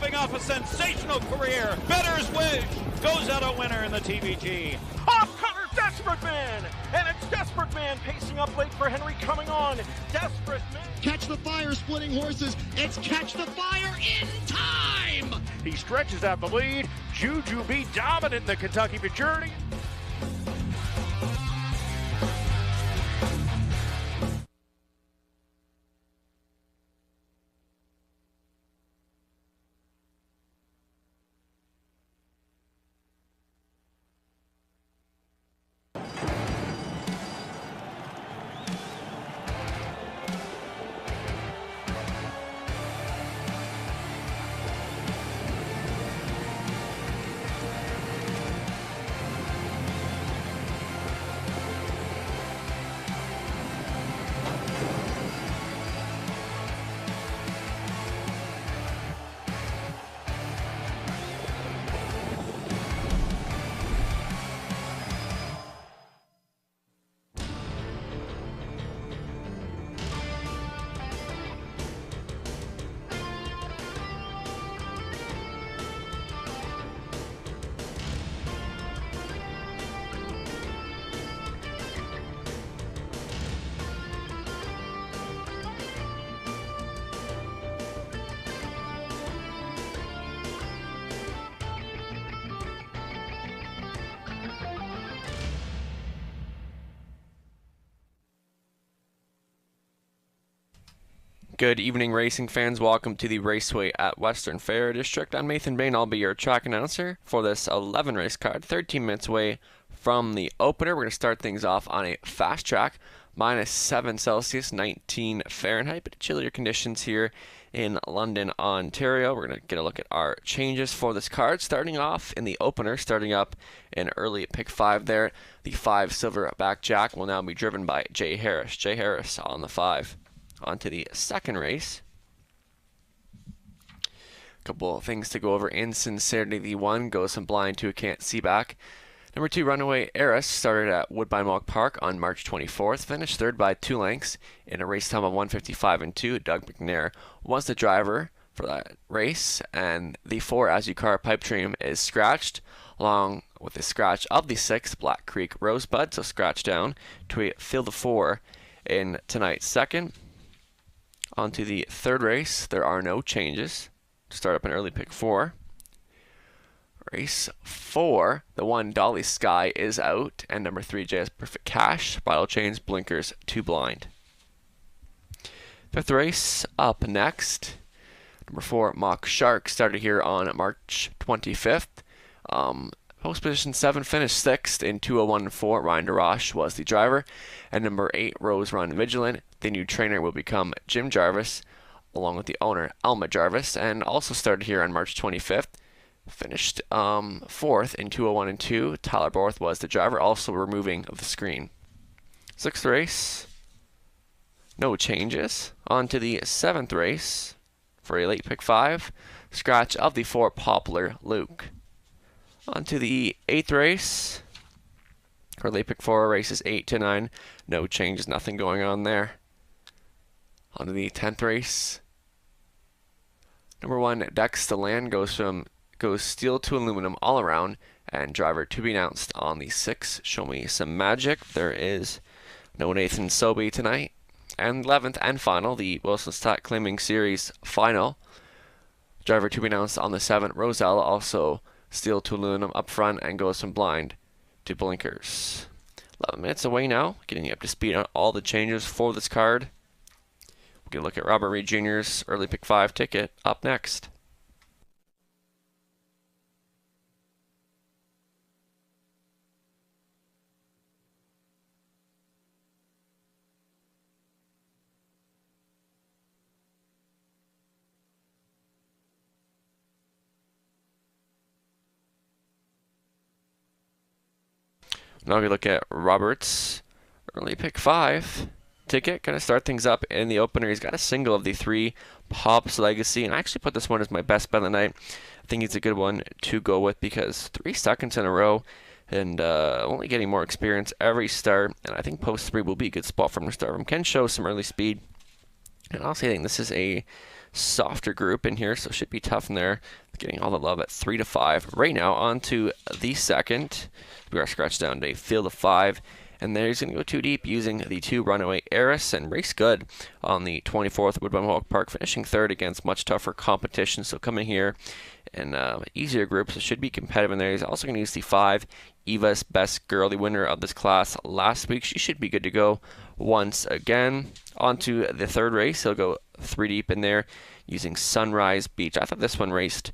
capping off a sensational career. Bettor's Wish goes out a winner in the TVG. Off-cutter, Desperate Man! And it's Desperate Man pacing up late for Henry coming on. Desperate Man. Catch the Fire splitting horses. It's Catch the Fire in time! He stretches out the lead. Juju B dominant in the Kentucky Journey. Good evening, racing fans. Welcome to the Raceway at Western Fair District. I'm Nathan Bain. I'll be your track announcer for this 11 race card, 13 minutes away from the opener. We're going to start things off on a fast track, -7 Celsius, 19 Fahrenheit, but chillier conditions here in London, Ontario. We're going to get a look at our changes for this card, starting off in the opener, starting up in early pick 5 there. The 5 Silverback Jack will now be driven by Jay Harris. Jay Harris on the 5. On to the second race. A couple of things to go over. Insincerity, the 1 goes from blind to can't see back. Number 2, Runaway Heiress, started at Woodbine Walk Park on March 24th. Finished third by 2 lengths in a race time of 1:55 and 2. Doug McNair was the driver for that race. And the 4, As You Car Pipe Dream, is scratched, along with the scratch of the 6, Black Creek Rosebud. So scratch down to a field of 4 in tonight's second. On to the third race. There are no changes. Start up in early pick 4. Race 4, the 1 Dolly Sky is out, and number 3 JS Perfect Cash, bridle chains, blinkers, 2 blind. Fifth race up next. Number 4 Mock Shark started here on March 25th. Post position 7 finished 6th in 2:01 and 4. Ryan DeRoche was the driver, and number 8 Rose Run Vigilant. The new trainer will become Jim Jarvis, along with the owner Alma Jarvis, and also started here on March 25th. Finished 4th in 2:01 and 2. Tyler Borth was the driver, also removing of the screen. Sixth race, no changes. On to the 7th race for a late pick 5. Scratch of the 4 Poplar Luke. On to the 8th race for late pick 4, races 8 to 9. No changes, nothing going on there. On to the 10th race. Number 1 Dex the Land goes steel to aluminum all around, and driver to be announced on the 6. Show Me Some Magic. There is no Nathan Sobey tonight. And 11th and final, the Wilson Stock Claiming Series final. Driver to be announced on the 7. Rosella, also steel to aluminum up front, and goes from blind to blinkers. 11 minutes away now, getting you up to speed on all the changes for this card. We'll get a look at Robert Reed Jr.'s early pick 5 ticket up next. Now we look at Robert's early pick 5 ticket. Going to start things up in the opener. He's got a single of the 3 Pops Legacy, and I actually put this one as my best bet of the night. I think it's a good one to go with because 3 seconds in a row, and only getting more experience every start. And I think post 3 will be a good spot for him to start. Can show some early speed, and honestly, I think this is a softer group in here, so it should be tough in there. Getting all the love at 3 to 5. Right now, on to the second. We are scratched down to a field of 5. And there he's going to go 2 deep using the 2 Runaway Heiress and race good on the 24th Woodbine Mohawk Park, finishing 3rd against much tougher competition. So coming here in easier groups, it should be competitive in there. He's also going to use the 5 Eva's Best Girl, the winner of this class last week. She should be good to go once again. On to the 3rd race. He'll go 3 deep in there using Sunrise Beach. I thought this one raced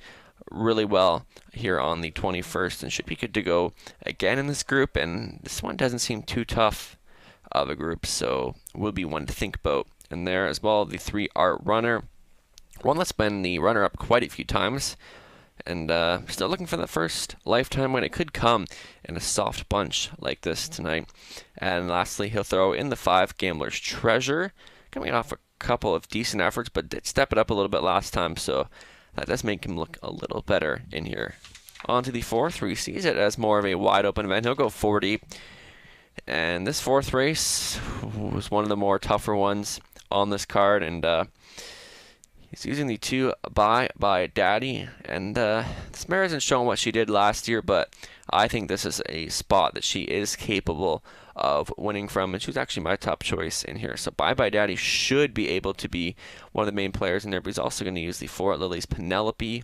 really well here on the 21st and should be good to go again in this group, and this one doesn't seem too tough of a group, so will be one to think about. And there as well, the 3 Art Runner, one that's been the runner-up quite a few times, and still looking for the first lifetime when it could come in a soft bunch like this tonight. And lastly, he'll throw in the 5 Gambler's Treasure, coming off a couple of decent efforts, but did step it up a little bit last time, so that does make him look a little better in here. On to the 4th, where he sees it as more of a wide open event. He'll go 4 deep. And this 4th race was one of the more tougher ones on this card. And he's using the 2 by Daddy. And this mare isn't showing what she did last year, but I think this is a spot that she is capable of winning from, and she was actually my top choice in here. So Bye Daddy should be able to be one of the main players in there, but he's also going to use the 4 Lily's Penelope.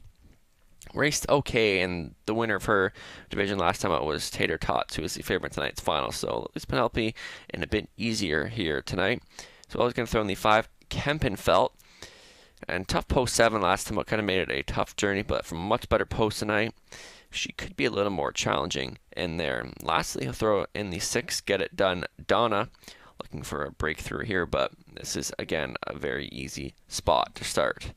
Raced okay, and the winner of her division last time out was Tater Tots, who is the favorite in tonight's final. So Lily's Penelope in a bit easier here tonight. So I was going to throw in the 5 Kempenfelt. And tough post 7 last time out, kind of made it a tough journey, but from a much better post tonight, she could be a little more challenging in there. Lastly, he'll throw in the 6 Get It Done Donna, looking for a breakthrough here, but this is, again, a very easy spot to start.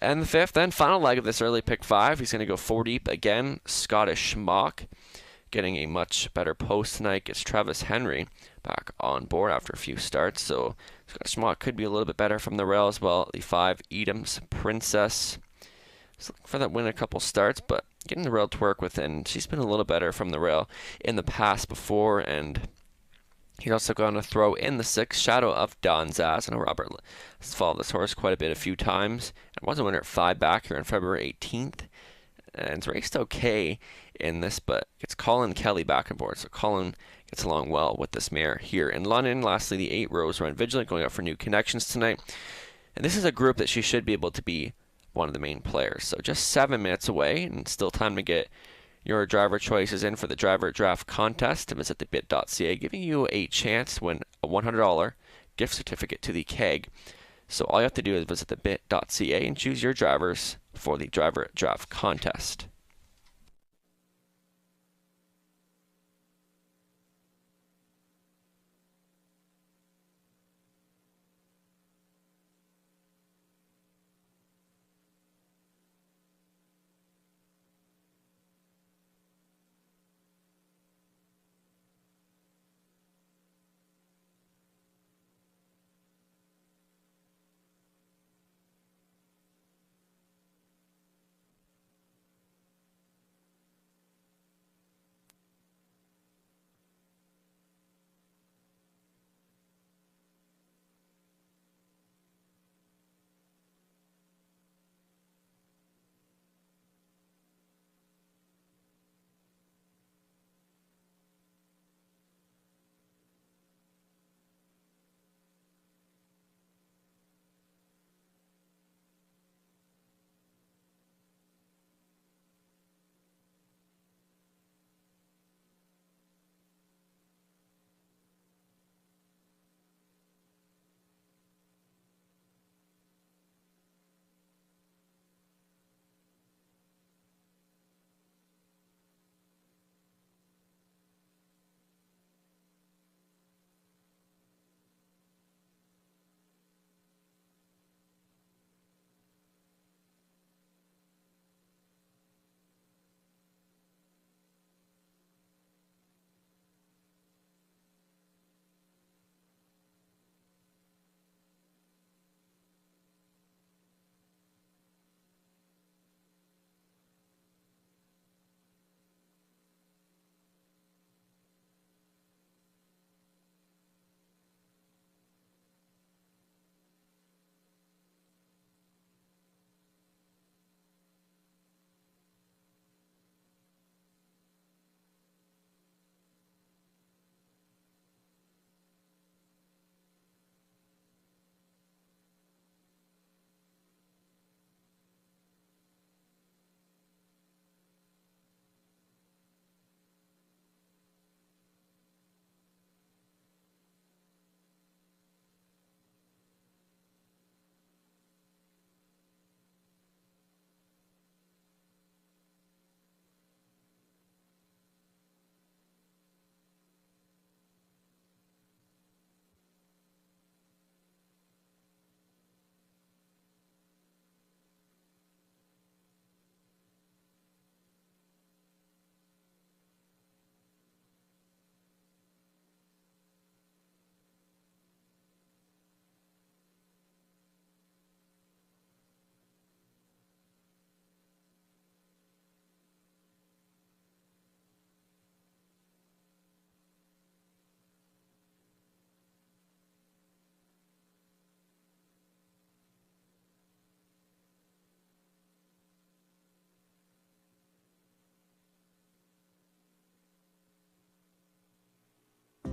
And the 5th and final leg of this early pick 5, he's going to go 4 deep again. Scottish Mock, getting a much better post tonight, gets Travis Henry back on board after a few starts, so Scottish Mock could be a little bit better from the rail as well. The 5 Edam's Princess, just looking for that win a couple starts, but getting the rail to work with, and she's been a little better from the rail in the past before. And he's also going to throw in the 6 Shadow of Donzaz. I know Robert has followed this horse quite a few times, and was a winner at 5 back here on February 18th, and it's raced okay in this, but gets Colin Kelly back on board, so Colin gets along well with this mare here in London. Lastly, the 8 Rose Run Vigilant, going out for new connections tonight, and this is a group that she should be able to be one of the main players. So just 7 minutes away, and still time to get your driver choices in for the driver draft contest. Visit the bit.ca, giving you a chance to win a $100 gift certificate to the keg. So all you have to do is visit the bit.ca and choose your drivers for the driver draft contest.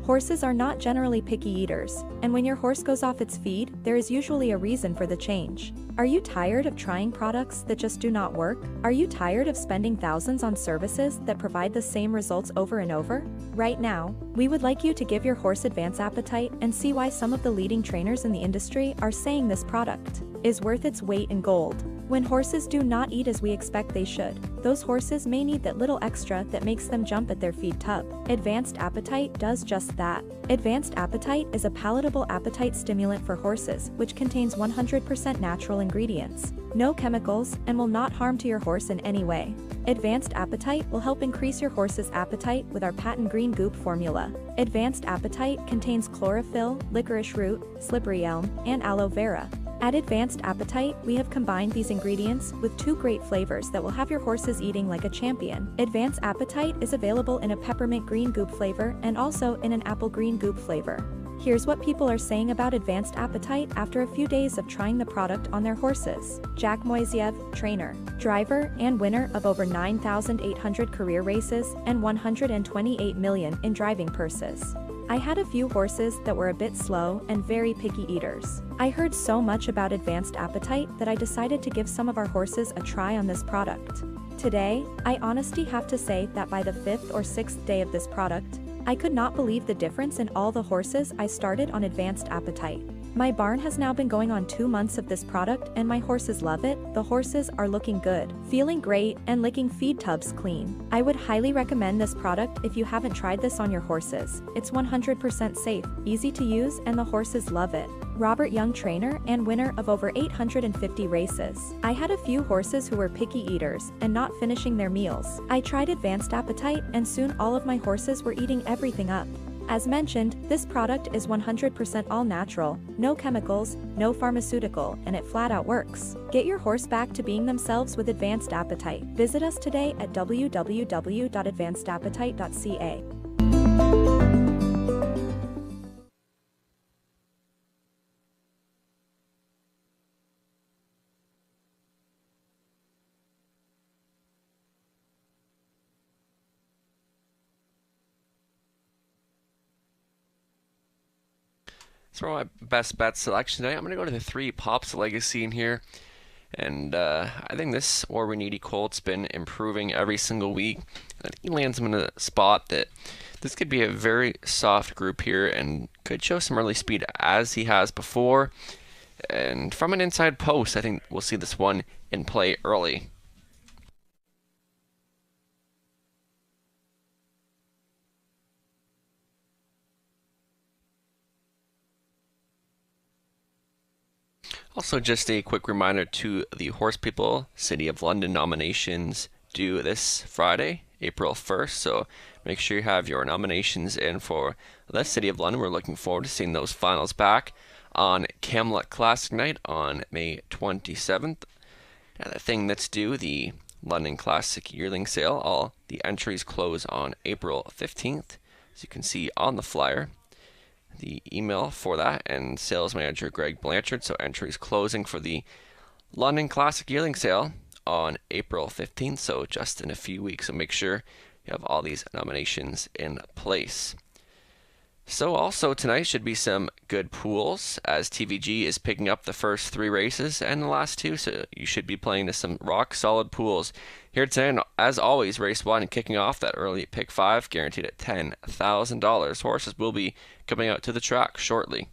Horses are not generally picky eaters, and when your horse goes off its feed, there is usually a reason for the change. Are you tired of trying products that just do not work? Are you tired of spending thousands on services that provide the same results over and over? Right now, we would like you to give your horse Advanced Appetite and see why some of the leading trainers in the industry are saying this product is worth its weight in gold. When horses do not eat as we expect they should, those horses may need that little extra that makes them jump at their feed tub. Advanced Appetite does just that. Advanced Appetite is a palatable appetite stimulant for horses which contains 100% natural ingredients, no chemicals, and will not harm to your horse in any way. Advanced Appetite will help increase your horse's appetite with our patent green goop formula. Advanced Appetite contains chlorophyll, licorice root, slippery elm, and aloe vera. At Advanced Appetite, we have combined these ingredients with 2 great flavors that will have your horses eating like a champion. Advanced Appetite is available in a peppermint green goop flavor and also in an apple green goop flavor. Here's what people are saying about Advanced Appetite after a few days of trying the product on their horses. Jack Moisiev, trainer, driver, and winner of over 9,800 career races and 128 million in driving purses. I had a few horses that were a bit slow and very picky eaters. I heard so much about Advanced Appetite that I decided to give some of our horses a try on this product. Today, I honestly have to say that by the 5th or 6th day of this product, I could not believe the difference in all the horses I started on Advanced Appetite. My barn has now been going on 2 months of this product and my horses love it. The horses are looking good, feeling great, and licking feed tubs clean. I would highly recommend this product if you haven't tried this on your horses. It's 100% safe, easy to use, and the horses love it. Robert Young, trainer and winner of over 850 races. I had a few horses who were picky eaters and not finishing their meals. I tried Advanced Appetite and soon all of my horses were eating everything up. As mentioned, this product is 100% all natural, no chemicals, no pharmaceutical, and it flat out works. Get your horse back to being themselves with Advanced Appetite. Visit us today at www.advancedappetite.ca. So for my best bet selection today, I'm going to go to the 3 Pops Legacy in here. And I think this Orwin Needy Colt's been improving every single week. And he lands him in a spot that this could be a very soft group here and could show some early speed as he has before. And from an inside post, I think we'll see this one in play early. Also, just a quick reminder to the horse people, City of London nominations due this Friday, April 1st, so make sure you have your nominations in for the City of London. We're looking forward to seeing those finals back on Camelot Classic Night on May 27th. Now, the thing that's due, the London Classic Yearling Sale, all the entries close on April 15th, as you can see on the flyer. The email for that and sales manager Greg Blanchard. So entries closing for the London Classic Yearling Sale on April 15th, so just in a few weeks. So make sure you have all these nominations in place. So also tonight should be some good pools as TVG is picking up the first 3 races and the last 2, so you should be playing to some rock solid pools. Here today, as always, race 1 kicking off that early pick 5, guaranteed at $10,000. Horses will be coming out to the track shortly.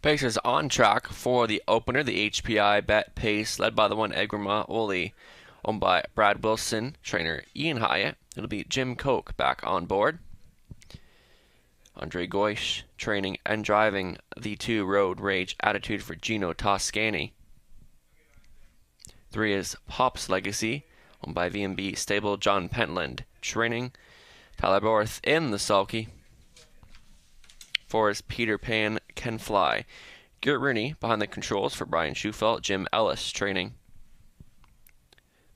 Pacers on track for the opener, the HPI bet pace, led by the one Egrima Oli, owned by Brad Wilson, trainer Ian Hyatt. It'll be Jim Koch back on board. Andre Goish training and driving the 2 Road Rage Attitude for Gino Toscani. 3 is Pop's Legacy, owned by VMB stable John Pentland, training Tyler Borth in the sulky. 4 is Peter Pan Can Fly. Garrett Rooney behind the controls for Brian Schufelt, Jim Ellis training.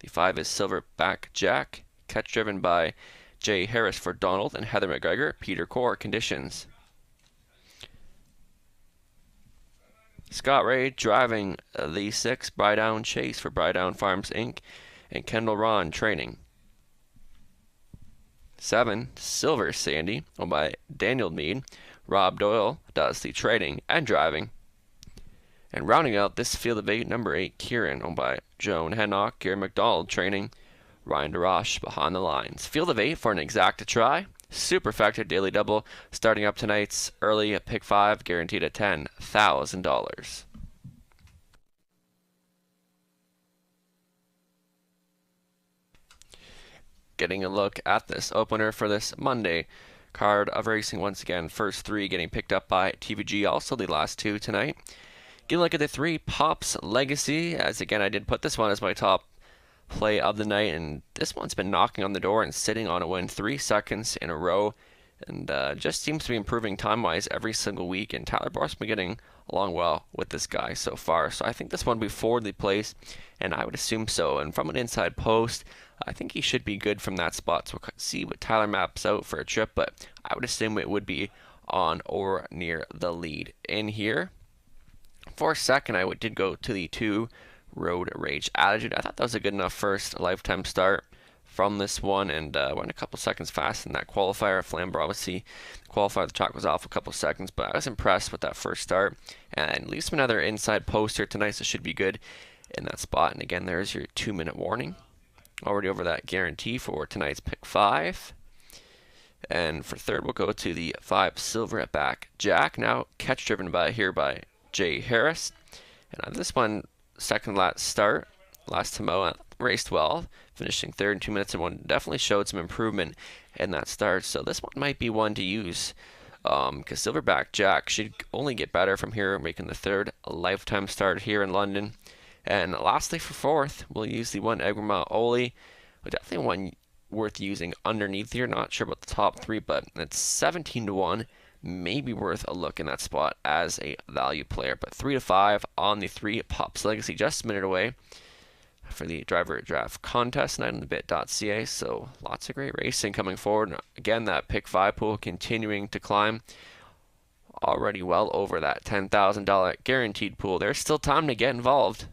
The 5 is Silverback Jack, catch driven by Jay Harris for Donald and Heather McGregor, Peter Core conditions. Scott Ray driving the 6 Brydown Chase for Brydown Farms Inc. and Kendall Ron training. 7 Silver Sandy, owned by Daniel Mead. Rob Doyle does the trading and driving. And rounding out this field of 8, number 8 Kieran, owned by Joan Hennock, Gary McDonald training. Ryan DeRoche behind the lines. Field of 8 for an exacta try. Superfecta Daily Double starting up tonight's early pick 5, guaranteed at $10,000. Getting a look at this opener for this Monday card of racing once again. First 3 getting picked up by TVG, also the last 2 tonight. Get a look at the 3 Pops Legacy, as again I did put this one as my top play of the night, and this one's been knocking on the door and sitting on a win 3 seconds in a row, and just seems to be improving time-wise every single week, and Tyler Borth's been getting along well with this guy so far, so I think this one will be forwardly placed, and I would assume so, and from an inside post, I think he should be good from that spot, so we'll see what Tyler maps out for a trip, but I would assume it would be on or near the lead in here. For a second, I did go to the 2 Road Rage Attitude. I thought that was a good enough first lifetime start from this one, and went a couple seconds faster than that qualifier. Flamborough, obviously, the qualifier, the track was off a couple seconds, but I was impressed with that first start. And leaves another inside post here tonight, so should be good in that spot. And again, there's your 2-minute warning. Already over that guarantee for tonight's pick 5. And for third, we'll go to the 5 Silverback Jack. Now catch driven by Jay Harris. And on this one, second last start, last Tomoa, raced well, finishing third in 2 minutes and 1. Definitely showed some improvement in that start, so this one might be one to use, because Silverback Jack should only get better from here, making the 3rd lifetime start here in London. And lastly for 4th, we'll use the one Egrima Oli, but definitely one worth using underneath here. Not sure about the top 3, but it's 17 to 1. Maybe worth a look in that spot as a value player, but 3 to 5 on the 3 Pops Legacy, just a minute away for the driver draft contest night on the bit.ca. So lots of great racing coming forward. Again, that pick 5 pool continuing to climb, already well over that $10,000 guaranteed pool. There's still time to get involved.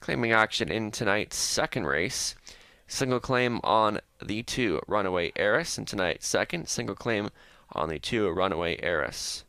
Claiming action in tonight's second race. Single claim on the 2 Runaway Heiress, and tonight's second single claim on the 2 Runaway Heiress.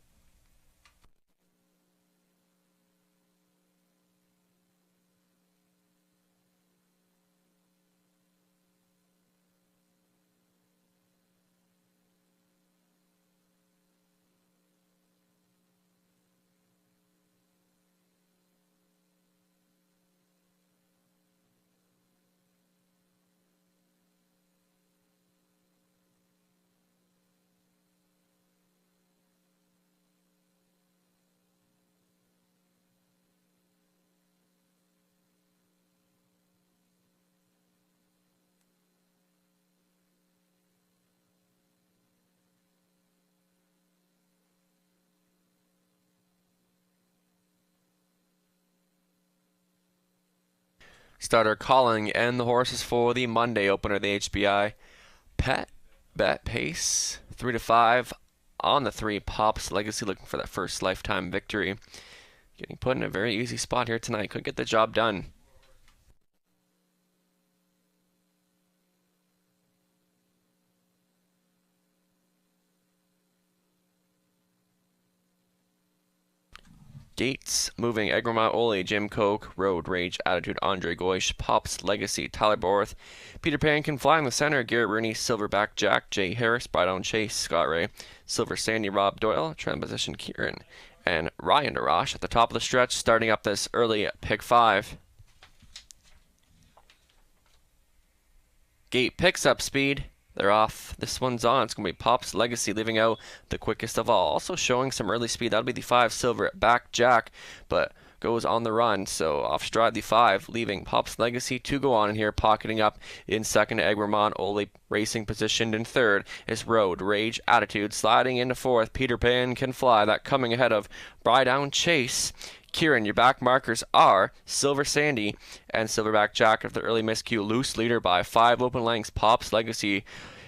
Starter calling, and the horses for the Monday opener, the HBI Pet Bet Pace, 3 to 5 on the 3 Pops Legacy, looking for that first lifetime victory. Getting put in a very easy spot here tonight. Could get the job done. Gates, Moving, Egremont, Ole, Jim Koch, Road Rage, Attitude, Andre Goish, Pops, Legacy, Tyler Borth, Peter Pan Can Fly in the center, Garrett Rooney, Silverback Jack, Jay Harris, Brydon Chase, Scott Ray, Silver Sandy, Rob Doyle, Transition Kieran, and Ryan DeRoche at the top of the stretch, starting up this early pick 5. Gate picks up speed. They're off. This one's on. It's going to be Pop's Legacy leaving out the quickest of all. Also showing some early speed. That'll be the 5 Silver Back Jack, but goes on the run. So off stride the 5, leaving Pop's Legacy to go on in here, pocketing up in second. Egremont, Ole racing positioned in third is Road Rage, Attitude sliding into fourth. Peter Pan Can Fly. That coming ahead of Brydon Chase. Kieran, your back markers are Silver Sandy and Silverback Jack of the early miscue. Loose leader by 5 open lengths. Pop's Legacy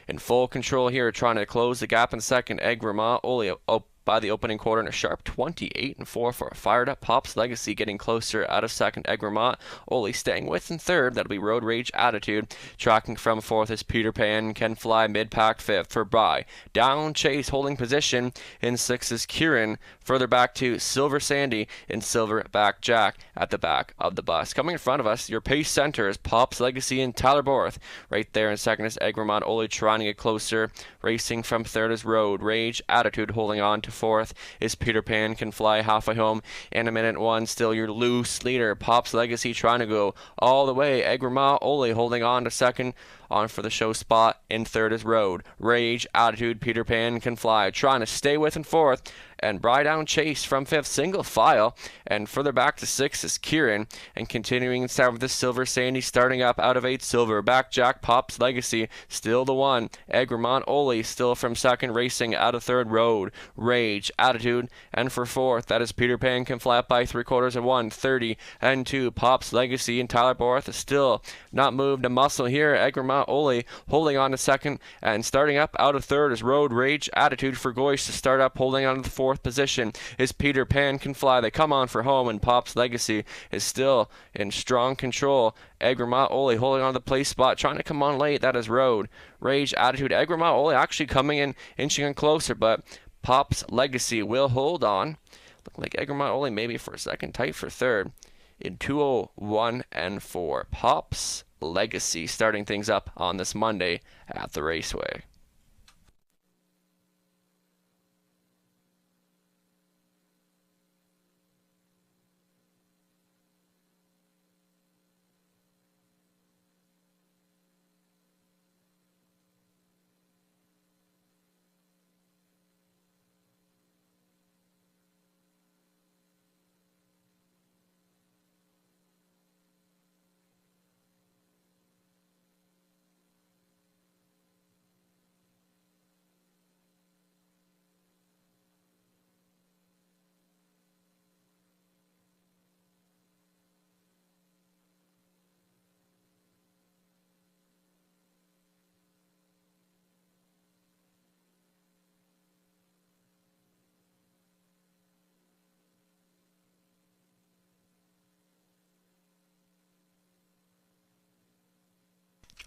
in full control here, trying to close the gap in second. Egremont, Ole by the opening quarter in a sharp 28-4 for a fired up Pop's Legacy, getting closer out of second. Egremont, Ole staying with in third. That'll be Road Rage Attitude. Tracking from fourth is Peter Pan Can Fly, mid-pack fifth for Bry. Down Chase holding position in sixth is Kieran. Further back to Silver Sandy and Silverback Jack at the back of the bus. Coming in front of us, your pace center is Pop's Legacy and Tyler Borth. Right there in second is Egremont, Ole trying to get closer. Racing from third is Road Rage Attitude, holding on to fourth is Peter Pan Can Fly halfway home in a minute 1. Still your loose leader. Pop's Legacy trying to go all the way. Egremont, Ole holding on to second. On for the show spot in third is Road Rage Attitude. Peter Pan Can Fly trying to stay with in fourth, and Brydon Chase from fifth, single file, and further back to sixth is Kieran, and continuing in seventh is Silver Sandy, starting up out of eighth. Silverback Jack, Pop's Legacy still the one. Egremont, Ole still from second, racing out of third. Road Rage Attitude, and for fourth that is Peter Pan Can Fly up by 3/4 of 1, 30-2. Pop's Legacy and Tyler Borth is still not moved a muscle here. Egremont, Ole holding on to second, and starting up out of third is Road Rage Attitude for Goish to start up. Holding on to the fourth position is Peter Pan Can Fly. They come on for home, and Pop's Legacy is still in strong control. Egremont, Ole holding on to the place spot, trying to come on late. That is Road Rage Attitude. Egremont, Ole actually coming in, inching in closer, but Pop's Legacy will hold on. Looking like Egremont, Ole maybe for a second, tight for third in 2:01 and 4. Pop's Legacy starting things up on this Monday at the Raceway.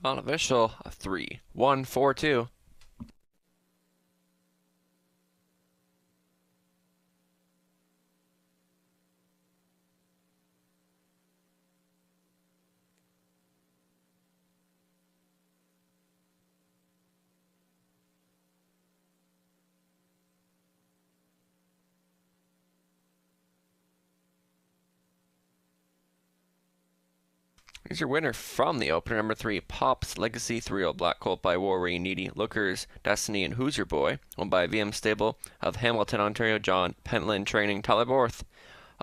Unofficial 3-1-4-2. Here's your winner from the opener, number 3, Pop's Legacy 3-0 Black Colt by Warry, Needy, Lookers, Destiny, and Hoosier Boy, owned by VM Stable of Hamilton, Ontario, John Pentland Training, Tyler Borth.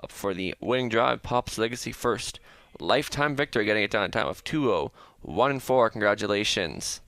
Up for the winning drive, Pop's Legacy first. Lifetime victory, getting it done in time of 2:01 and 4. Congratulations.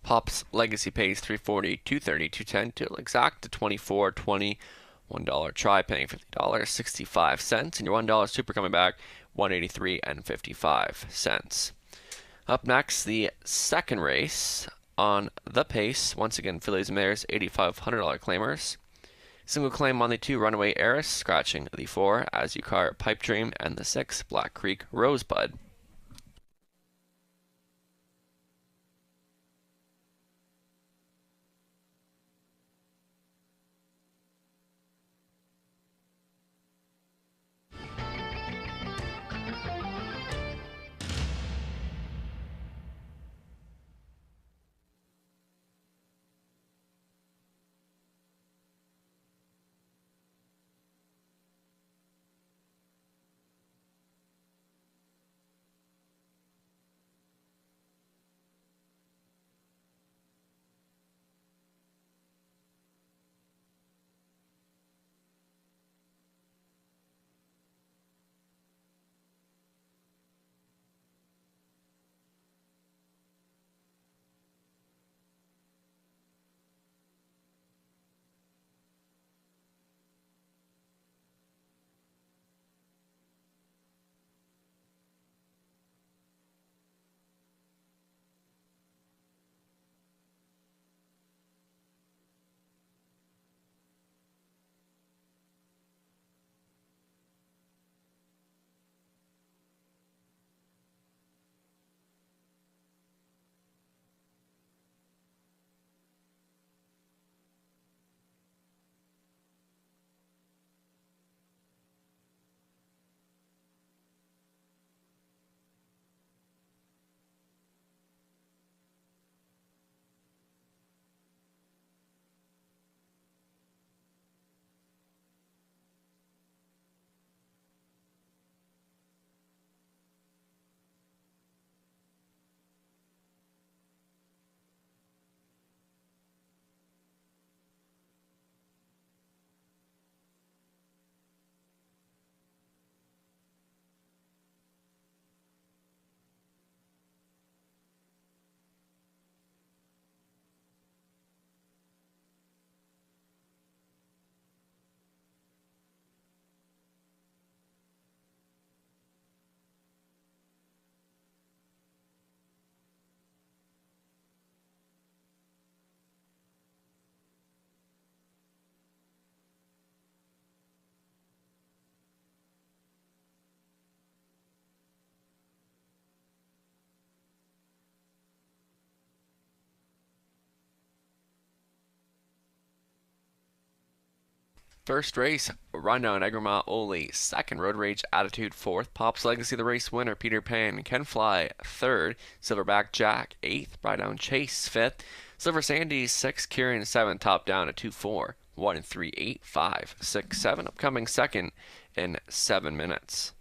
Pop's Legacy pays $3.40, $2.30, $2.10 to exact to $24.20. $1 try paying $50.65, and your $1 super coming back $183.55. Up next, the second race on the pace. Once again, Fillies and Mares, $8,500 claimers. Single claim on the 2 Runaway Heiress, scratching the 4 As You Car Pipe Dream, and the 6 Black Creek Rosebud. First race, Rundown Egremont Ole. Second, Road Rage Attitude. Fourth, Pop's Legacy, the race winner, Peter Pan Can Fly. Third, Silverback Jack. Eighth, Ride Chase. Fifth, Silver Sandy. Sixth, Kieran. Seventh, Top Down at 2-4. 1, 3, 8, 5, 6, 7. Upcoming second in 7 minutes.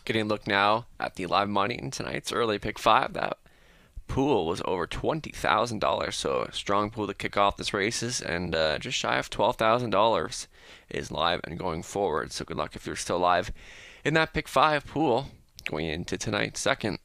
Getting a look now at the live money in tonight's early pick 5. That pool was over $20,000, so a strong pool to kick off this races, and just shy of $12,000 is live and going forward. So good luck if you're still live in that pick 5 pool going into tonight's second.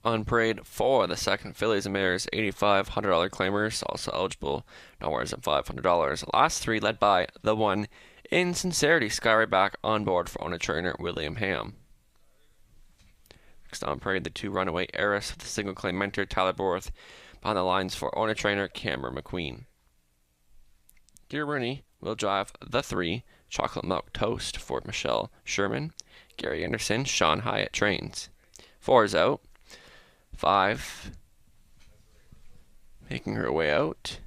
On parade for the second, Fillies and Mares, $8,500 claimers, also eligible, nowhere than $500. Last three led by the one, Insincerity, Skyway back on board for owner trainer William Ham. Next on parade, the two Runaway Heiress with the single claim mentor Tyler Borth, behind the lines for owner trainer Cameron McQueen. Dear Rooney will drive the three, Chocolate Milk Toast for Michelle Sherman, Gary Anderson, Sean Hyatt trains. 4 is out. 5 making her way out.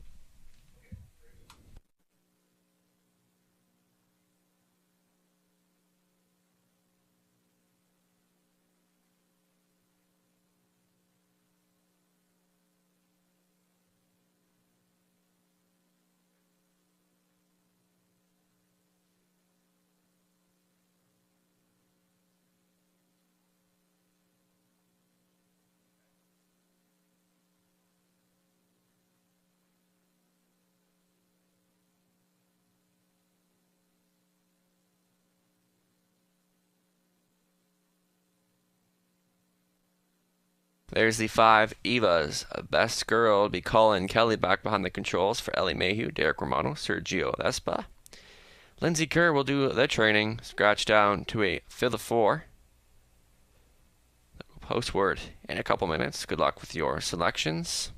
There's the 5 Eva's best girl will be Colin Kelly back behind the controls for Ellie Mayhew, Derek Romano, Sergio Vespa. Lindsay Kerr will do the training, scratch down to a fill of 4. We'll post word in a couple minutes. Good luck with your selections.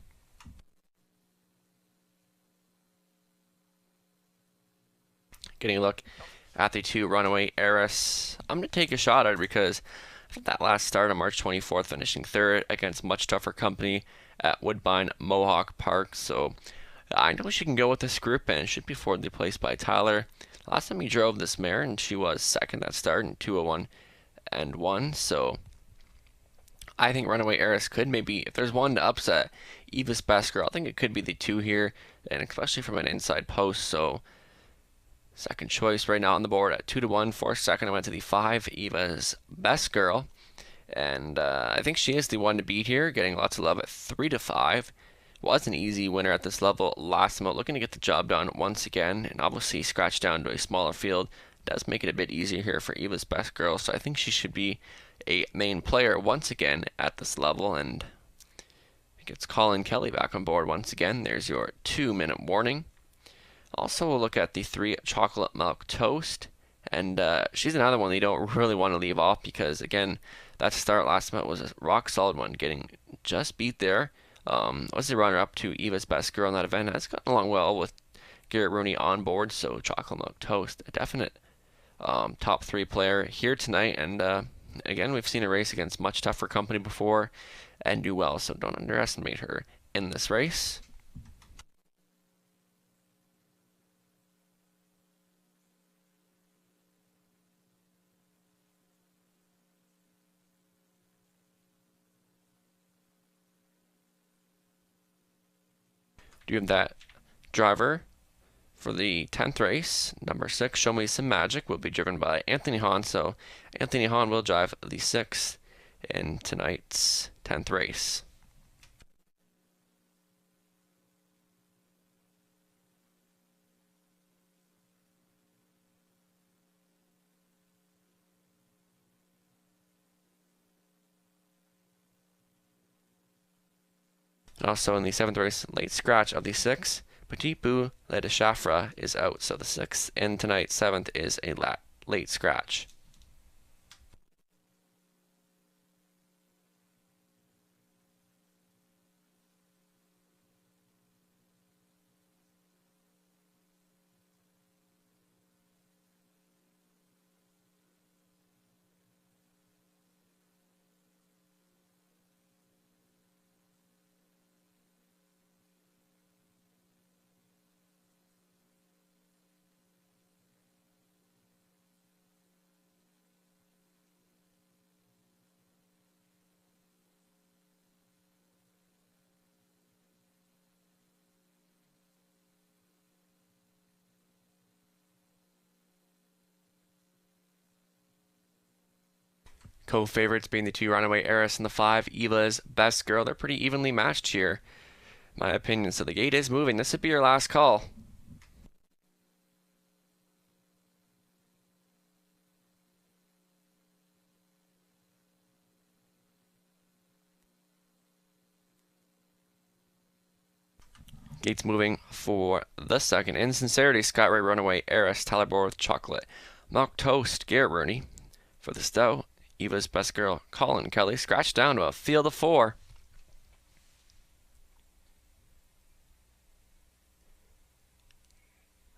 Getting a look at the 2 Runaway Heiress. I'm going to take a shot at it because that last start on March 24th, finishing 3rd against much tougher company at Woodbine Mohawk Park. So I know she can go with this group and should be forwardly placed by Tyler. Last time he drove this mare and she was 2nd at start in 2:01 and 1. So I think Runaway Heiress could maybe, if there's one to upset Eva's best girl, I think it could be the 2 here, and especially from an inside post. So second choice right now on the board at 2-1. For second, I went to the 5, Eva's best girl. And I think she is the one to beat here, getting lots of love at 3-5. Was an easy winner at this level last month, looking to get the job done once again. And obviously, scratch down to a smaller field does make it a bit easier here for Eva's best girl. So I think she should be a main player once again at this level. And gets Colin Kelly back on board once again. There's your 2-minute warning. Also, we'll look at the 3 Chocolate Milk Toast, and she's another one that you don't really want to leave off because, again, that start last month was a rock solid one, getting just beat there. Was the runner-up to Eva's best girl in that event. Has gotten along well with Garrett Rooney on board, so Chocolate Milk Toast, a definite top 3 player here tonight. And again, we've seen a race against much tougher company before and do well, so don't underestimate her in this race. Do you have that driver for the 10th race? Number 6, Show Me Some Magic, will be driven by Anthony Hahn. So Anthony Hahn will drive the 6th in tonight's 10th race. Also in the 7th race, late scratch of the 6, Petit Boo Le de Chafra is out, so the 6th in tonight's 7th is a late scratch. Co-favorites being the 2 Runaway Heiress and the 5 Eva's Best Girl. They're pretty evenly matched here, in my opinion. So the gate is moving. This would be your last call. Gates moving for the second. Insincerity, Scott Ray, Runaway Heiress, Tyler Borth, Chocolate Milk Toast, Garrett Rooney. For the Stout, Eva's Best Girl, Colin Kelly, scratched down to a field of 4.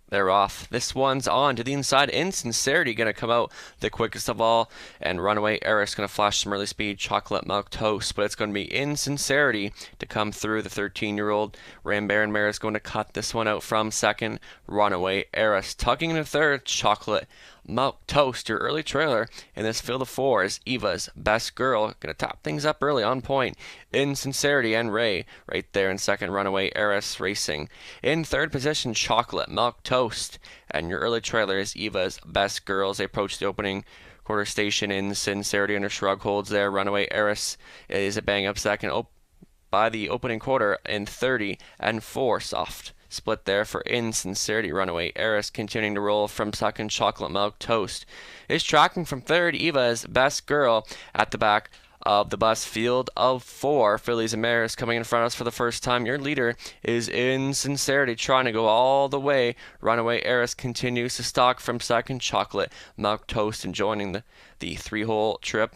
They're off. This one's on to the inside. Insincerity going to come out the quickest of all. And Runaway Heiress going to flash some early speed. Chocolate Milk Toast. But it's going to be Insincerity to come through. The 13-year-old Ram Baron Mare is going to cut this one out from second. Runaway Heiress tugging into third. Chocolate Milk Toast, your early trailer in this field of 4 is Eva's Best Girl. Going to top things up early on point. Insincerity and Ray right there in second. Runaway Heiress racing. In third position, Chocolate Milk Toast. And your early trailer is Eva's Best Girl as they approach the opening quarter station. Insincerity under shrug holds there. Runaway Heiress is a bang up second by the opening quarter in 30 and 4 soft. Split there for Insincerity. Runaway Heiress continuing to roll from second. Chocolate Milk Toast is tracking from third. Eva's Best Girl at the back of the bus field of 4. Fillies and Mares coming in front of us for the first time. Your leader is Insincerity trying to go all the way. Runaway Heiress continues to stalk from second. Chocolate Milk Toast and joining the 3-hole trip.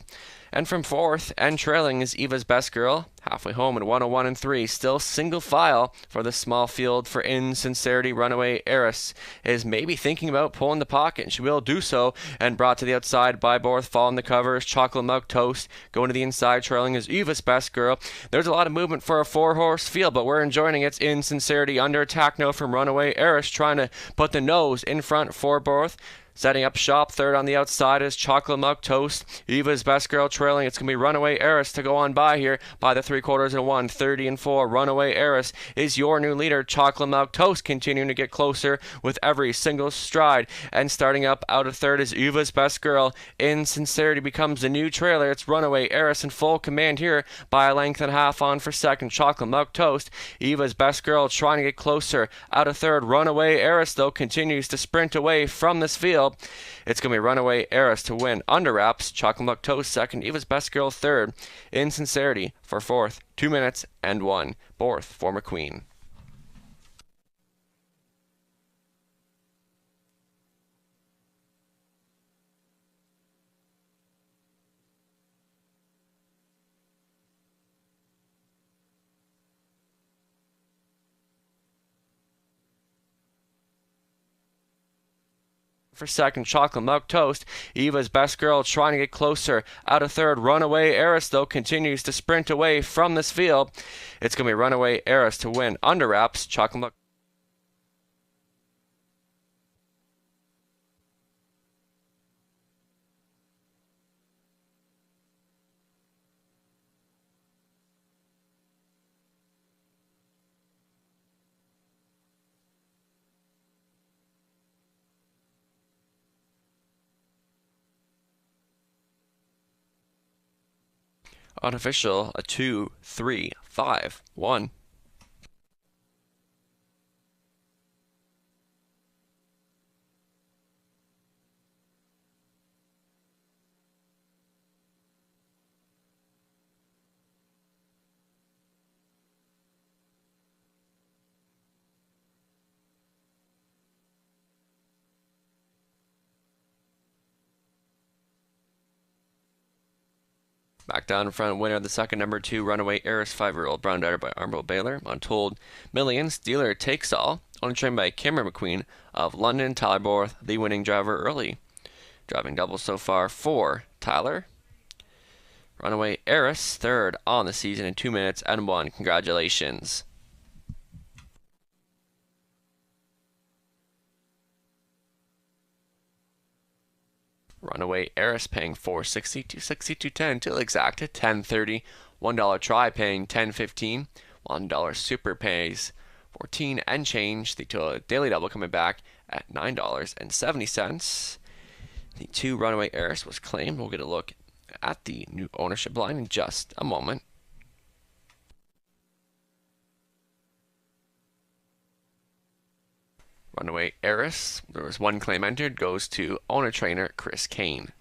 And from fourth and trailing is Eva's Best Girl, halfway home at 101 and 3. Still single file for the small field for Insincerity. Runaway Heiress is maybe thinking about pulling the pocket, and she will do so. And brought to the outside by Borth, following the covers. Chocolate Milk Toast going to the inside, trailing is Eva's Best Girl. There's a lot of movement for a 4-horse field, but we're enjoying it. It's Insincerity under attack now from Runaway Heiress, trying to put the nose in front for Borth. Setting up shop, third on the outside is Chocolate Milk Toast. Eva's Best Girl trailing. It's going to be Runaway Heiress to go on by here by the 3/4 and 1, 30 and 4. Runaway Heiress is your new leader. Chocolate Milk Toast continuing to get closer with every single stride. And starting up out of third is Eva's Best Girl. Insincerity becomes the new trailer. It's Runaway Heiress in full command here by a length and a half on for second. Chocolate Milk Toast. Eva's Best Girl trying to get closer out of third. Runaway Heiress, though, continues to sprint away from this field. It's going to be Runaway Heiress to win under wraps. Chocolate Milk Toast second. Eva's Best Girl third. Insincerity for fourth. 2 minutes and 1. Borth for McQueen. For second, Chocolate Milk Toast. Eva's Best Girl trying to get closer out of third. Runaway Heiress, though, continues to sprint away from this field. It's going to be Runaway Heiress to win under wraps. Chocolate Milk. Unofficial, a 2, 3, 5, 1. Back down in front, winner of the second, number 2, Runaway Heiress, 5-year-old, brown darter by Armbo Baylor. Untold Millions, Dealer Takes All, only trained by Cameron McQueen of London. Tyler Borth, the winning driver early. Driving double so far for Tyler. Runaway Heiress, third on the season in 2 minutes and 1. Congratulations. Runaway Heiress paying $4.60, $2.60, $2.10 to exact at $10.30. $1 try paying $10.15. $1 super pays $14 and change. The daily double coming back at $9.70. The 2 Runaway Heiress was claimed. We'll get a look at the new ownership line in just a moment. Runaway Heiress, there was 1 claim entered, goes to owner-trainer Chris Kane.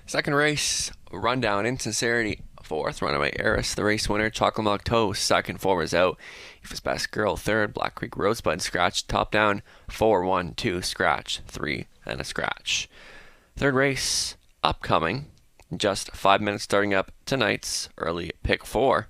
Second race, rundown Insincerity, fourth. Runaway Heiress, the race winner. Chocolate Milk Toast, second. 4 was out. Eva's Best Girl, third. Black Creek Rosebud, scratch. Top down, 4, 1, 2, scratch, 3, and a scratch. Third race, upcoming. Just 5 minutes starting up tonight's early pick 4.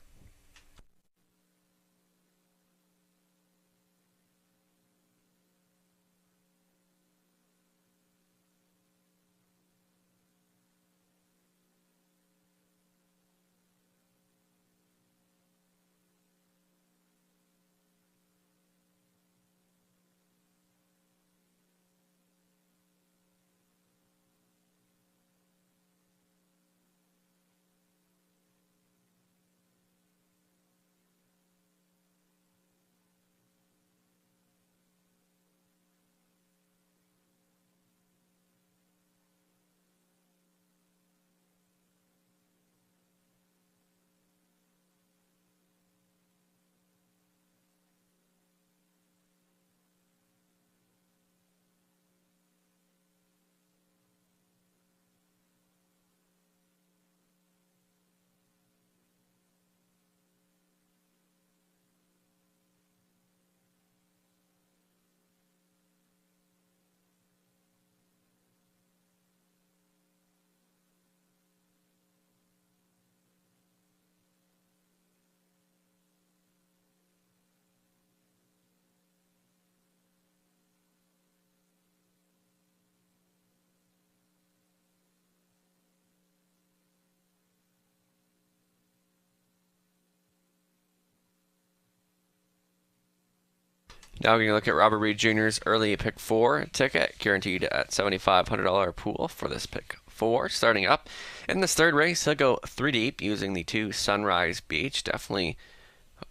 Now we're going to look at Robert Reed Jr.'s early pick 4 ticket, guaranteed at $7,500 pool for this pick 4. Starting up in this third race, he'll go 3 deep using the 2 Sunrise Beach. Definitely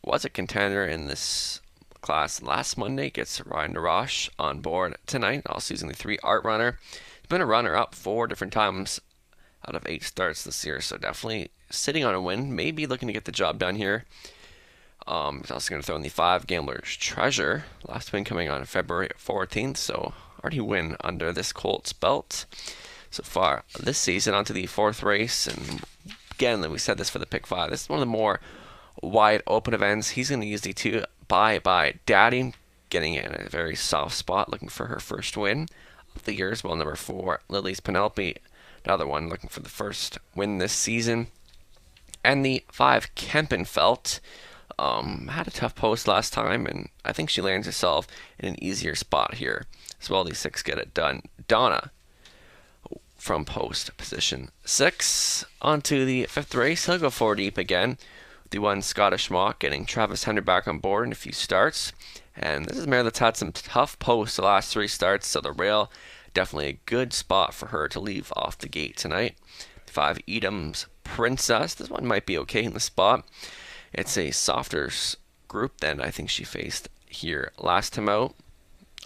was a contender in this class last Monday. Gets Ryan DeRoche on board tonight, also using the 3 Art Runner. He's been a runner-up 4 different times out of 8 starts this year, so definitely sitting on a win. Maybe looking to get the job done here. He's also going to throw in the 5 Gambler's Treasure. Last win coming on February 14th, so already win under this Colts belt so far this season. On to the 4th race, and again, we said this for the pick 5. This is one of the more wide open events. He's going to use the 2 Bye Bye Daddy, getting in a very soft spot, looking for her first win of the year as well. Number 4, Lily's Penelope, another one looking for the first win this season. And the 5 Kempenfelt. Had a tough post last time, and I think she lands herself in an easier spot here. So all these 6 get it done. Donna from post position 6. On to the 5th race. He'll go 4 deep again. The 1 Scottish Mock, getting Travis Henry back on board in a few starts. And this is a mare that's had some tough posts the last 3 starts, so the rail definitely a good spot for her to leave off the gate tonight. 5 Edam's Princess. This one might be okay in the spot. It's a softer group than I think she faced here last time out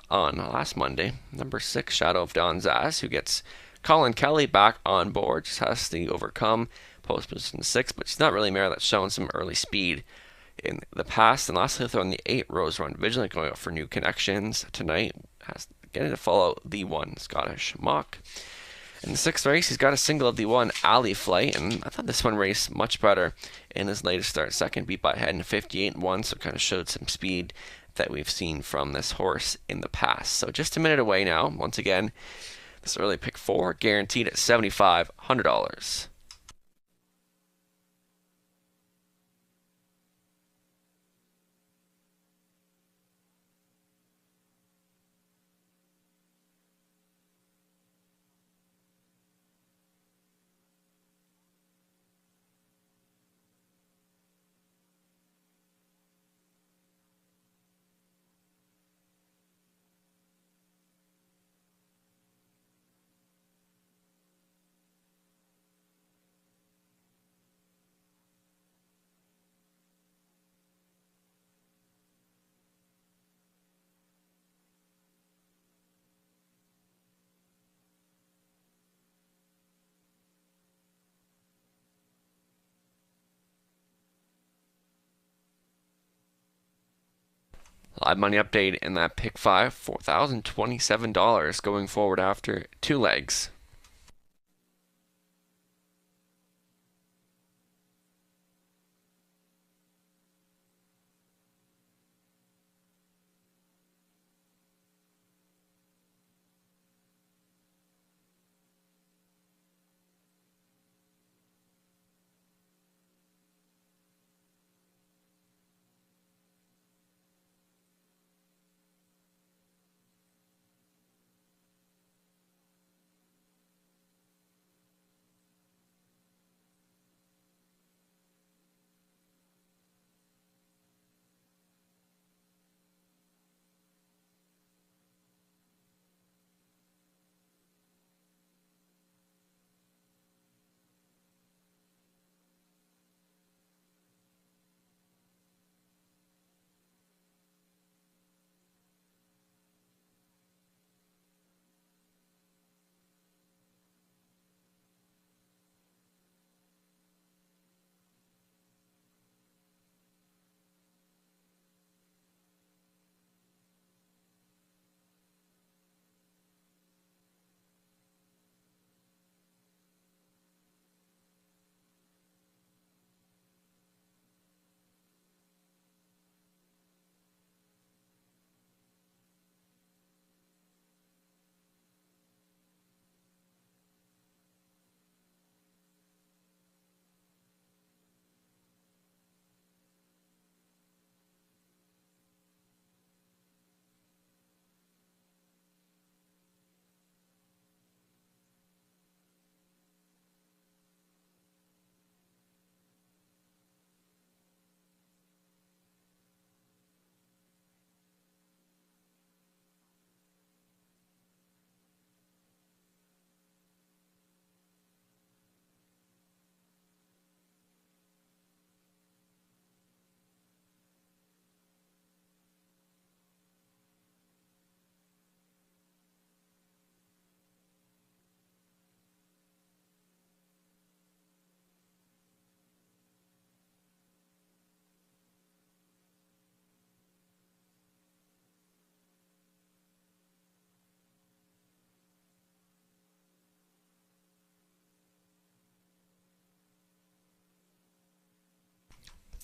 on last Monday. Number 6, Shadow of Dawn's Ass, who gets Colin Kelly back on board. Just has to overcome post position 6, but she's not really a mare that's shown some early speed in the past. And lastly, throw in the 8 Rose Run Vigilant, going out for new connections tonight. Has getting to follow the 1 Scottish Mock. In the 6th race, he's got a single of the 1 Alley Flight, and I thought this one raced much better in his latest start. Second, beat by head in 58-1, so kind of showed some speed that we've seen from this horse in the past. So just a minute away now. Once again, this early pick 4, guaranteed at $7,500. Live money update in that pick 5, $4,027 going forward after 2 legs.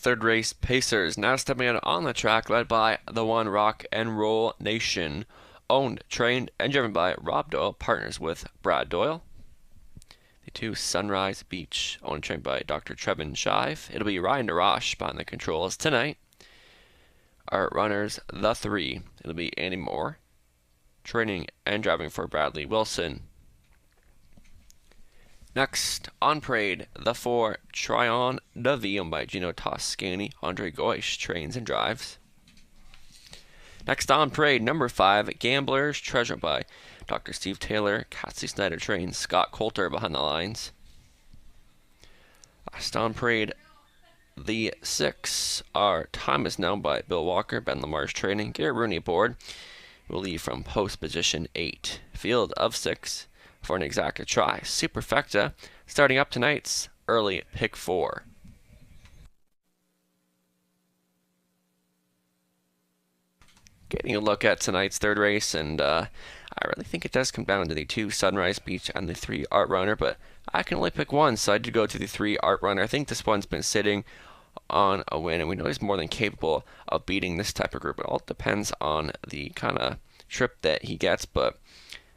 third race Pacers now stepping out on the track, led by the one Rock and Roll Nation. Owned, trained, and driven by Rob Doyle, partners with Brad Doyle. The 2 Sunrise Beach, owned and trained by Dr. Trevin Shive. It'll be Ryan DeRoche behind the controls tonight. Our runners, the 3. It'll be Andy Moore, training and driving for Bradley Wilson. Next, on parade, the 4 Tryon de Vie, owned by Gino Toscani. Andre Goish trains and drives. Next on parade, number 5, Gambler's Treasure by Dr. Steve Taylor. Cassie Snyder trains. Scott Coulter behind the lines. Last on parade, the 6, Our Time Is Now by Bill Walker. Ben Lamar's training. Garrett Rooney aboard. We'll leave from post position 8. Field of 6 for an exacta try. Superfecta starting up tonight's early pick 4. Getting a look at tonight's third race, and I really think it does come down to the 2 Sunrise Beach and the 3 Art Runner, but I can only pick one, so I did go to the 3 Art Runner. I think this one's been sitting on a win, and we know he's more than capable of beating this type of group. It all depends on the kind of trip that he gets, but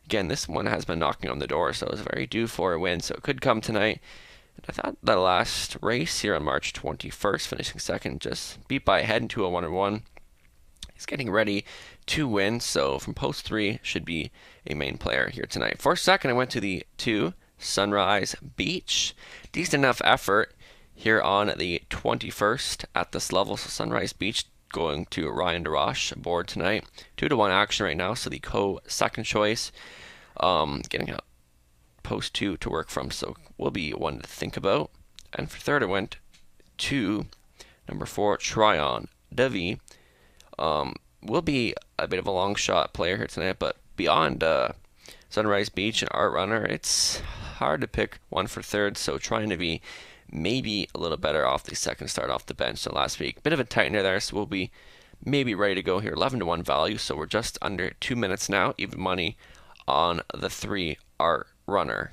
again, this one has been knocking on the door, so it's very due for a win, so it could come tonight. And I thought the last race here on March 21st, finishing second, just beat by a head in 201-1. He's getting ready to win, so from post 3 should be a main player here tonight. For second, I went to the 2 Sunrise Beach. Decent enough effort here on the 21st at this level. So Sunrise Beach going to Ryan DeRoche aboard tonight. 2-1 action right now, so the second choice. Getting a post 2 to work from, so will be one to think about. And for third, I went to number 4 Tryon de Vie. Will be a bit of a long shot player here tonight, but beyond Sunrise Beach and Art Runner, it's hard to pick one for third, so trying to be maybe a little better off the second start off the bench than last week. Bit of a tightener there, so we'll be maybe ready to go here. 11-1 value, so we're just under 2 minutes now. Even money on the 3 Art Runner.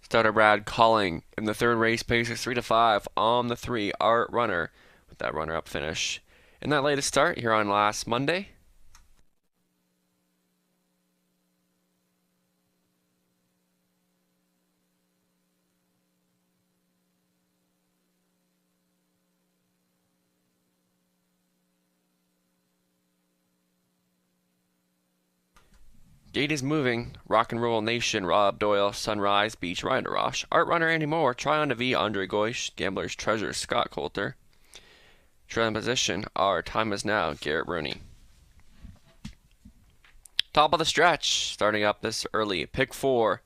Starter Brad calling in the third race, Pacers 3-5 on the 3 Art Runner with that runner-up finish. In that latest start here on last Monday, Gate is moving. Rock and Roll Nation, Rob Doyle, Sunrise Beach, Ryan DeRoche, Art Runner, Andy Moore, Try on to V, Andre Goish, Gambler's Treasure, Scott Coulter. Trailing position, our time is now, Garrett Rooney. Top of the stretch, starting up this early. Pick 4.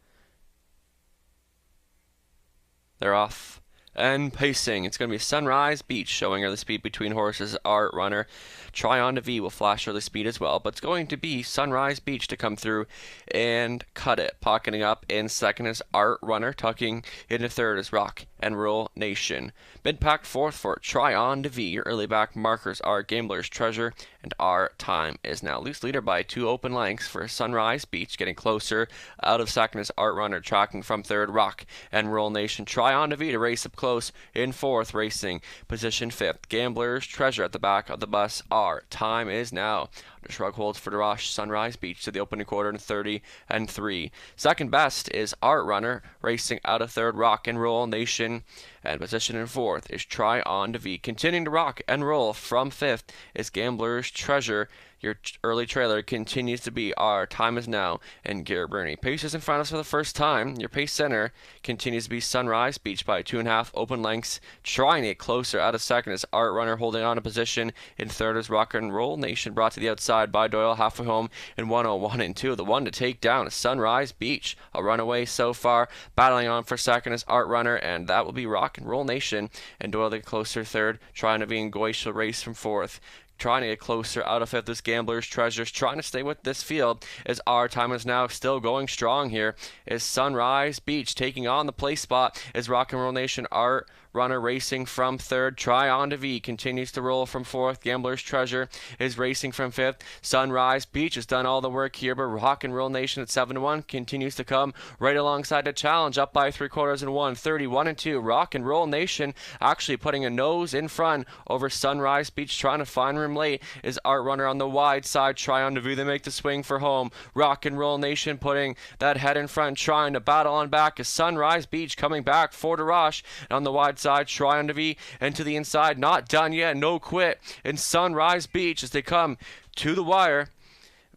They're off. And pacing, it's going to be Sunrise Beach showing early speed between horses. Art Runner, Try on to V will flash early speed as well, but it's going to be Sunrise Beach to come through and cut it. Pocketing up in second is Art Runner, tucking into third is Rock and Roll Nation. Mid-pack fourth for Try on to V. Your early back markers are Gambler's Treasure, and our time is now. Loose leader by 2 open lengths for Sunrise Beach, getting closer. Out of second is Art Runner, tracking from third, Rock and Roll Nation. Try on to V to race up close in fourth, racing position fifth. Gambler's Treasure at the back of the bus. Our time is now. The shrug holds for DeRoche. Sunrise Beach to the opening quarter in 30 and 3. Second best is Art Runner, racing out of third, Rock and Roll Nation. And position in fourth is Try on to V. Continuing to rock and roll from fifth is Gambler's Treasure. Your early trailer continues to be Our Time Is Now and Garrett Burney. Paces in front of us for the first time. Your pace center continues to be Sunrise Beach by 2.5 open lengths. Trying to get closer out of second is Art Runner, holding on a position. In third is Rock and Roll Nation, brought to the outside by Doyle, halfway home in 101 and 2. The one to take down is Sunrise Beach. A runaway so far. Battling on for second is Art Runner, and that will be Rock and Roll Nation. And Doyle to get closer third. Trying to be in Goish will race from fourth. Trying to get closer out of fifth is Gambler's Treasures. Trying to stay with this field as Our Time Is Now still going strong here. Is Sunrise Beach taking on the place spot is Rock and Roll Nation. Art Runner racing from third. Try on to V continues to roll from fourth. Gambler's Treasure is racing from fifth. Sunrise Beach has done all the work here, but Rock and Roll Nation at 7-1 continues to come right alongside the challenge, up by 3/4 and 1. 31 and 2. Rock and Roll Nation actually putting a nose in front over Sunrise Beach, trying to find room late is Art Runner on the wide side. Try on to V. They make the swing for home. Rock and Roll Nation putting that head in front, trying to battle on back is Sunrise Beach coming back for DeRoche. And on the wide side, Try on to V, and to the inside, not done yet, no quit in Sunrise Beach as they come to the wire.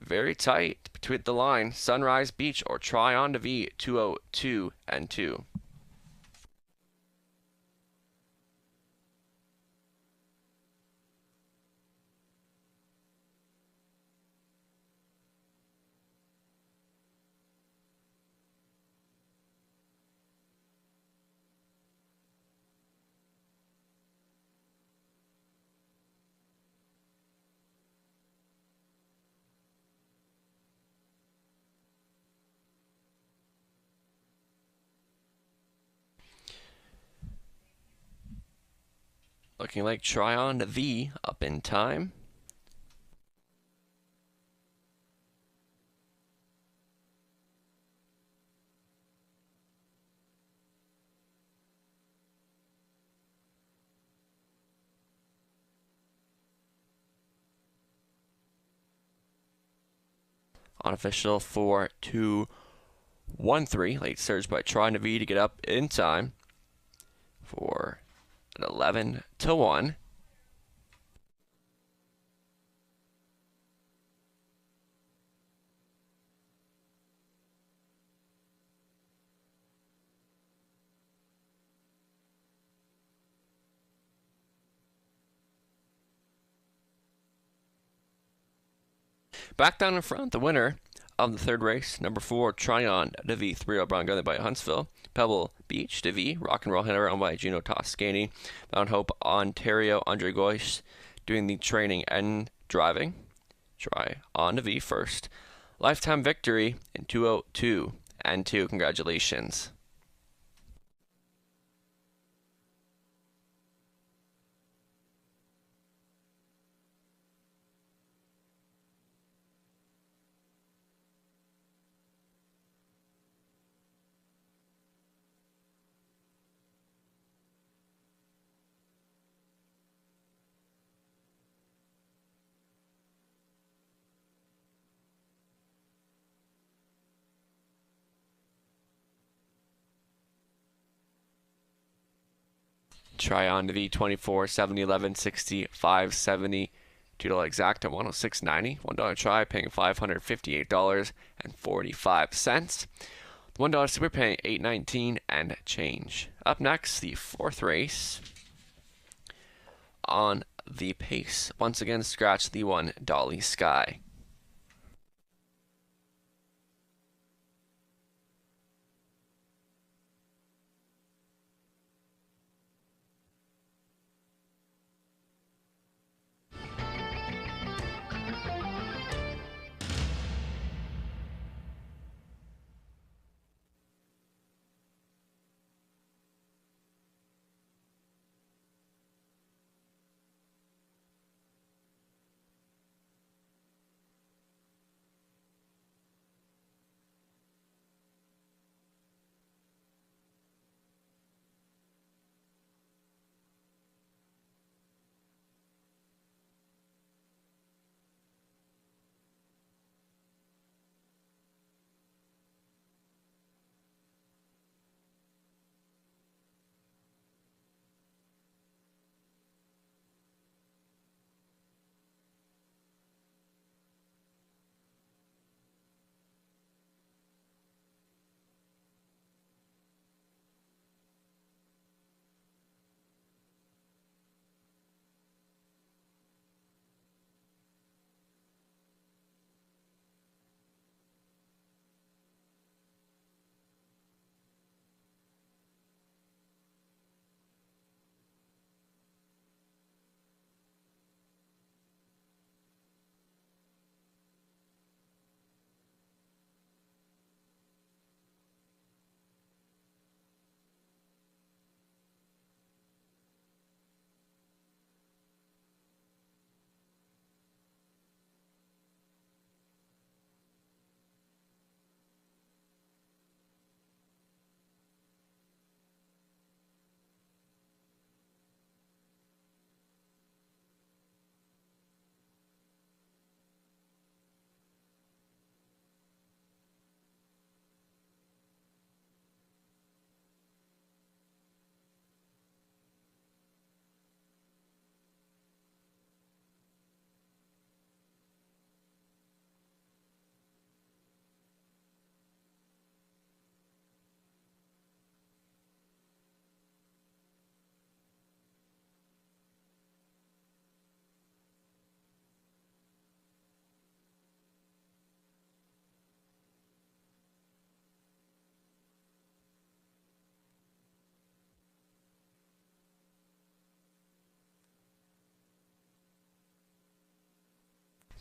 Very tight between the line. Sunrise Beach or Try on to V, 202 and 2. Looking like Try on to V up in time. Unofficial 4-2-1-3. Late surge by Try on to V to get up in time for 11-1. Back down in front, the winner of the third race, number 4, Try on to V, 3 Brown Gunner by Huntsville. Pebble Beach to V, Rock and Roll Hitter owned by Gino Toscani. Mount Hope, Ontario, Andre Goish doing the training and driving. Try on to V first. Lifetime victory in 202 and 2. Congratulations. Try on to V 24, 70, 11, 60, 5, 70, $2 exact at $106.90. $1 try paying $558.45. The $1 super paying $8.19 and change. Up next, the fourth race on the pace. Once again, scratch the one Dolly Sky.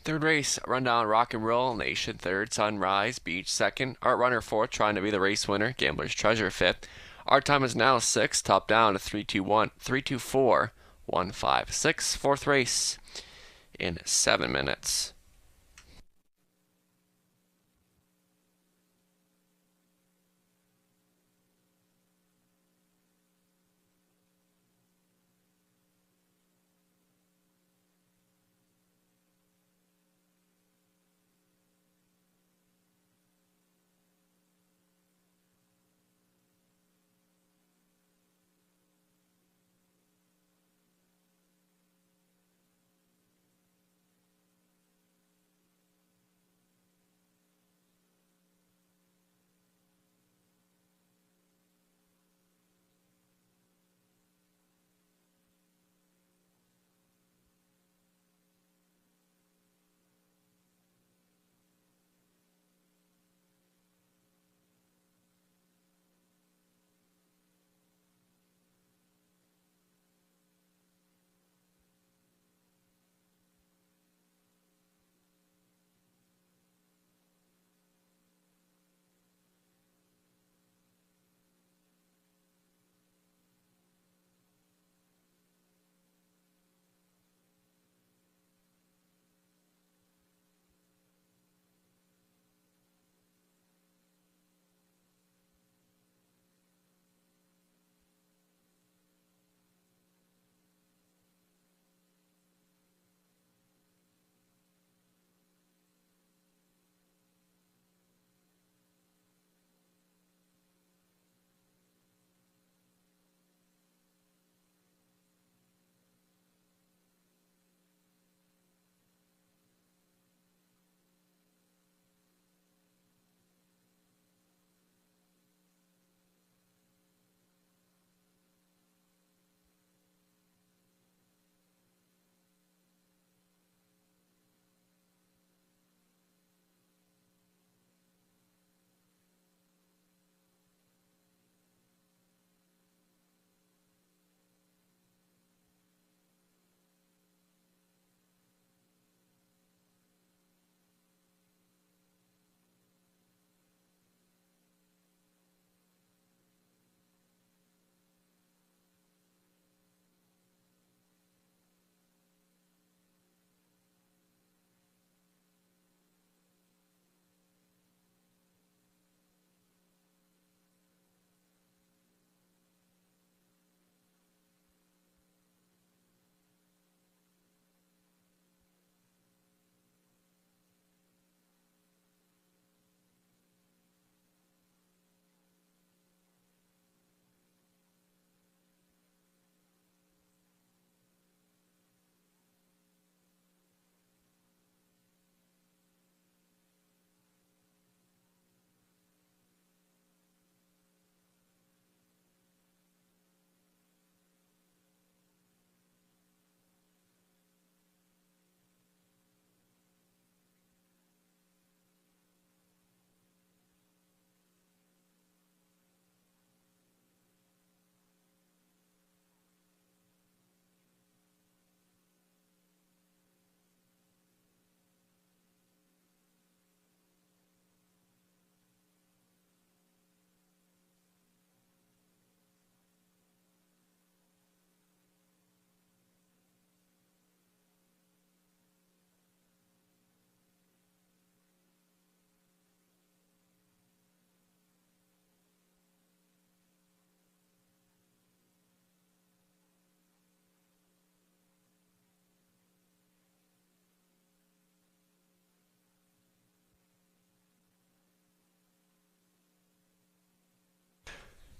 Third race, Rundown Rock and Roll Nation third, Sunrise Beach second, Art Runner fourth, trying to be the race winner, Gambler's Treasure fifth. Our time is now 6, top down to 3:24, 1:56. Fourth race in 7 minutes.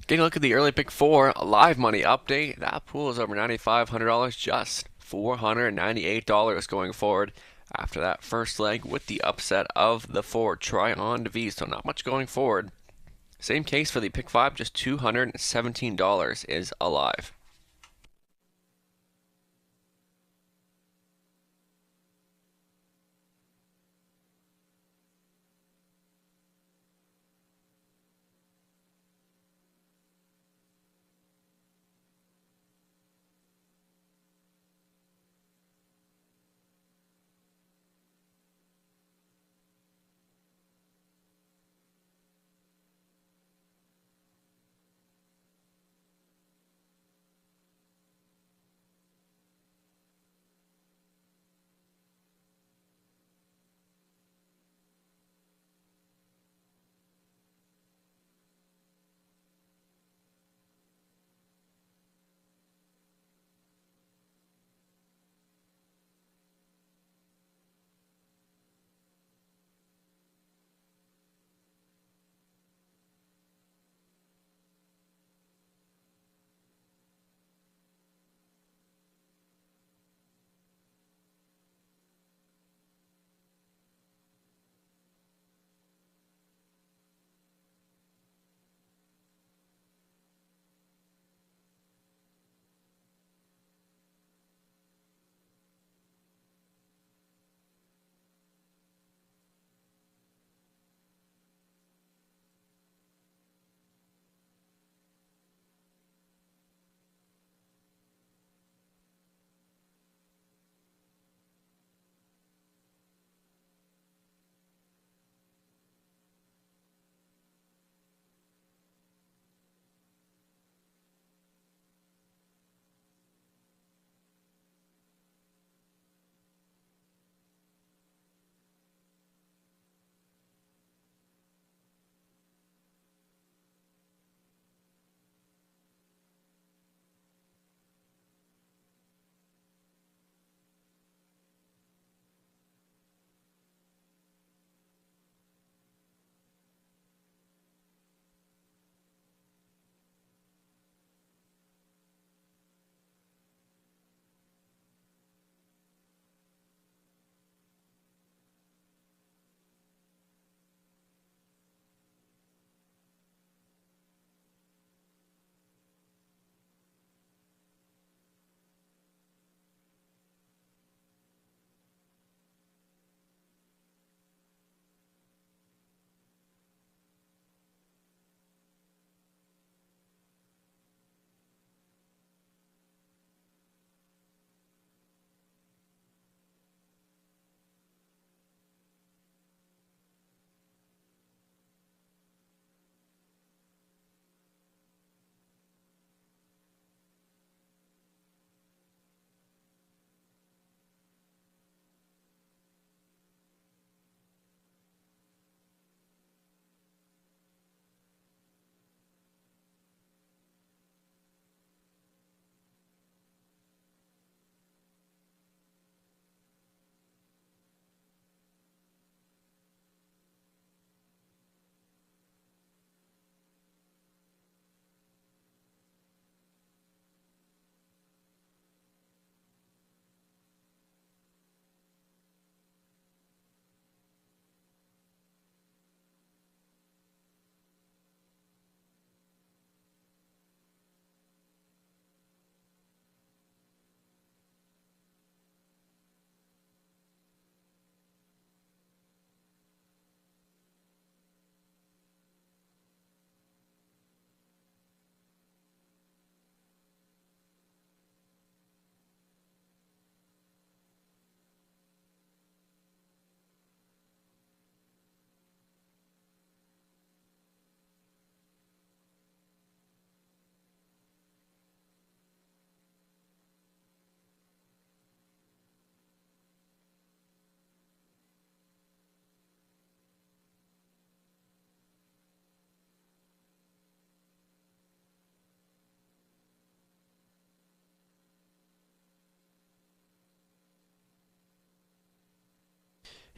Getting a look at the early pick 4 live money update. That pool is over $9,500, just $498 going forward after that first leg with the upset of the 4 Tryon DeVries. So not much going forward. Same case for the pick 5, just $217 is alive.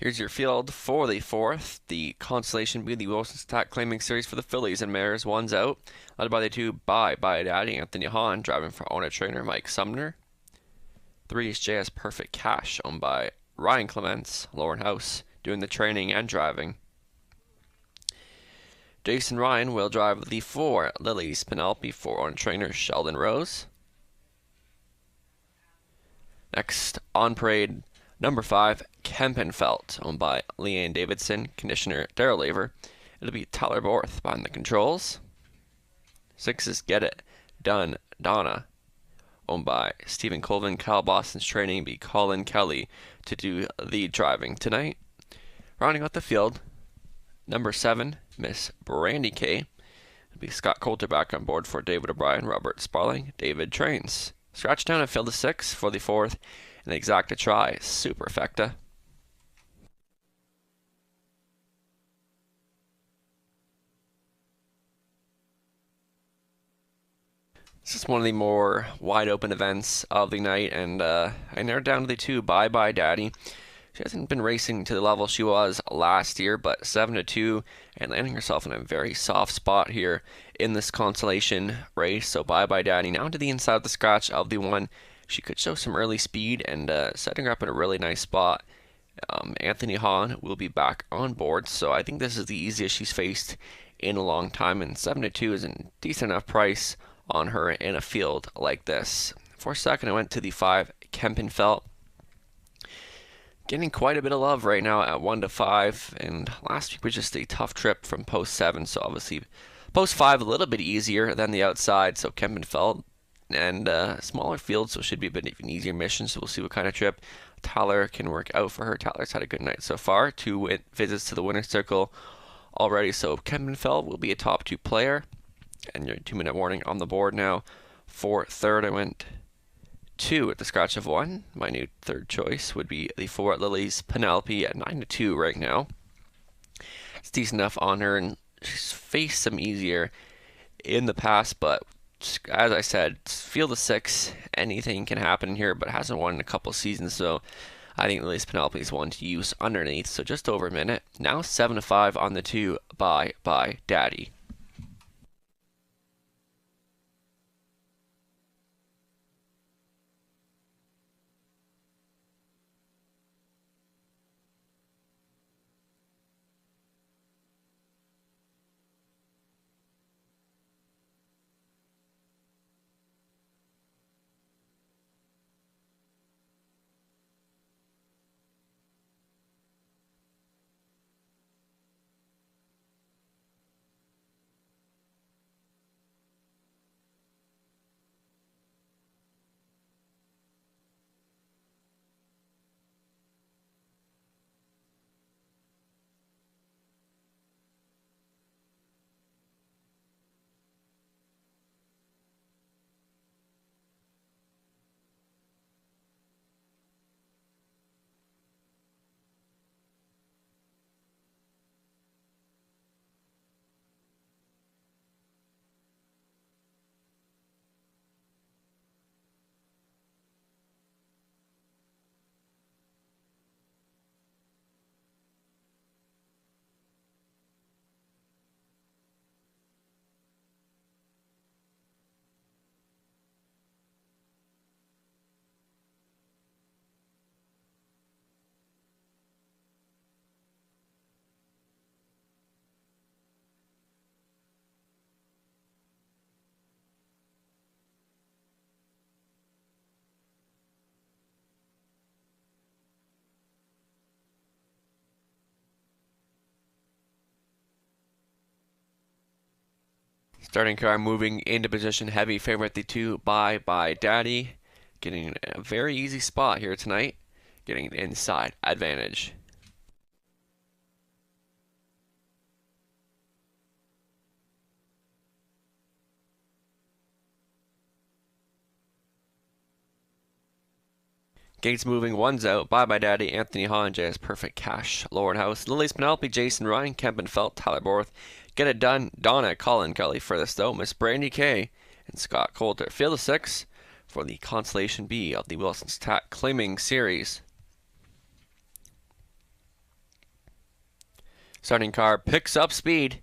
Here's your field for the 4th. The Constellation B, the Wilson's Attack Claiming Series for the Fillies and Mares. 1's out. Led by the 2, Bye Daddy, Anthony Hahn, driving for owner trainer Mike Sumner. 3 is JS Perfect Cash, owned by Ryan Clements, Lauren House, doing the training and driving. Jason Ryan will drive the 4, Lily's Penelope, for owner trainer Sheldon Rose. Next, on parade, number 5, Kempenfelt, owned by Leanne Davidson, conditioner Daryl Laver. It'll be Tyler Borth behind the controls. 6 is Get It Done Donna, owned by Stephen Colvin. Kyle Boston's training be Colin Kelly to do the driving tonight. Rounding out the field, number 7, Miss Brandy K. It'll be Scott Coulter back on board for David O'Brien, Robert Sparling, David Trains. Scratch down at field of 6 for the 4th, and Exacta Try, Superfecta. This is one of the more wide open events of the night, and I narrowed down to the 2, Bye Daddy. She hasn't been racing to the level she was last year, but 7-2 and landing herself in a very soft spot here in this Constellation race. So Bye Daddy now to the inside of the scratch of the 1. She could show some early speed and setting her up in a really nice spot. Anthony Hahn will be back on board, so I think this is the easiest she's faced in a long time, and 7-2 is a decent enough price on her in a field like this. For a second, I went to the 5, Kempenfelt. Getting quite a bit of love right now at 1-5, and last week was just a tough trip from post 7, so obviously post 5 a little bit easier than the outside, so Kempenfelt, and smaller field, so it should be a bit of an easier mission, so we'll see what kind of trip Tyler can work out for her. Tyler's had a good night so far, 2 visits to the winner's circle already, so Kempenfelt will be a top 2 player, and your 2-minute warning on the board now. For 3rd, I went 2 at the scratch of 1. My new 3rd choice would be the 4 Lily's Penelope at 9-2 right now. It's decent enough on her, and she's faced some easier in the past, but as I said, field of 6, anything can happen here, but hasn't won in a couple seasons, so I think Lily's Penelope is one to use underneath, so just over a minute. Now 7-5 on the 2, Bye Daddy. Starting car moving into position, heavy favorite the 2, Bye Daddy. Getting a very easy spot here tonight. Getting an inside advantage. Gates moving, 1's out. Bye Daddy, Anthony Hahn, JS Perfect Cash, Lauren House, Lily's Penelope, Jason Ryan, Kempenfelt, Tyler Borth. Get It Done, Donna, Colin Kelly. Furthest though, Miss Brandy K and Scott Coulter. Field of 6 for the Constellation B of the Wilson's Attack Claiming Series. Starting car picks up speed.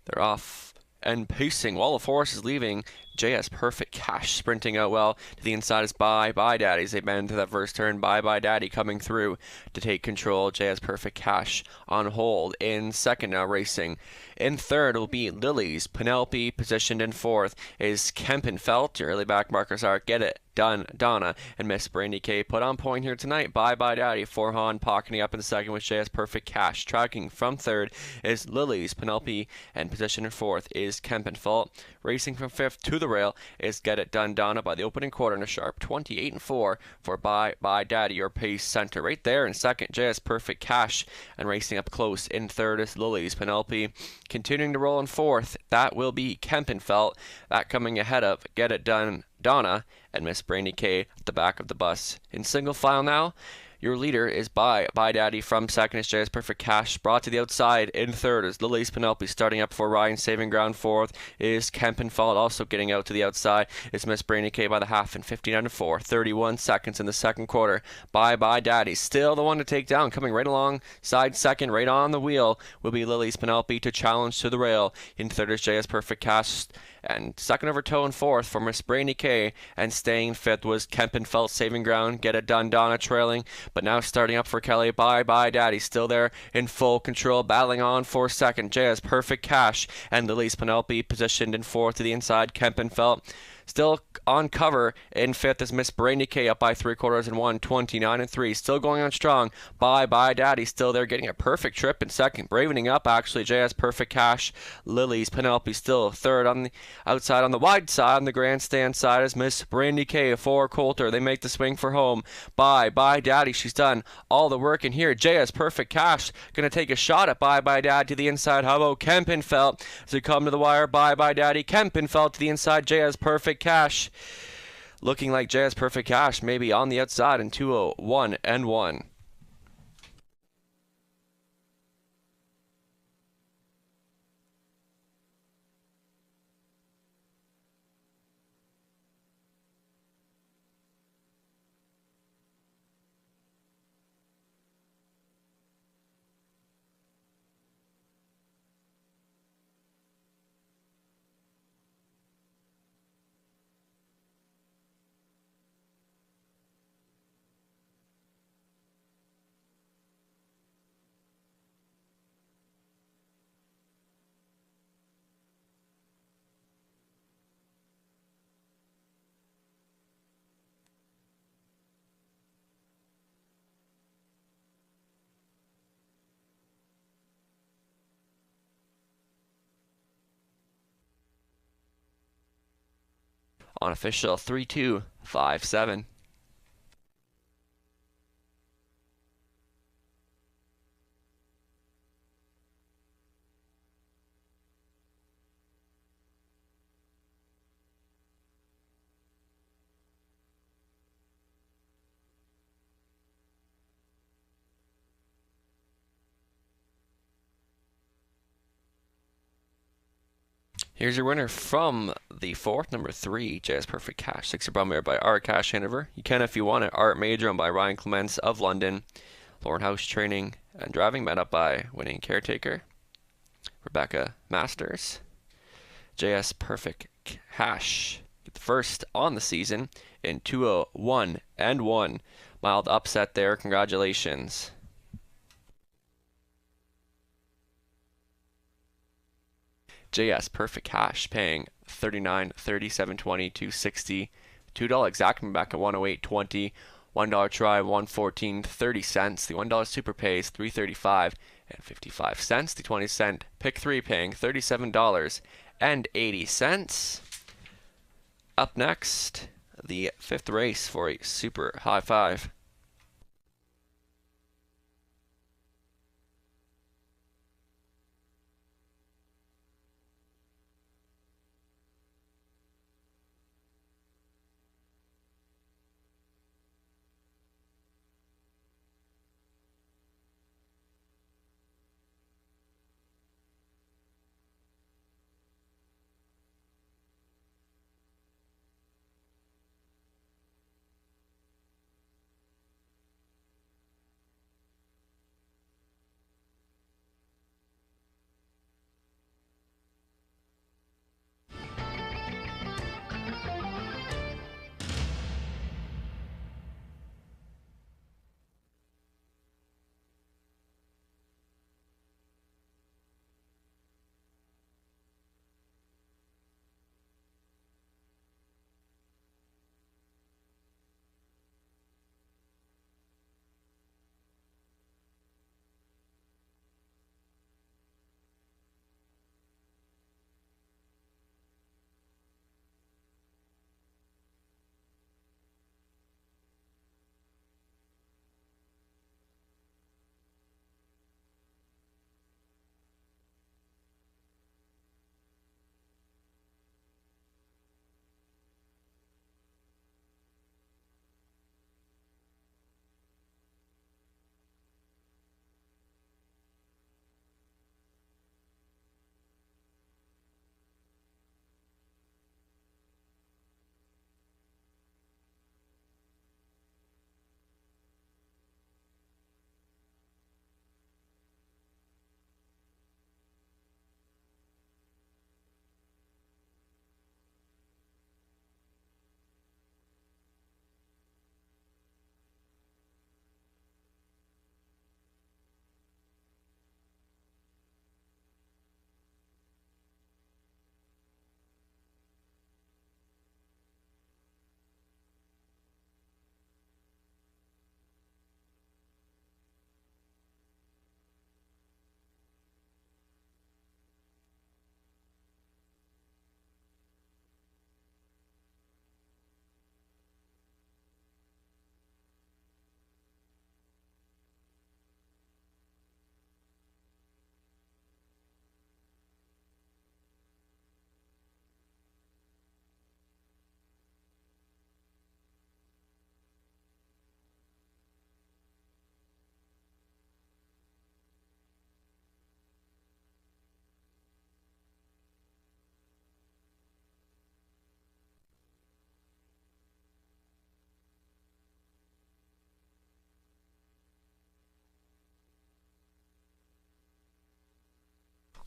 They're off and pacing while the force is leaving. JS Perfect Cash sprinting out well. To the inside is Bye Bye Daddies. They bend to that first turn. Bye Bye Daddy coming through to take control. JS Perfect Cash on hold in second now racing. In third will be Lily's. Penelope positioned in fourth is Kempenfelt. Your early back markers are Get It Done Donna and Miss Brandy K put on point here tonight. Bye Bye Daddy. Forehand pocketing up in second with JS Perfect Cash. Tracking from third is Lily's. Penelope and position in fourth is Kempenfelt. Racing from fifth to the rail is Get It Done Donna by the opening quarter in a sharp 28-4 for Bye Bye Daddy, your pace center. Right there in second, JS Perfect Cash, and racing up close in third is Lily's. Penelope continuing to roll in fourth. That will be Kempenfelt. That coming ahead of Get It Done Donna and Miss Brandy K at the back of the bus. In single file now, your leader is Bye Daddy. From second is JS Perfect Cash. Brought to the outside in third is Lily's Penelope starting up for Ryan. Saving ground fourth is Kempenfeld. Also getting out to the outside is Miss Brandy K by the half in 59-4. 31 seconds in the second quarter. Bye Daddy still the one to take down. Coming right alongside second, right on the wheel, will be Lily's Penelope to challenge to the rail. In third is JS Perfect Cash. And second over toe and fourth for Miss Brandy K. And staying fifth was Kempenfelt. Saving ground. Get It Done Donna trailing. But now starting up for Kelly. Bye Daddy still there in full control. Battling on for second. JS Perfect Cash. And Lily's Penelope positioned in fourth to the inside. Kempenfelt still on cover in fifth is Miss Brandy K up by 3/4 and 1:29-3. Still going on strong. Bye Daddy still there getting a perfect trip in second. Bravening up actually. JS Perfect Cash. Lily's Penelope still third on the outside on the wide side. On the grandstand side is Miss Brandy K for Coulter. They make the swing for home. Bye Daddy. She's done all the work in here. JS Perfect Cash gonna take a shot at Bye Daddy to the inside. How about Kempenfelt as we come to the wire? Bye Daddy. Kempenfelt to the inside. JS Perfect Cash. Looking like JS Perfect Cash maybe on the outside in 2:01-1. On official 3-2-5-7. Here's your winner from the fourth, number 3, JS Perfect Cash. 6 brought here by Art Cash Hanover. You can if you want it. Art Major owned by Ryan Clements of London. Lauren House Training and Driving met up by Winning Caretaker. Rebecca Masters. JS Perfect Cash. Get the first on the season in 2:01-1. Mild upset there. Congratulations. JS Perfect Cash paying $39, $37, $20, $260, $2 exact back at $108.20, $1 try, $114.30. The $1 super pays $335.55. The 20-cent pick 3 paying $37.80. Up next, the 5th race for a super high five.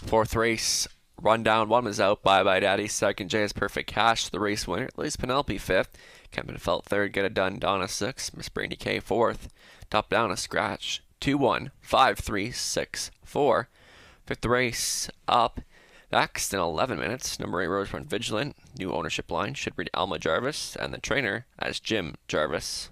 Fourth race, Rundown 1 was out. Bye Bye Daddy. Second, Jay is Perfect Cash, the race winner. Liz Penelope 5th. Kempenfeld 3rd. Get It Done. Donna 6th. Miss Brandy K 4th. Top Down a scratch. 2-1, 5-3, 6-4. Fifth race up. Next in 11 minutes, number 8 Rose Run Vigilant. New ownership line should read Alma Jarvis, and the trainer as Jim Jarvis.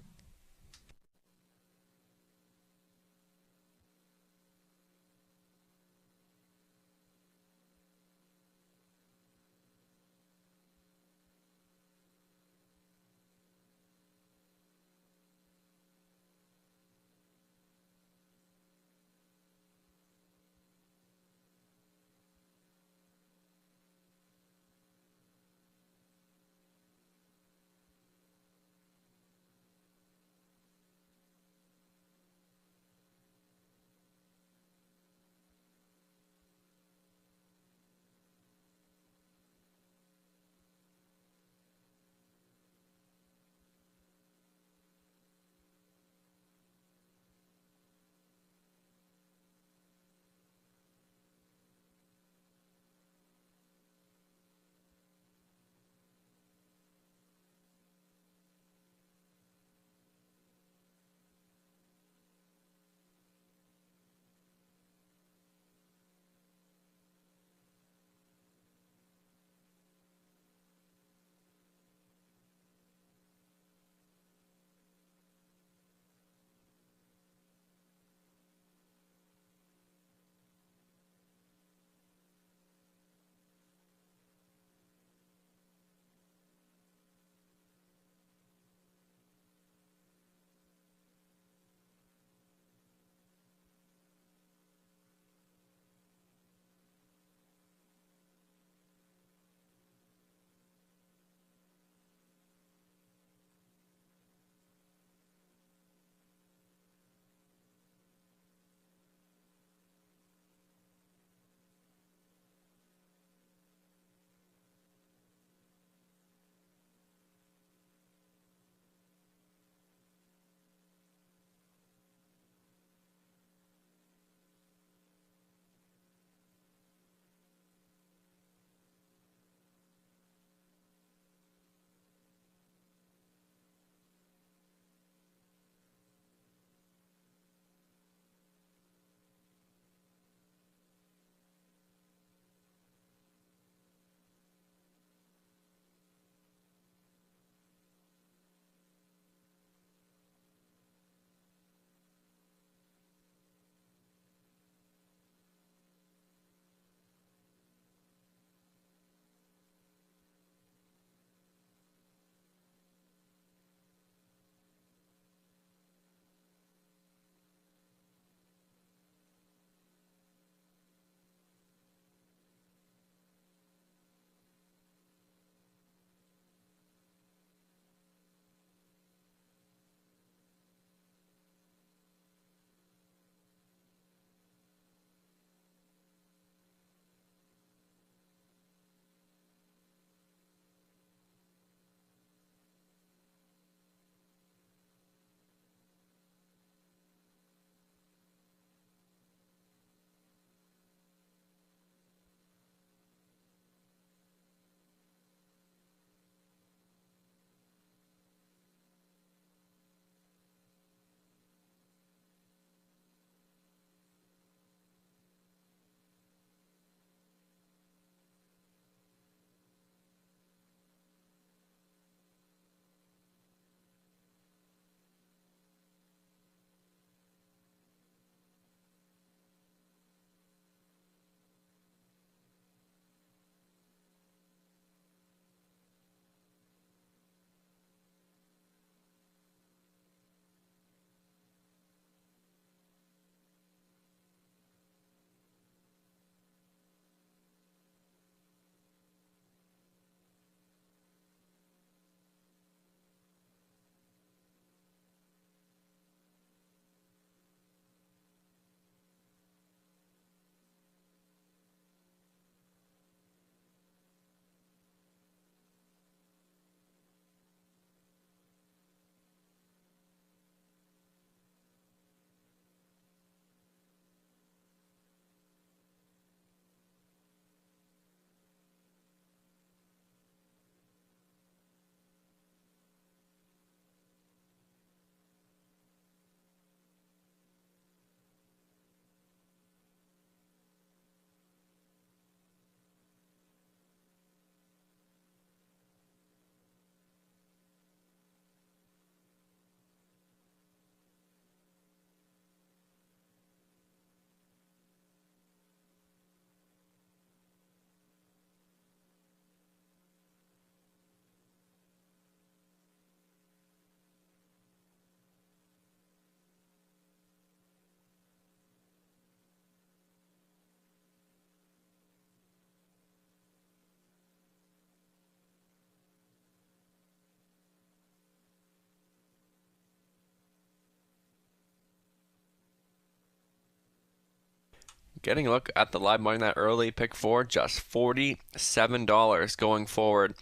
getting a look at the live money in that early pick 4, just $47 going forward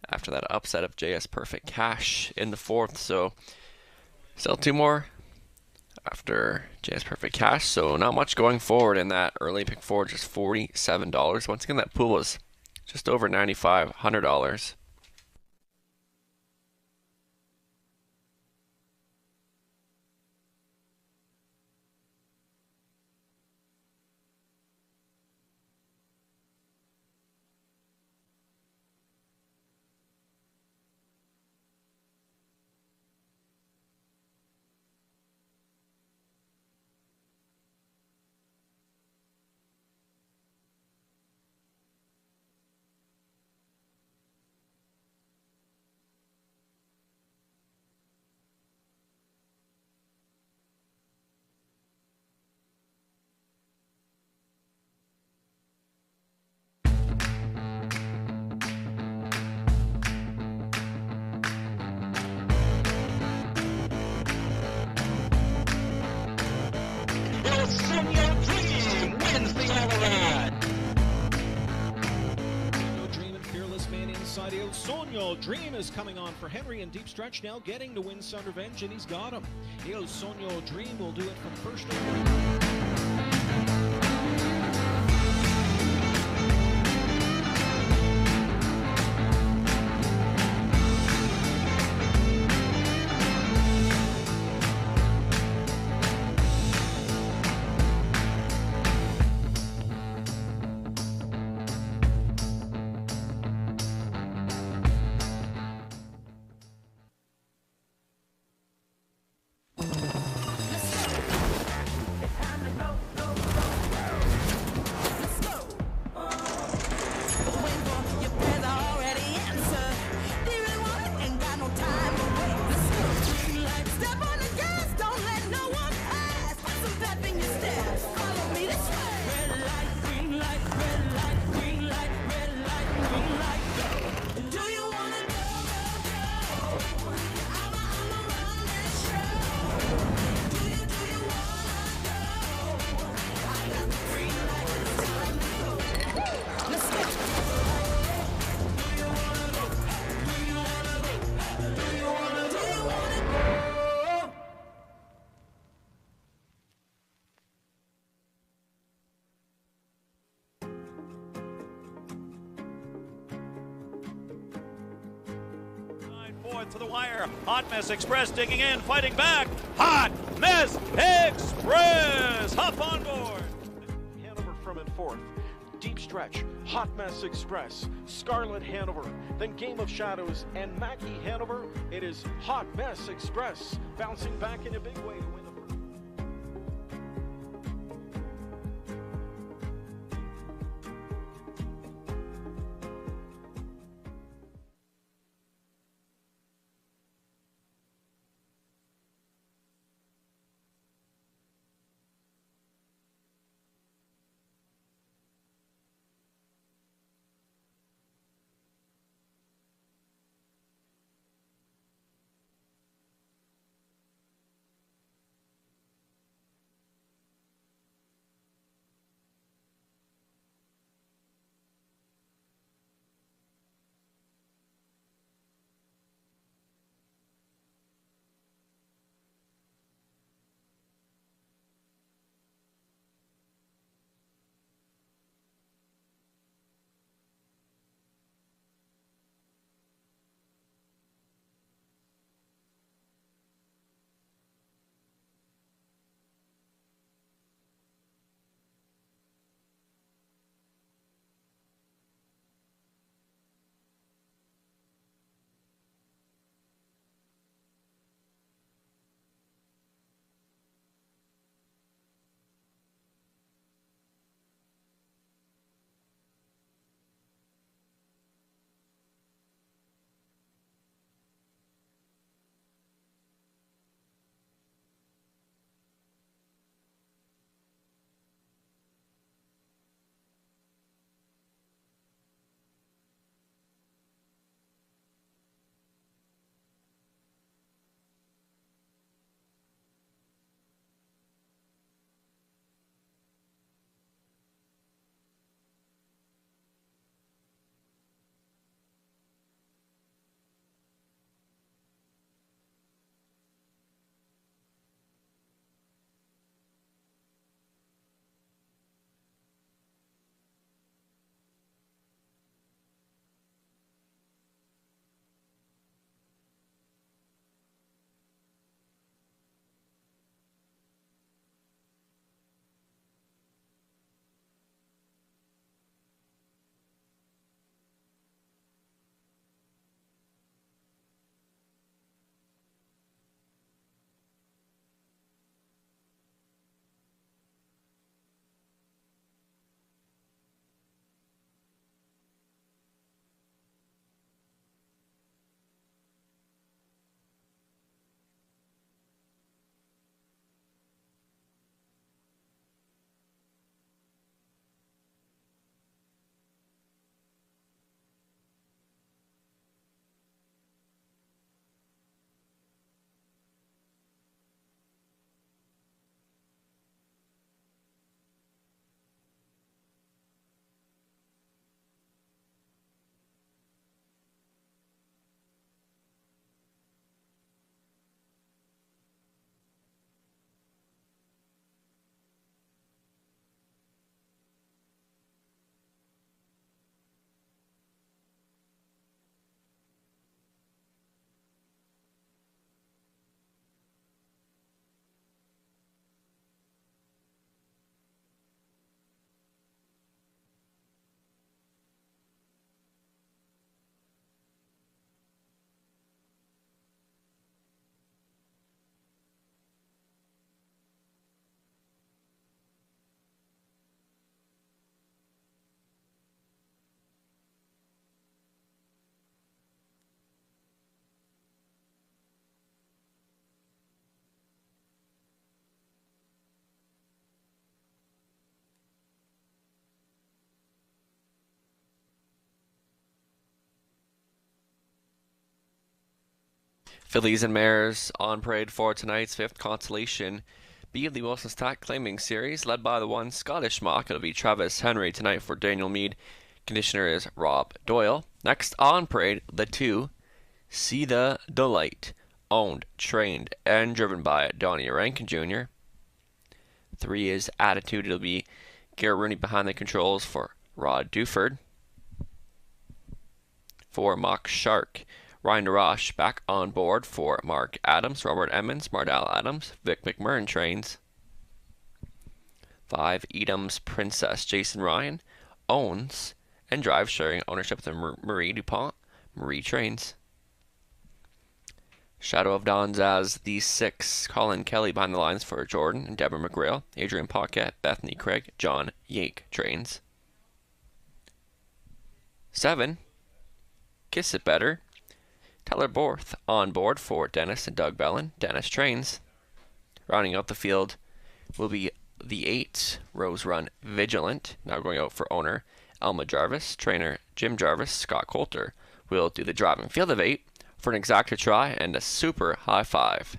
after that upset of JS Perfect Cash in the 4th. So still 2 more after JS Perfect Cash, so not much going forward in that early pick 4, just $47. Once again, that pool was just over $9,500. Dream is coming on for Henry in deep stretch now, getting to win Sun Revenge, and he's got him. Il Sogno Dream will do it from first to to the wire. Hot Mess Express digging in, fighting back. Hot Mess Express, hop on board. Hanover from in 4th. Deep stretch, Hot Mess Express, Scarlet Hanover, then Game of Shadows, and Mackie Hanover. It is Hot Mess Express bouncing back in a big way to win the first. Fillies and Mares on parade for tonight's 5th consolation B of the Wilson Stack Claiming Series, led by the 1 Scottish Mock. It'll be Travis Henry tonight for Daniel Meade. Conditioner is Rob Doyle. Next on parade, the 2 See the Delight, owned, trained, and driven by Donnie Rankin Jr. 3 is Attitude. It'll be Garrett Rooney behind the controls for Rod Duford. 4 Mock Shark, Ryan DeRoche back on board for Mark Adams, Robert Emmons, Mardell Adams, Vic McMurrin trains. 5 Edam's Princess, Jason Ryan owns and drives, sharing ownership with Marie DuPont. Marie trains. Shadow of Dawn's as the 6 Colin Kelly behind the lines for Jordan and Deborah McGrail, Adrian Pocket, Bethany Craig, John Yake trains. 7 Kiss It Better, Tyler Borth on board for Dennis and Doug Bellin. Dennis trains. Rounding out the field will be the 8 Rose Run Vigilant, now going out for owner Elma Jarvis. Trainer Jim Jarvis. Scott Coulter will do the driving field of 8 for an exacta try and a super high 5.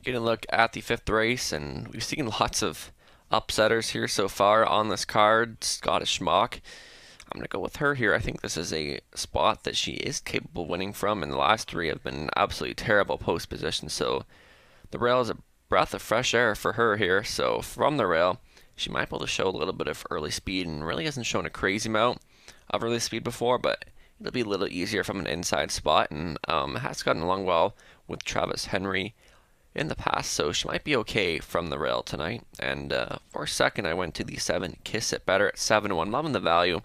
Getting a look at the 5th race, and we've seen lots of upsetters here so far on this card. Scottish Mock, I'm going to go with her here. I think this is a spot that she is capable of winning from, and the last 3 have been absolutely terrible post position, so the rail is a breath of fresh air for her here. So from the rail, she might be able to show a little bit of early speed, and really hasn't shown a crazy amount of early speed before, but it'll be a little easier from an inside spot, and has gotten along well with Travis Henry in the past, so she might be okay from the rail tonight. And for second, I went to the 7 Kiss It Better at 7-1. Loving the value,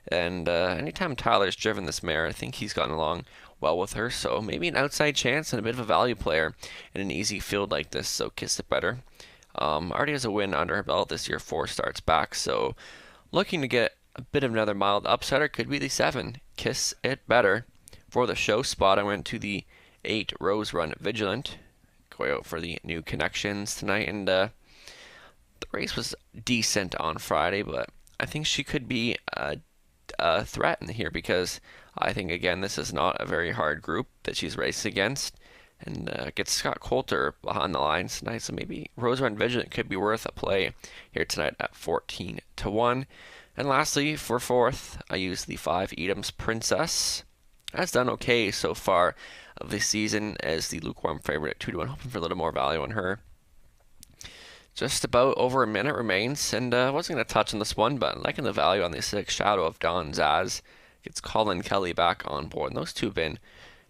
and anytime Tyler's driven this mare, I think he's gotten along well with her, so maybe an outside chance and a bit of a value player in an easy field like this. So Kiss It Better already has a win under her belt this year, 4 starts back, so looking to get a bit of another mild upsetter could be the 7 Kiss It Better. For the show spot, I went to the 8 Rose Run Vigilant, going out for the new connections tonight, and the race was decent on Friday, but I think she could be a threat in here, because I think, again, this is not a very hard group that she's racing against, and gets Scott Coulter behind the lines tonight, so maybe Rose Run Vigilant could be worth a play here tonight at 14-1. And lastly, for 4th, I used the 5 Edam's Princess. Has done okay so far of this season as the lukewarm favorite at 2-1, hoping for a little more value on her. Just about over a minute remains, and I wasn't going to touch on this one, but liking the value on the 6 Shadow of Dawn Zaz. Gets Colin Kelly back on board, and those 2 have been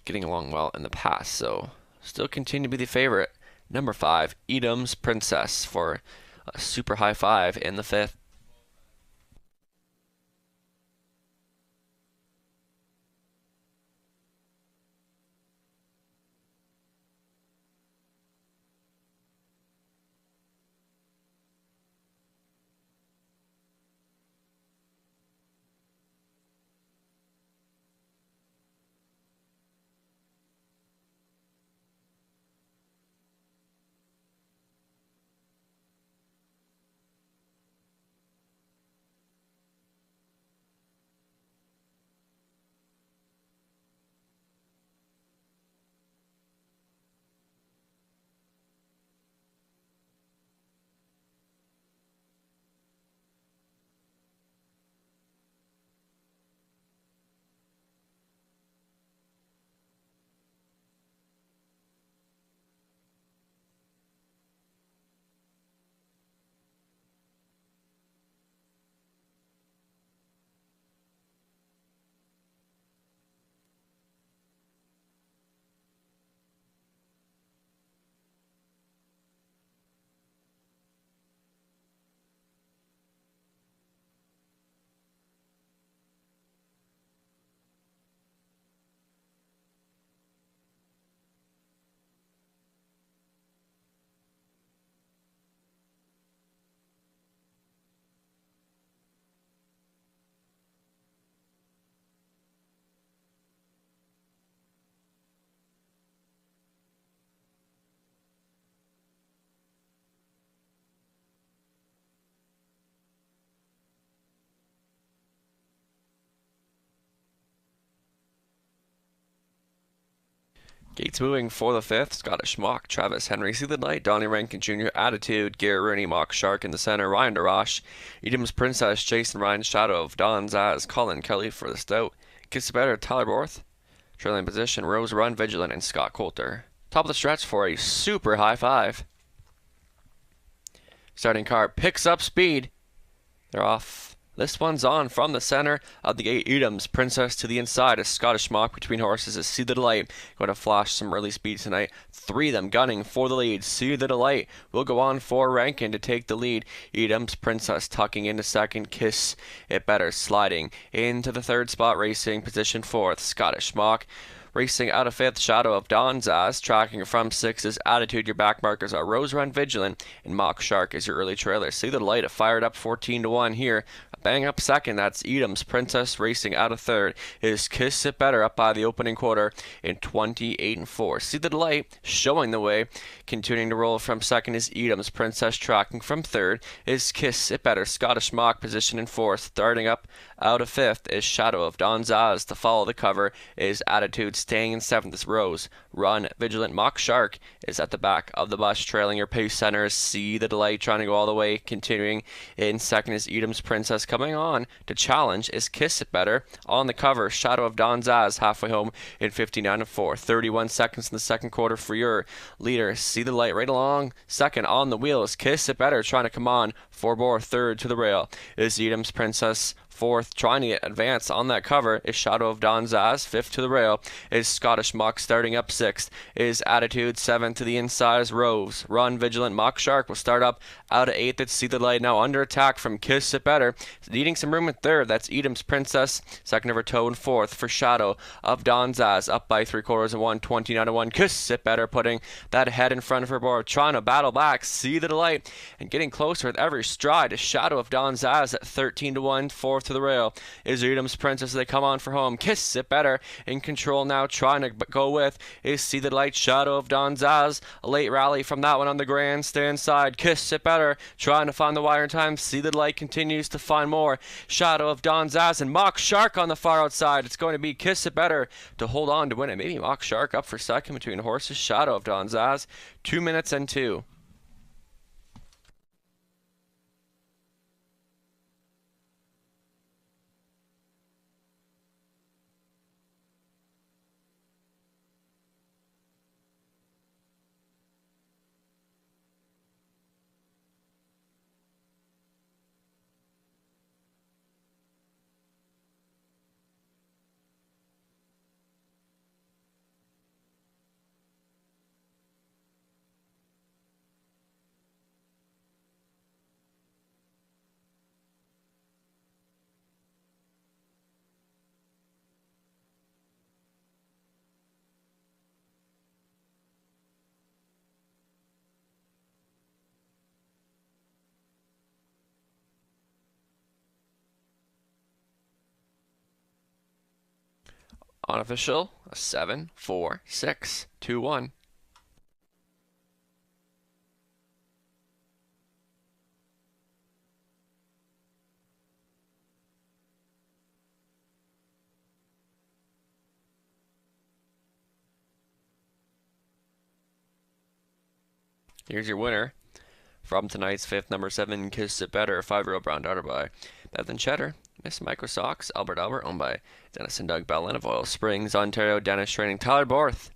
getting along well in the past, so still continue to be the favorite. Number 5, Edam's Princess, for a super high 5 in the 5th. Gates moving for the 5th. Scottish Mock, Travis Henry, See the Light, Donnie Rankin Jr., Attitude, Garrett Rooney, Mock Shark in the center, Ryan DeRoche, Edam's Princess, Jason Ryan, Shadow of Dawn Zaz, Colin Kelly for the Stout, Kiss Better, Tyler Borth, trailing position, Rose Run Vigilant, and Scott Coulter. Top of the stretch for a super high 5. Starting car picks up speed. They're off. This one's on from the center of the gate. Edam's Princess to the inside. A Scottish Mock between horses is See the Delight. Going to flash some early speed tonight. 3 of them gunning for the lead. See the Delight will go on for Rankin to take the lead. Edam's Princess tucking into second. Kiss It Better sliding into the 3rd spot. Racing position 4th. Scottish Mock. Racing out of 5th, Shadow of Dawn Zaz. Tracking from 6th is Attitude. Your back markers are Rose Run Vigilant, and Mock Shark is your early trailer. See the Light, fired up 14-1 here. Bang up second, that's Edam's Princess. Racing out of 3rd is Kiss It Better up by the opening quarter in 28-4. See the Light showing the way. Continuing to roll from 2nd is Edam's Princess. Tracking from 3rd is Kiss It Better. Scottish Mock position in 4th. Starting up out of 5th is Shadow of Dawn Zaz. To follow the cover is Attitude. Staying in 7th is Rose Run Vigilant. Mock Shark is at the back of the bus. Trailing your pace center is See the Delight, trying to go all the way. Continuing in 2nd is Edam's Princess. Coming on to challenge is Kiss It Better. On the cover, Shadow of Dawn Zaz halfway home in 59-4. 31 seconds in the 2nd quarter for your leader. See the Light right along. 2nd on the wheel is Kiss It Better, trying to come on. 4 bore 3rd to the rail is Edam's Princess. 4th, trying to advance on that cover is Shadow of Dawn Zaz. 5th to the rail is Scottish Mock. Starting up 6th is Attitude. 7th to the inside is Rose Run Vigilant. Mock Shark will start up out of 8th. It's See the Light now under attack from Kiss It Better. Needing some room in 3rd. That's Edam's Princess. 2nd of her toe in 4th for Shadow of Dawn Zaz. Up by 3/4 and 1, 29-1. Kiss It Better putting that head in front of her board. Trying to battle back. See the Delight and getting closer with every stride is Shadow of Dawn Zaz at 13-1. 4th to the rail is Edam's Princess. They come on for home. Kiss It Better in control now, trying to go with is See the Light. Shadow of Dawn Zaz. A late rally from that one on the grandstand side. Kiss It Better trying to find the wire in time. See the Light continues to find more. Shadow of Dawn Zaz and Mock Shark on the far outside. It's going to be Kiss It Better to hold on to win it. Maybe Mock Shark up for 2nd between horses. Shadow of Dawn Zaz. 2 minutes and 2. Unofficial, a 7, 4, 6, 2, 1. Here's your winner from tonight's 5th, number 7, Kiss It Better, 5-year-old brown daughter by Beth and Cheddar. Miss Micro Sox, Albert, owned by Dennis and Doug Bellin of Oil Springs, Ontario. Dennis training Tyler Borth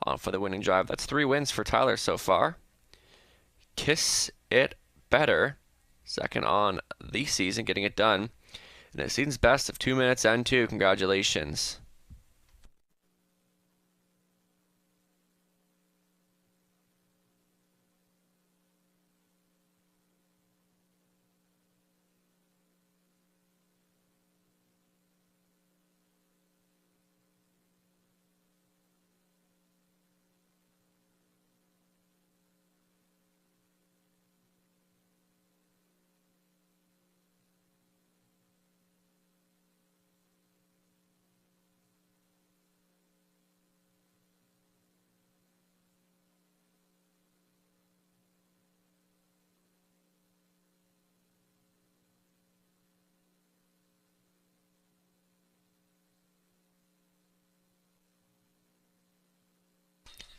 on for the winning drive. That's 3 wins for Tyler so far. Kiss It Better, 2nd on the season, getting it done. And the season's best of 2 minutes and 2. Congratulations.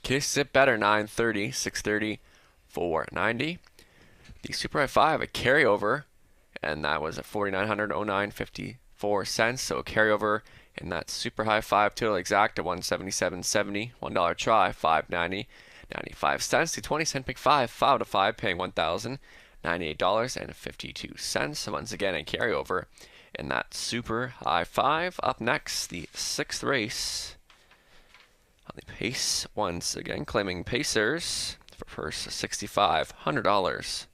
Kiss It Better 930, 630, 490. The Super High 5, a carryover, and that was at 4,900.0954 cents. So a carryover in that Super High 5 total exact at 177.70. $1 try, 590.95 cents. The 20-cent pick 5, 5 out of 5, paying $1,098.52. So once again, a carryover in that Super High 5. Up next, the 6th race on the pace. Once again, claiming Pacers for purse $6,500.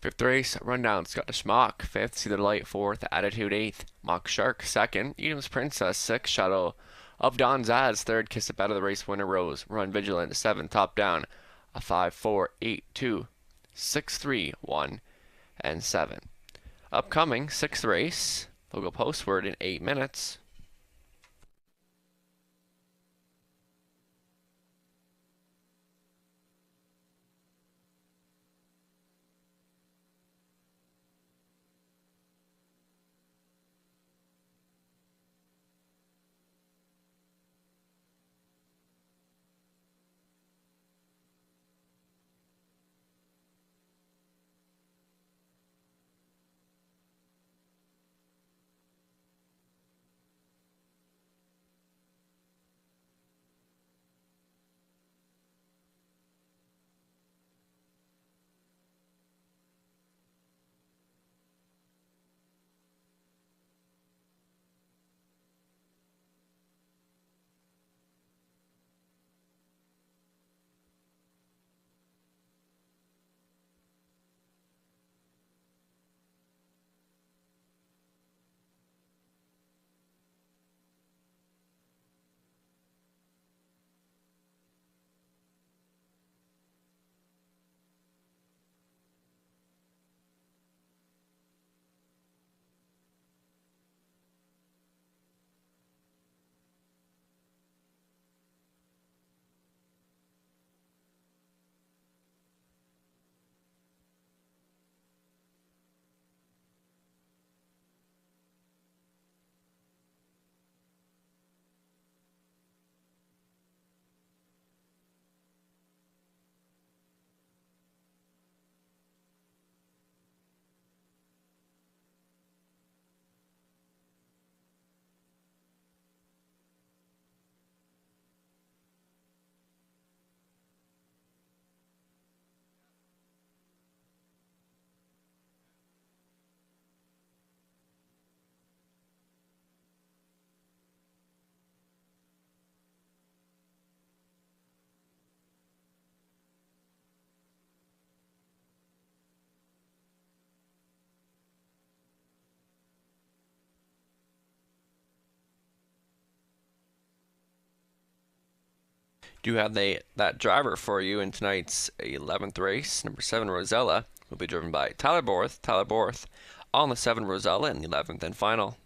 Fifth race, rundown, Scottish Mock, 5th, See the Light, 4th, Attitude, 8th, Mock Shark, 2nd, Edam's Princess, 6th, Shadow of Dawn's Ads, 3rd, Kiss It Better, the race winner, Rose, Run Vigilant, 7th, Top Down, a 5, 4, 8, 2, 6, 3, 1, and 7. Upcoming, 6th race, logo postword in 8 minutes. Do have that driver for you in tonight's 11th race. Number 7, Rosella, will be driven by Tyler Borth. Tyler Borth on the 7 Rosella in the 11th and final.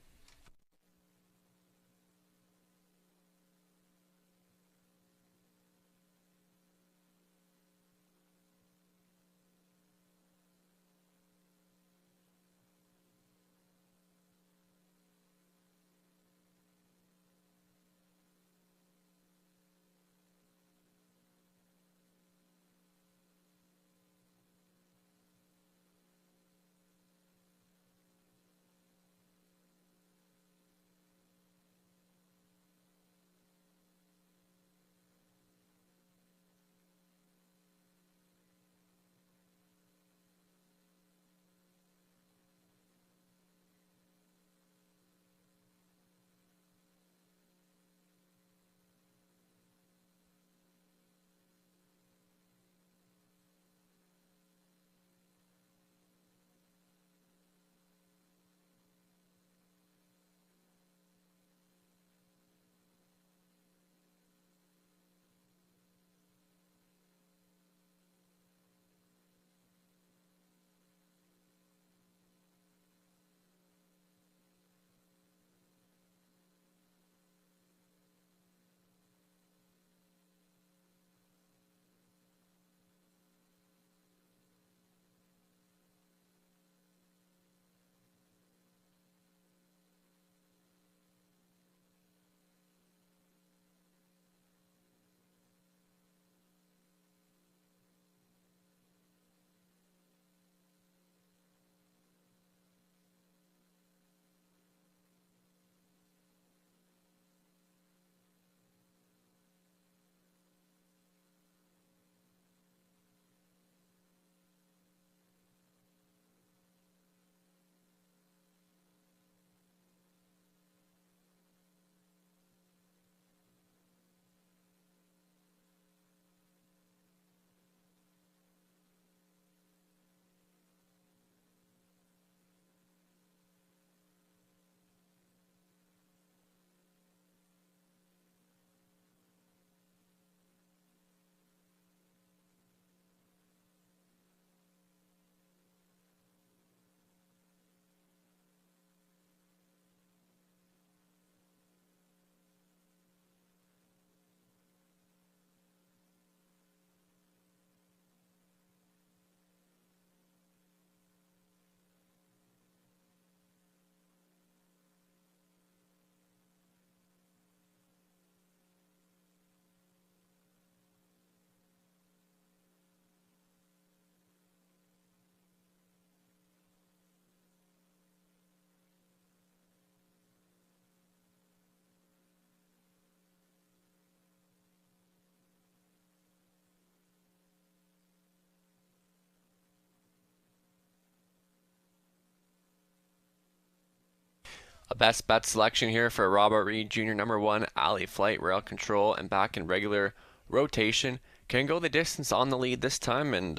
A best bet selection here for Robert Reed Jr. Number 1, Alley Flight, rail control, and back in regular rotation. Can go the distance on the lead this time, and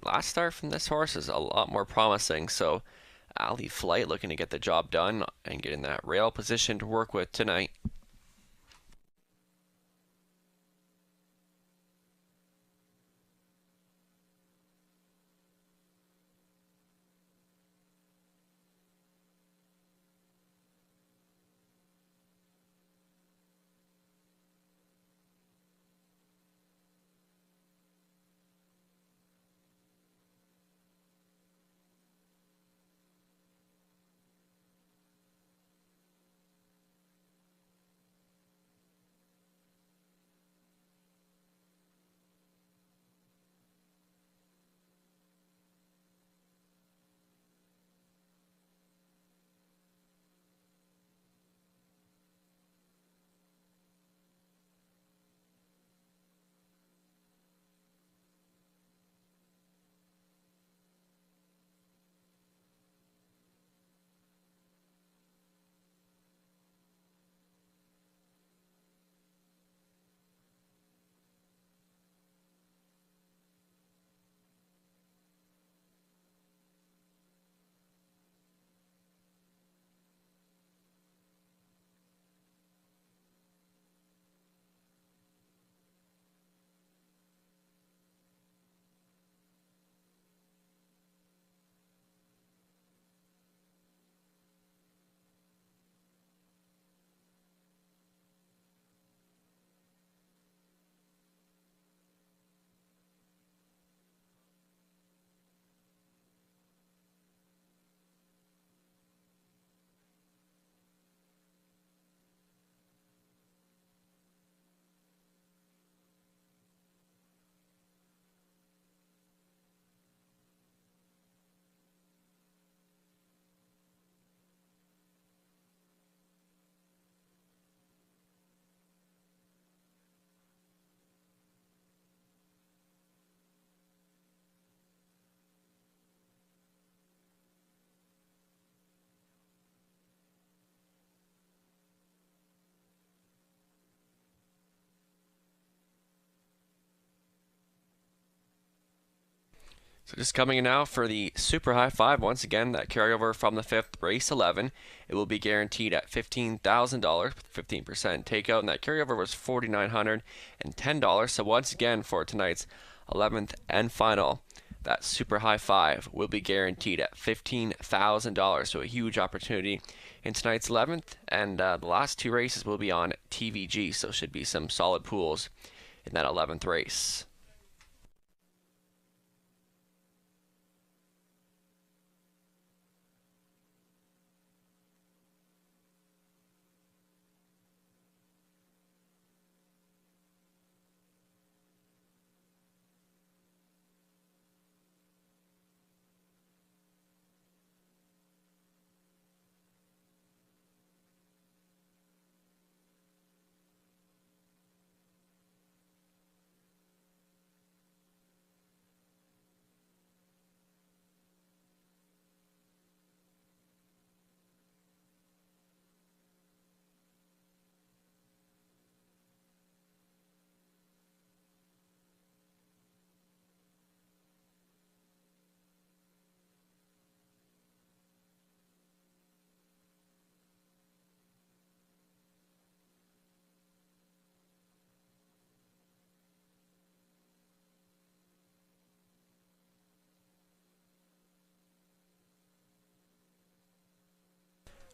last start from this horse is a lot more promising. So Alley Flight looking to get the job done and get in that rail position to work with tonight. So just coming in now for the Super High Five. Once again, that carryover from the 5th, race 11. It will be guaranteed at $15,000 with 15% takeout, and that carryover was $4,910. So once again, for tonight's 11th and final, that Super High Five will be guaranteed at $15,000. So a huge opportunity in tonight's 11th, and the last 2 races will be on TVG, so should be some solid pools in that 11th race.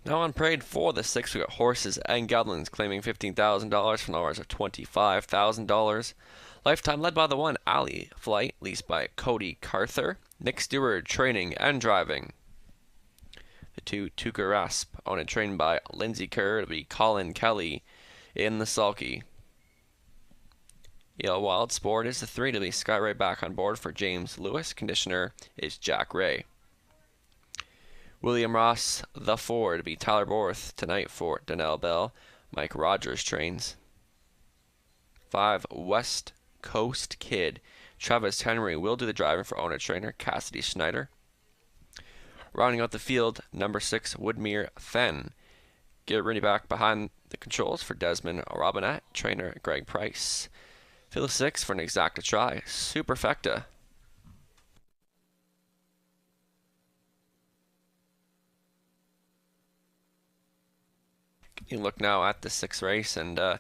Now on parade for the 6th, we got Horses and Goblins claiming $15,000 from hours of $25,000. Lifetime led by the 1 Alley Flight, leased by Cody Carther. Nick Stewart training and driving. The 2 Tuca Rasp, owned and trained by Lindsay Kerr. It'll be Colin Kelly in the sulky. Yale Wild Sport is the 3 to be Sky Ray back on board for James Lewis. Conditioner is Jack Ray. William Ross, the 4 to be Tyler Borth tonight for Donnell Bell. Mike Rogers trains. 5 West Coast Kid. Travis Henry will do the driving for owner trainer Cassidy Schneider. Rounding out the field, number 6 Woodmere Fenn. Get Rooney back behind the controls for Desmond Robinette, trainer Greg Price. Field 6 for an exacta try, Superfecta. You look now at the 6th race, and I'm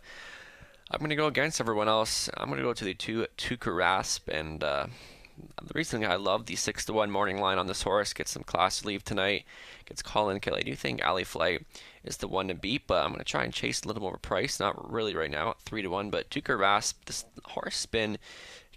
going to go against everyone else. I'm going to go to the 2 Tuca Rasp, and the reason I love the 6-1 morning line on this horse, gets some class leave tonight, gets Colin Kelly. I do think Alley Flight is the one to beat, but I'm going to try and chase a little more price. Not really right now at 3-1, but Tuca Rasp, this horse has been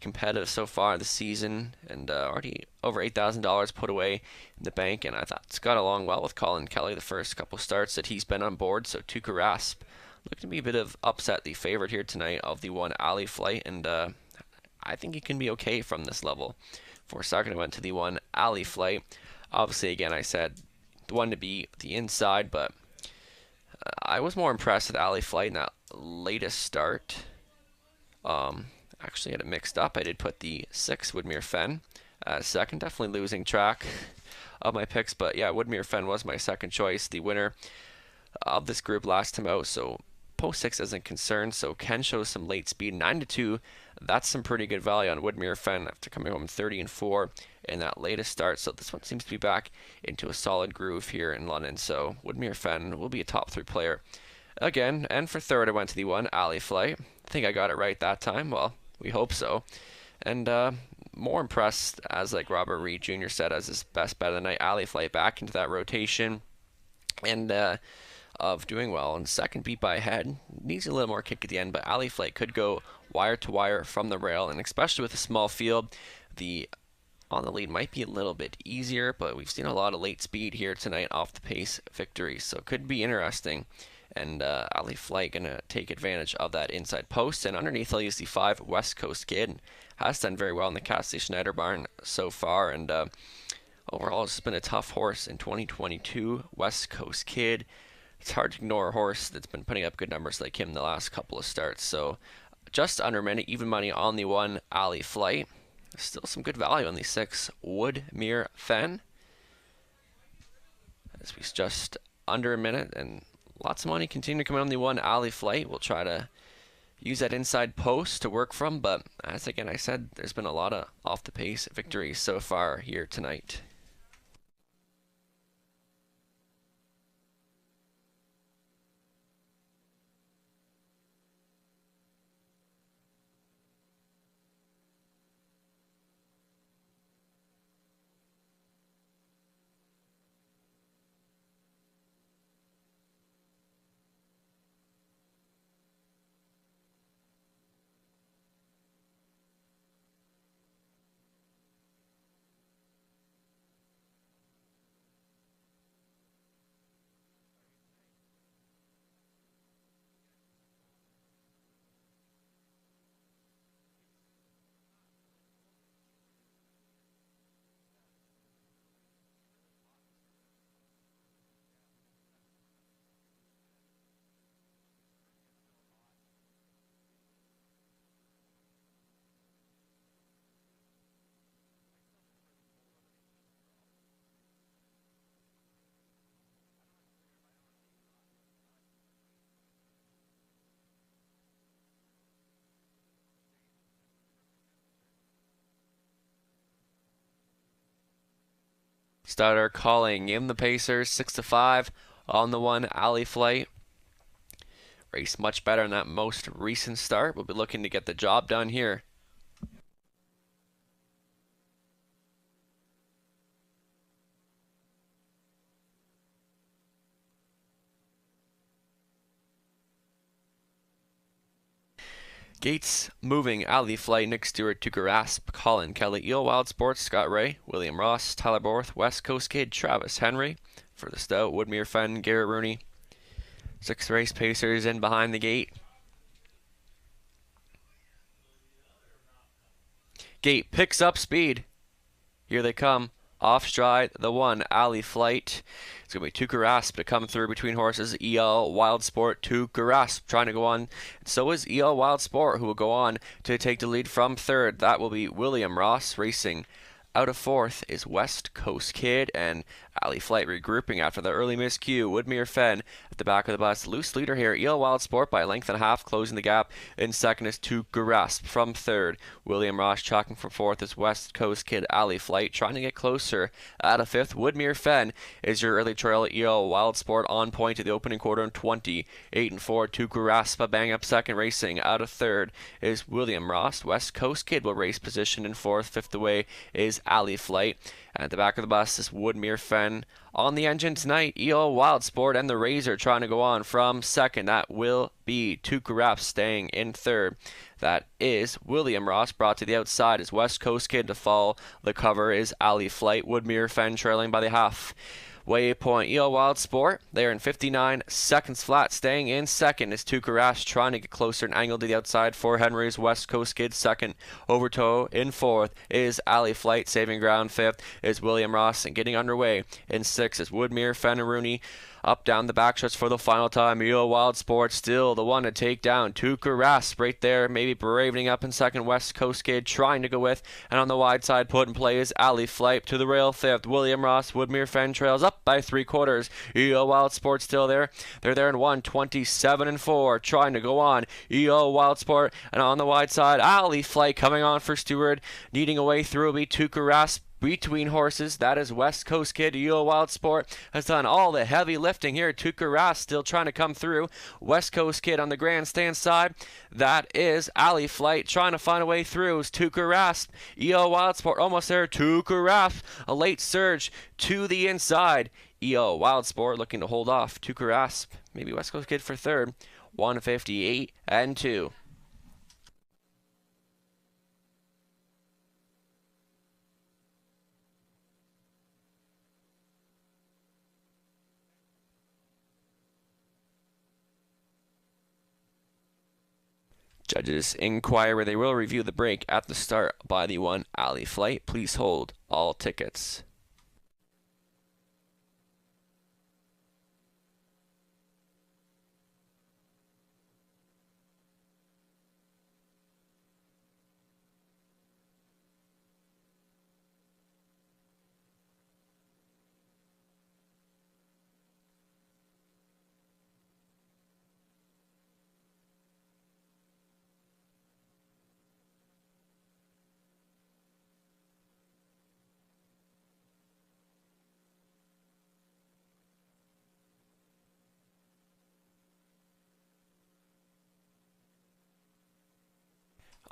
competitive so far this season, and already over $8,000 put away in the bank, and I thought it's got along well with Colin Kelly the first couple starts that he's been on board. So Tuca Rasp looking to be a bit of upset, the favorite here tonight of the 1 Alley Flight, and I think he can be okay from this level. For a second, I went to the 1 Alley Flight. Obviously, again, I said the one to be the inside, but I was more impressed with Alley Flight in that latest start. Actually had it mixed up. I did put the 6 Woodmere Fenn second. Definitely losing track of my picks, but yeah, Woodmere Fenn was my second choice. The winner of this group last time out, so post 6 isn't concerned. So Ken shows some late speed, 9-2. That's some pretty good value on Woodmere Fenn after coming home 30-4 in that latest start. So this one seems to be back into a solid groove here in London. So Woodmere Fenn will be a top 3 player again. And for third, I went to the 1 Alley Flight. I think I got it right that time. Well, we hope so. And more impressed, as like Robert Reed Jr. said, as his best bet of the night. Alley Flight back into that rotation, and of doing well. And second, beat by a head. Needs a little more kick at the end, but Alley Flight could go wire to wire from the rail, and especially with a small field, the on the lead might be a little bit easier, but we've seen a lot of late speed here tonight off the pace victories, so it could be interesting. And Alley Flight going to take advantage of that inside post. And underneath, I'll use the 5 West Coast Kid. Has done very well in the Cassidy Schneider barn so far. And overall, it's been a tough horse in 2022. West Coast Kid. It's hard to ignore a horse that's been putting up good numbers like him the last couple of starts. So just under a minute, even money on the 1 Alley Flight. Still some good value on the 6 Woodmere Fenn. As we just under a minute, and lots of money continue to come in on the 1 Alley Flight. We'll try to use that inside post to work from, but as again I said, there's been a lot of off the pace victories so far here tonight. Starter calling in the Pacers 6-5 on the one alley flight. Race much better in that most recent start. We'll be looking to get the job done here. Gates moving alley flight, Nick Stewart, Tuukka Rasp, Colin Kelly, Eel Wild Sports, Scott Ray, William Ross, Tyler Borth, West Coast Kid, Travis Henry. For the Stout, Woodmere Fenn, Garrett Rooney. 6th race Pacers in behind the gate. Gate picks up speed. Here they come. Off stride, the one alley flight. It's going to be Tuukka Rasp to come through between horses. EL Wild Sport, Tuukka Rasp trying to go on. And so is EL Wild Sport, who will go on to take the lead from 3rd. That will be William Ross racing. Out of 4th is West Coast Kid, and alley flight regrouping after the early miscue. Woodmere Fenn at the back of the bus. Loose leader here. EL Wild Sport by a length and a half, closing the gap. In 2nd is Tuukka Rasp from 3rd. William Ross tracking from 4th is West Coast Kid. Alley flight trying to get closer. Out of 5th, Woodmere Fenn is your early trail. EL Wild Sport on point at the opening quarter in 20. 8 and 4, Tuukka Rasp a bang up 2nd racing. Out of 3rd is William Ross. West Coast Kid will race position in 4th. 5th away is alley flight. At the back of the bus is Woodmere Fenn. On the engine tonight, EO Wild Sport and the Razor trying to go on from 2nd. That will be Tuukka Rasp staying in 3rd. That is William Ross brought to the outside as West Coast Kid to fall. The cover is alley flight. Woodmere Fenn trailing by the half. Waypoint EO Wild Sport, they're in 59 seconds flat. Staying in 2nd is Tuukka Rasp trying to get closer and angle to the outside for Henry's West Coast Kid 2nd. Overtow in 4th is alley flight, saving ground. 5th is William Ross, and getting underway in 6th is Woodmere Fenn and Rooney. Up down the backstretch for the final time. EO Wild Sport still the one to take down. Tuukka Rasp right there, maybe bravening up in 2nd. West Coast Kid trying to go with, and on the wide side put in play is alley flight to the rail. 5th William Ross. Woodmere Fenn trails up by 3/4. EO Wild Sport still there. They're there in 1:27 and 4, trying to go on. EO Wild Sport, and on the wide side alley flight coming on for Stewart, needing a way through will be Tuukka Rasp. Between horses, that is West Coast Kid. EO Wild Sport has done all the heavy lifting here. Tuukka Rasp still trying to come through. West Coast Kid on the grandstand side. That is alley flight trying to find a way through. Is Tuukka Rasp. EO Wild Sport almost there. Tuukka Rasp, a late surge to the inside. EO Wild Sport looking to hold off. Tuukka Rasp, maybe West Coast Kid for 3rd. 1:58 and 2. Judges inquire. They will review the break at the start by the one alley flight. Please hold all tickets.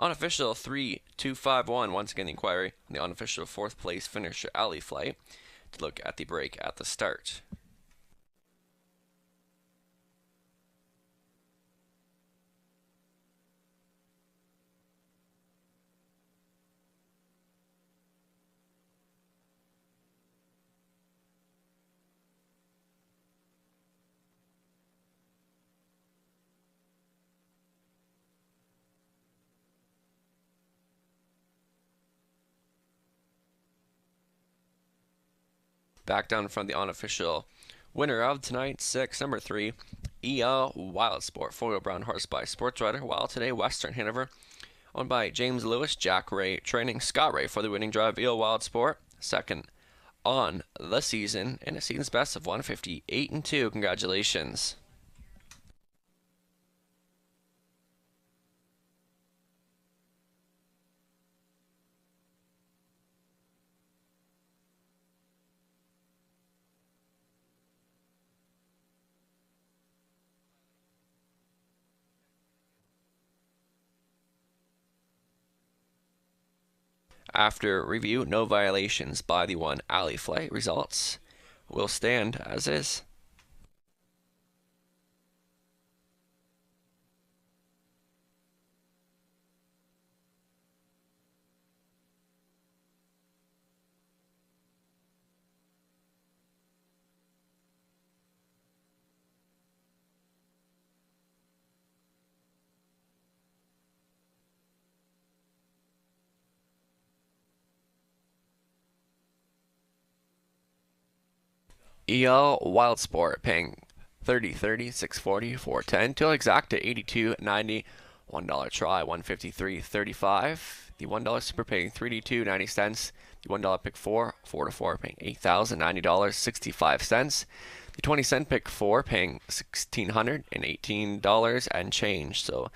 Unofficial 3251, once again the inquiry on the unofficial 4th place finisher Alley Flight to look at the break at the start. Back down from the unofficial winner of tonight's 6, number 3, EL Wild Sport, 4-wheel brown horse by Sports Rider, while today Western Hanover, owned by James Lewis, Jack Ray, training Scott Ray for the winning drive. EL Wild Sport, second on the season, and a season's best of 158-2. Congratulations. After review, no violations by the one Alley Flight. Results will stand as is. EL Wild Sport paying $30, $640, $410 to exacta $82.90, $1 try $153.35. The $1 super paying $32.90. The $1 pick 4 to 4 paying $8,090.65. The 20-cent pick 4 paying $1,618 and change. So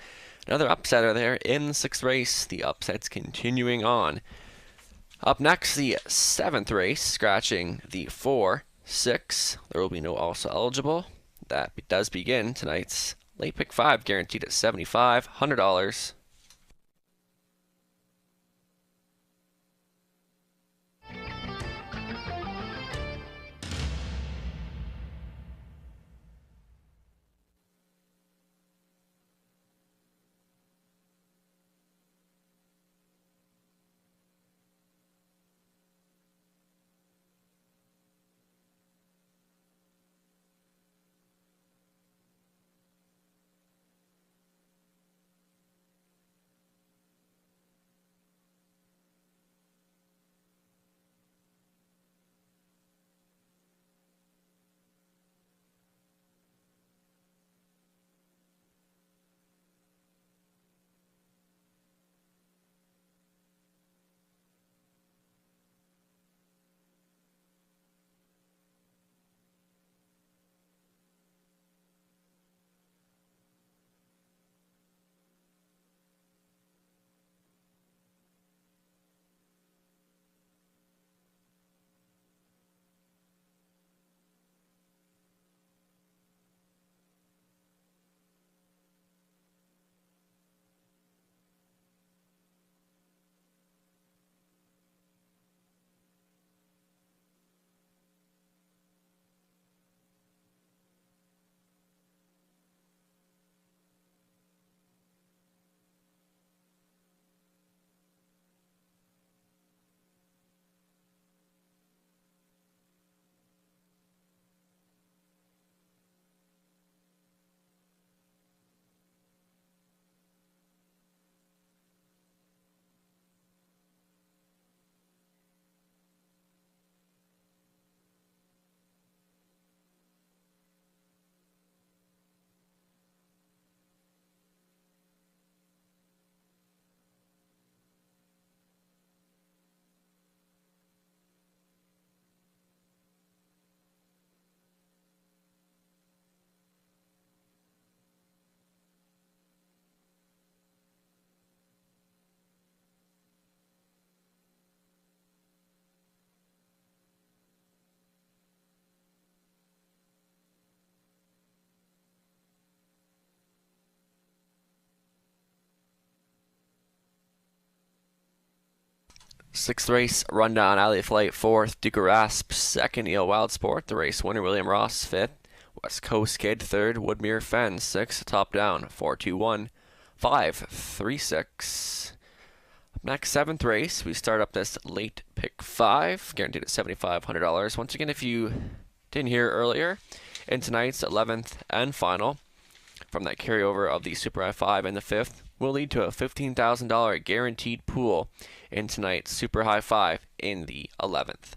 another upsetter there in the 6th race. The upsets continuing on. Up next, the 7th race, scratching the 4, 6. There will be no also eligible. That does begin tonight's late pick 5, guaranteed at $7,500. Sixth race, Rundown Alley Flight. Fourth, Duke of Rasp. Second, EO Wild Sport. The race winner, William Ross. Fifth, West Coast Kid. Third, Woodmere Fen. Sixth, Top Down. 4-2-1. 5-3-6. Next, seventh race, we start up this late pick 5, guaranteed at $7,500. Once again, if you didn't hear earlier, in tonight's 11th and final, from that carryover of the Super High 5 and the 5th, will lead to a $15,000 guaranteed pool in tonight's Super High 5 in the 11th.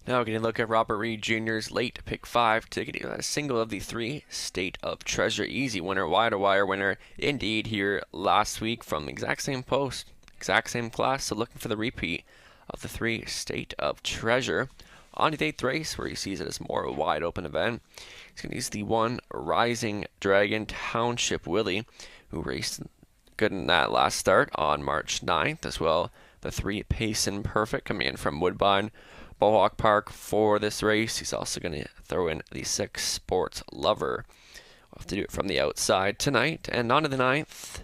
Now we're going to look at Robert Reed Jr.'s late pick 5 ticket. A single of the 3, State of Treasure. Easy winner, wire to wire winner indeed here last week from the exact same post, exact same class. So looking for the repeat of the 3, State of Treasure. On to the 8th race, where he sees it as more of a wide open event. He's going to use the 1, Rising Dragon Township Willie, who raced good in that last start on March 9th, as well the 3, Payson Perfect, coming in from Woodbine Mohawk Park for this race. He's also going to throw in the 6, Sports Lover. We'll have to do it from the outside tonight. And on to the 9th.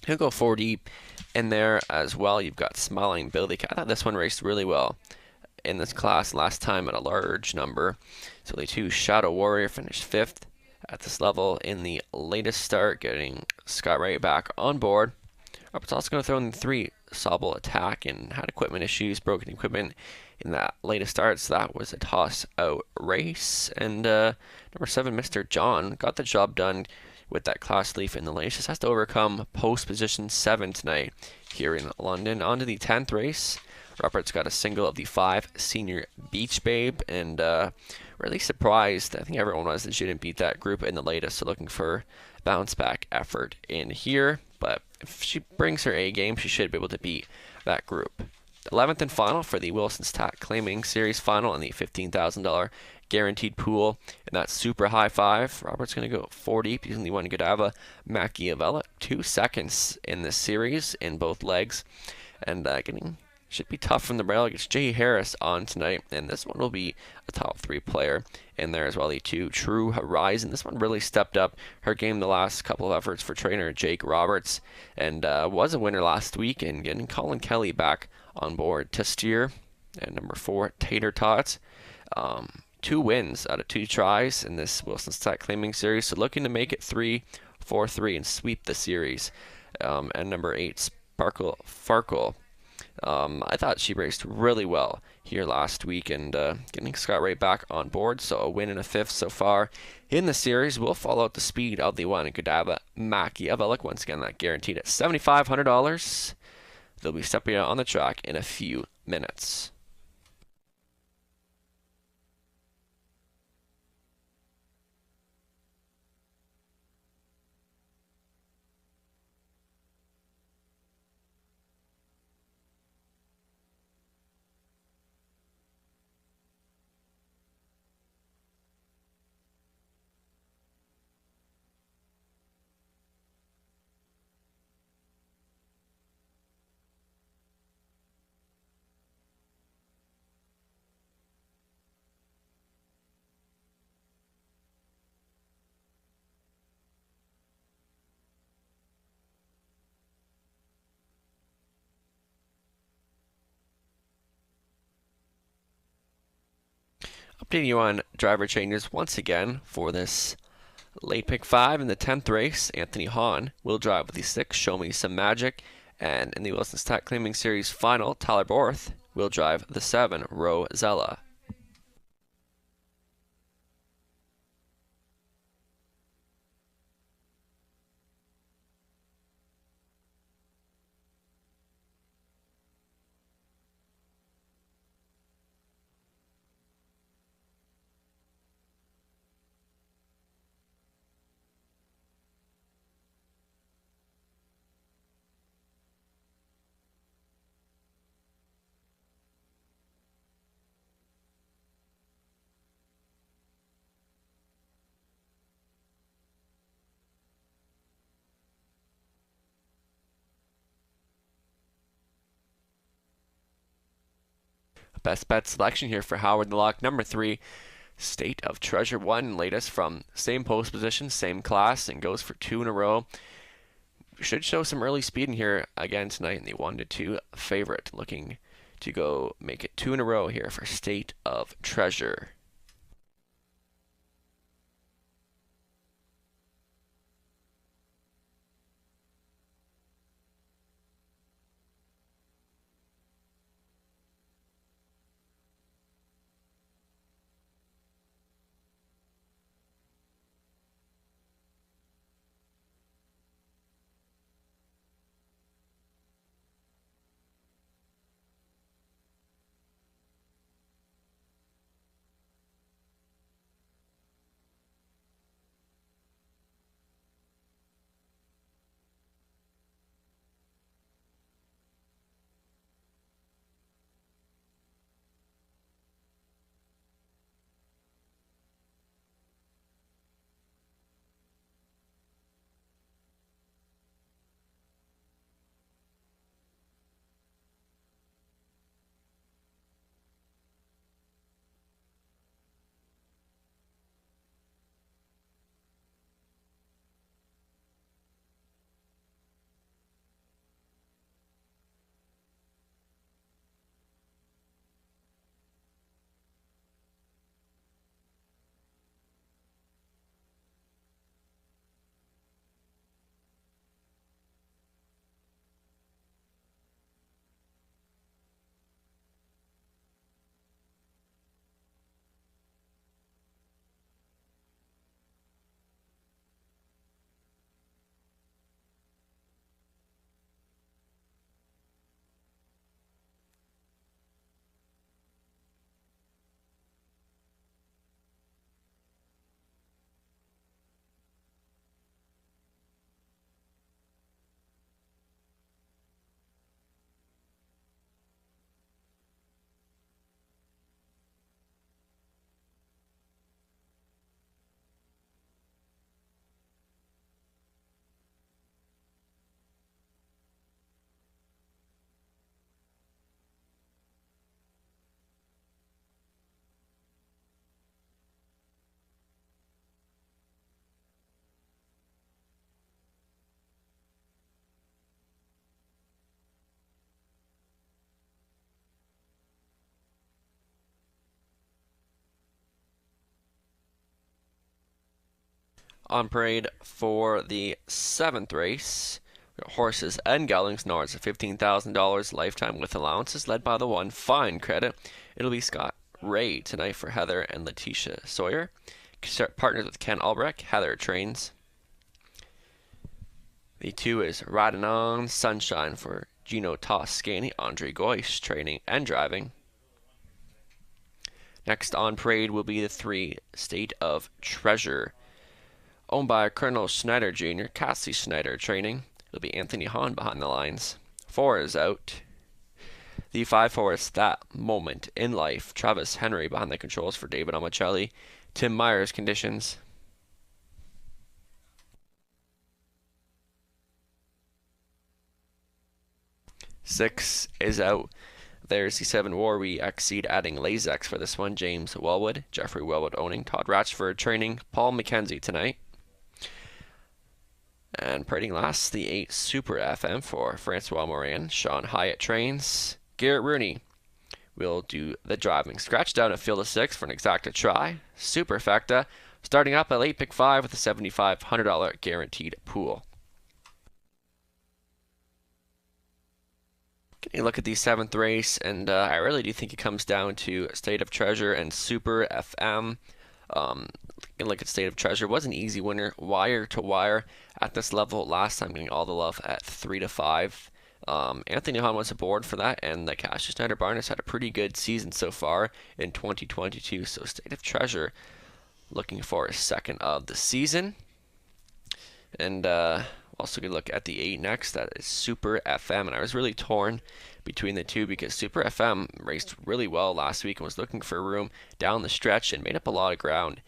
He'll go 4 deep in there as well. You've got Smiling Billy. I thought this one raced really well in this class last time at a large number. So the 2, Shadow Warrior, finished 5th at this level in the latest start, getting Scott Ray back on board. Robert's also going to throw in the 3, Sobble Attack, and had equipment issues, broken equipment in that latest start, so that was a toss-out race. And number 7, Mr. John, got the job done with that class leaf in the lane. Just has to overcome post position 7 tonight here in London. On to the 10th race. Robert's got a single of the 5, Senior Beach Babe, and really surprised, I think everyone was, that she didn't beat that group in the latest, so looking for bounce back effort in here. But if she brings her A game, she should be able to beat that group. 11th and final for the Wilson's Tack Claiming Series final and the $15,000 guaranteed pool in that Super High 5. Robert's going to go 4 deep using the 1 Godiva Machiavelli. 2 seconds in this series in both legs. And getting should be tough from the rail. Gets Jay Harris on tonight, and this one will be a top 3 player in there as well. The 2, True Horizon. This one really stepped up her game the last couple of efforts for trainer Jake Roberts, and was a winner last week. And getting Colin Kelly back on board to steer. And number 4, Tater Tots. 2 wins out of 2 tries in this Wilson's Tack Claiming Series, so looking to make it 3-4-3 and sweep the series. And number 8, Sparkle Farkle. I thought she raced really well here last week, and getting Scott Ray back on board, so a win and a 5th so far in the series. Will follow out the speed of the 1 Godiva Machiavelli. Once again, that guaranteed at $7,500. They'll be stepping out on the track in a few minutes. Updating you on driver changes once again for this late pick 5 in the 10th race. Anthony Hahn will drive with the 6, Show Me Some Magic. And in the Wilson Stack Claiming Series final, Tyler Borth will drive the 7, Rosella. Best bet selection here for Howard the Lock. Number 3, State of Treasure 1, latest from same post position, same class, and goes for 2 in a row. Should show some early speed in here again tonight in the 1-2 favorite. Looking to go make it 2 in a row here for State of Treasure. On parade for the 7th race, we got horses and geldings north of $15,000 lifetime with allowances, led by the 1 Fine Credit. It'll be Scott Ray tonight for Heather and Letitia Sawyer. Partners with Ken Albrecht. Heather trains. The 2 is Riding On Sunshine for Gino Toscani, Andre Goyce training and driving. Next on parade will be the 3 State of Treasure, owned by Colonel Schneider Jr., Cassie Schneider training. It'll be Anthony Hahn behind the lines. 4 is out. The 5-4 is That Moment in Life. Travis Henry behind the controls for David Omicelli. Tim Myers conditions. 6 is out. There's the 7 Warwi Exceed adding Lazex for this one. James Wellwood, Jeffrey Wellwood owning. Todd Ratchford training. Paul McKenzie tonight. And parading last, the 8 Super FM for Francois Moran. Sean Hyatt trains. Garrett Rooney we'll do the driving. Scratch down at field of 6 for an exacta try. Superfecta, starting up at late pick 5 with a $7,500 guaranteed pool. Getting a look at the 7th race, and I really do think it comes down to State of Treasure and Super FM. Look at State of Treasure, was an easy winner, wire to wire at this level last time, getting all the love at 3-5. Anthony Hahn was aboard for that, and the Cassius Schneider Barnes had a pretty good season so far in 2022. So State of Treasure looking for a second of the season. And also good look at the 8 next. That is Super FM, and I was really torn between the two because Super FM raced really well last week and was looking for room down the stretch and made up a lot of ground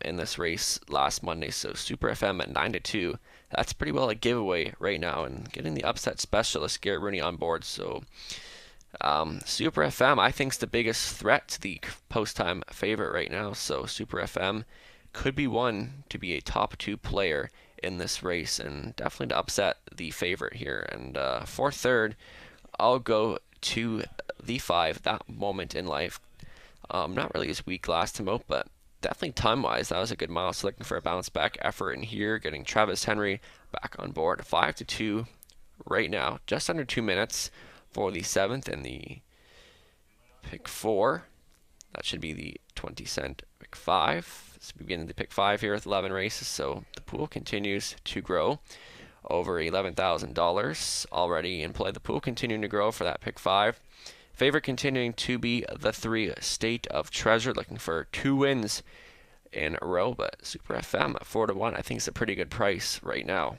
in this race last Monday. So Super FM at 9-2, that's pretty well a giveaway right now, and getting the upset specialist Garrett Rooney on board. So Super FM, I think, is the biggest threat to the post-time favorite right now. So Super FM could be one to be a top 2 player in this race, and definitely to upset the favorite here. And for third, I'll go to the 5, That Moment in Life. Not really as weak last time out, but definitely time-wise, that was a good mile. So looking for a bounce-back effort in here, getting Travis Henry back on board. 5-2 right now, just under 2 minutes for the 7th and the pick 4. That should be the 20-cent pick 5. Let's begin the pick 5 here with 11 races, so the pool continues to grow. Over $11,000 already in play. The pool continuing to grow for that pick 5. Favorite continuing to be the 3, State of Treasure, looking for 2 wins in a row, but Super FM at 4-1, I think is a pretty good price right now.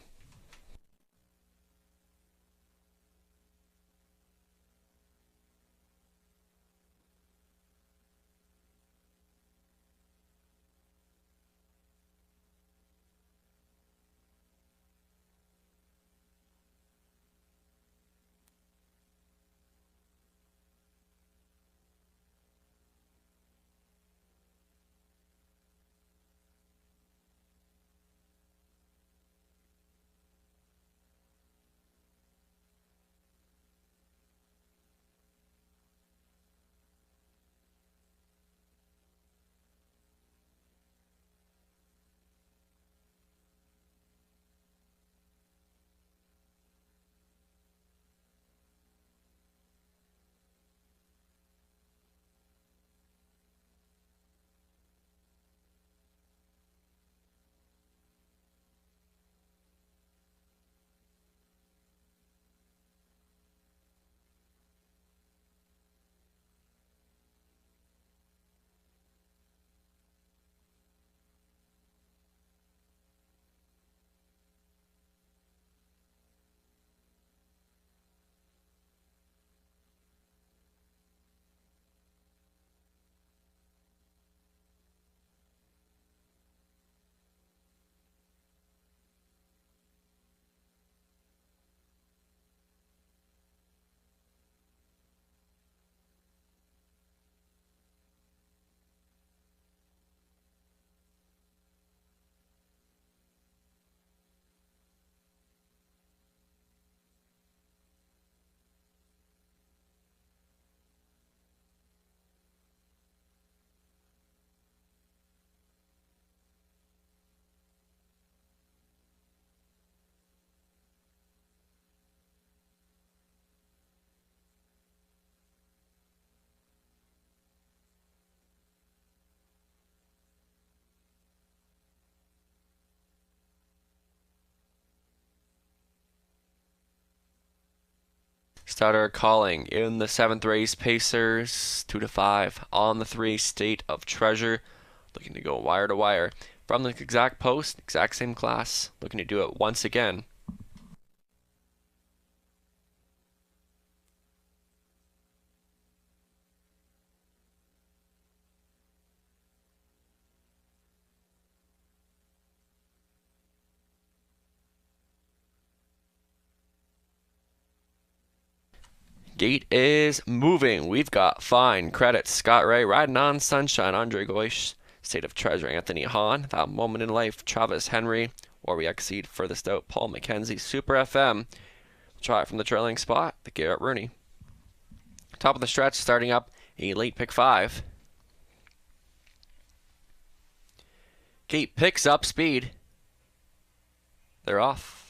Starter calling in the 7th race, Pacers 2-5 on the 3, State of Treasure, looking to go wire to wire from the exact post, exact same class, looking to do it once again. Gate is moving. We've got Fine, Credits, Scott Ray, Riding on Sunshine, Andre Goish, State of Treasure, Anthony Hahn, That Moment in Life, Travis Henry, or we exceed furthest out, Paul McKenzie, Super FM. Try it from the trailing spot, the Garrett Rooney. Top of the stretch, starting up a late pick 5. Kate picks up speed. They're off.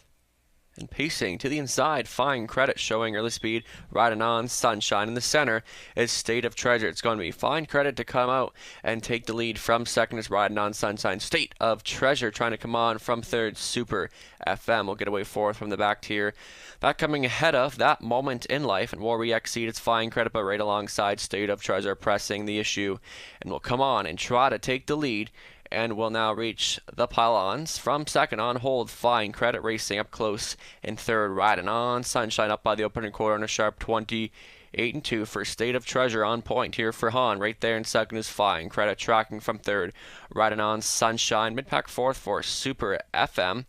And pacing to the inside, Fine Credit showing early speed, riding on Sunshine. In the center is State of Treasure. It's going to be Fine Credit to come out and take the lead from second is riding on Sunshine. State of Treasure trying to come on from third. Super FM will get away fourth from the back tier. That coming ahead of That Moment in Life, and War We Exceed. It's Fine Credit, but right alongside State of Treasure pressing the issue, and will come on and try to take the lead. And will now reach the pylons. From second on hold, Fine Credit racing up close in third, riding on Sunshine up by the opening quarter on a sharp 28-2 for State of Treasure on point here for Han. Right there in second is Fine Credit tracking from third, riding on Sunshine. Mid-pack fourth for Super FM.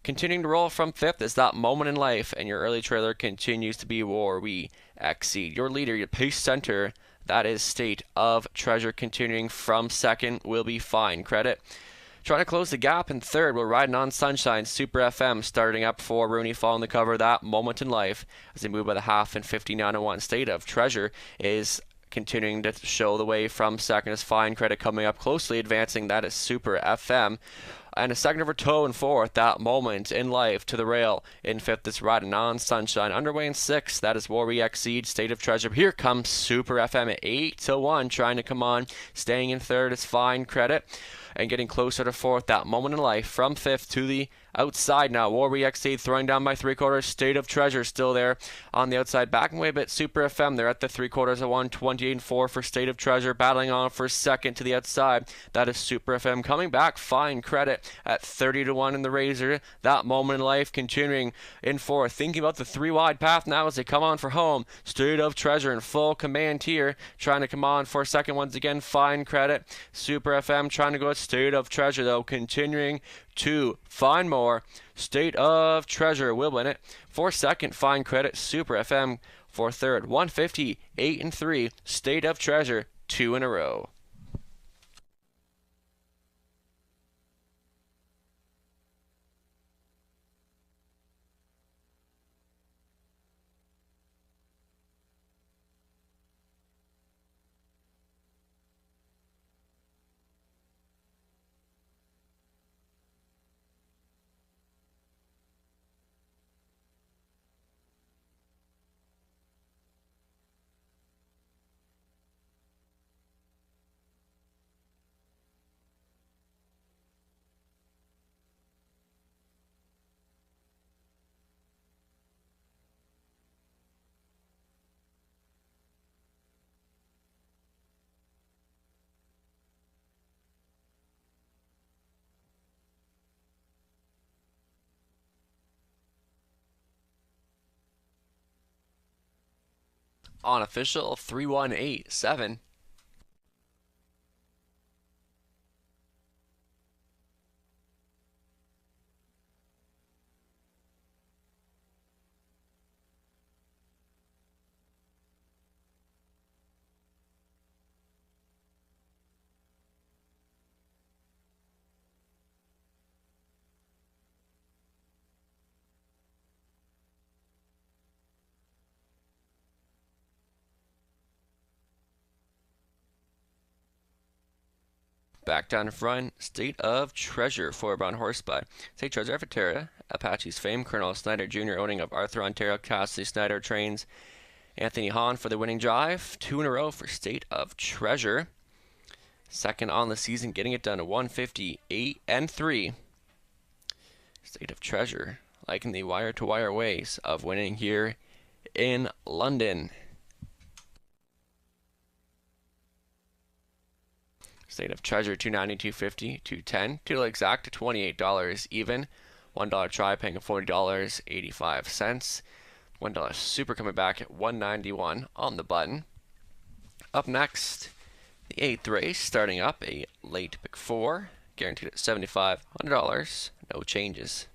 Continuing to roll from fifth is That Moment in Life, and your early trailer continues to be War We Exceed. Your leader, your pace center, that is State of Treasure. Continuing from second will be Fine Credit. Trying to close the gap in third, we're riding on Sunshine. Super FM starting up for Rooney, following the cover. That Moment in Life as they move by the half in 59-1. State of Treasure is continuing to show the way from second as Fine Credit coming up closely advancing. That is Super FM. And a second over toe in fourth, That Moment in Life to the rail. In fifth is riding on Sunshine. Underway in sixth, that is War We Exceed, State of Treasure. Here comes Super FM at 8-1, trying to come on. Staying in third is Fine Credit. And getting closer to fourth, That Moment in Life. From fifth to the outside now, War We Exceed throwing down by 3/4. State of Treasure still there on the outside, backing away a bit. Super FM, they're at the 3/4 of 1, 28-4 for State of Treasure, battling on for second to the outside. That is Super FM coming back. Fine Credit at 30-1 in the Razor. That Moment in Life continuing in fourth, thinking about the 3-wide path now as they come on for home. State of Treasure in full command here, trying to come on for second once again. Fine Credit, Super FM trying to go at State of Treasure though, continuing to find more. State of Treasure will win it. For second, Fine Credit. Super FM for third. 150, 8-3. State of Treasure, 2 in a row. On official 3187. Back down in front, State of Treasure, 4-bound horse by State Treasure Avatara, Apache's fame, Colonel Snyder Jr., owning of Arthur Ontario. Cassidy Snyder trains Anthony Hahn for the winning drive. 2 in a row for State of Treasure. Second on the season, getting it done at 158-3. State of Treasure, liking the wire-to-wire ways of winning here in London. State of Treasure, $290, $250, $210, to exact to $28 even. $1 try paying $40.85. $1 super coming back at $191 on the button. Up next, the 8th race, starting up a late pick 4, guaranteed at $7,500. No changes.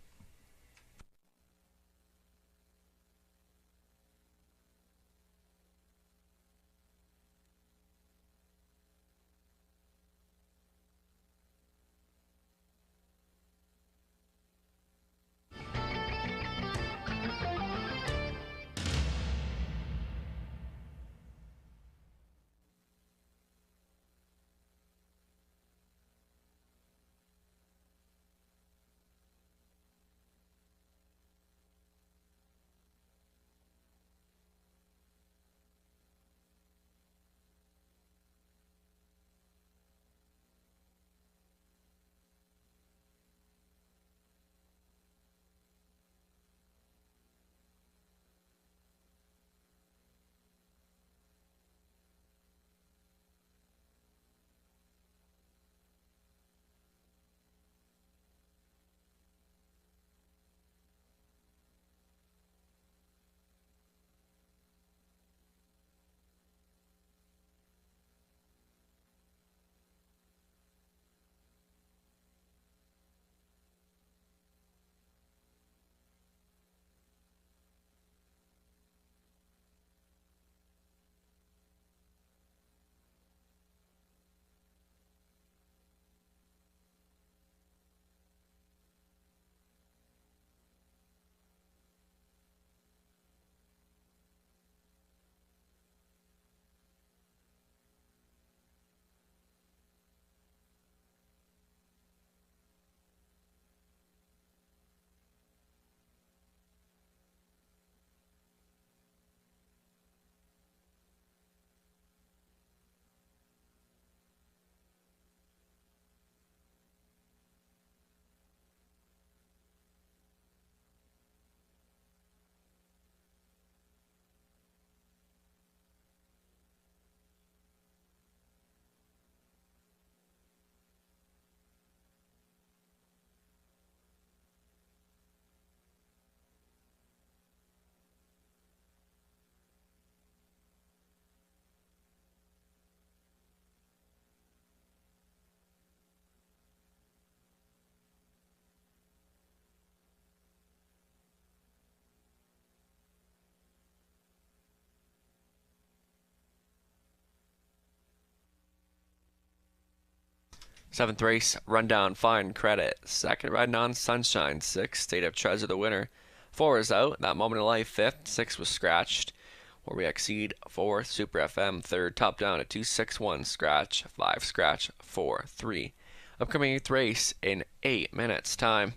7th race, Rundown Fine Credit. 2nd, Riding on Sunshine. 6, State of Treasure, the winner. 4 is out, That Moment of Life. 5th, 6 was scratched. Where we exceed 4th, Super FM. 3rd, Top Down at 261, scratch. 5, scratch. 4, 3. Upcoming 8th race in 8 minutes time.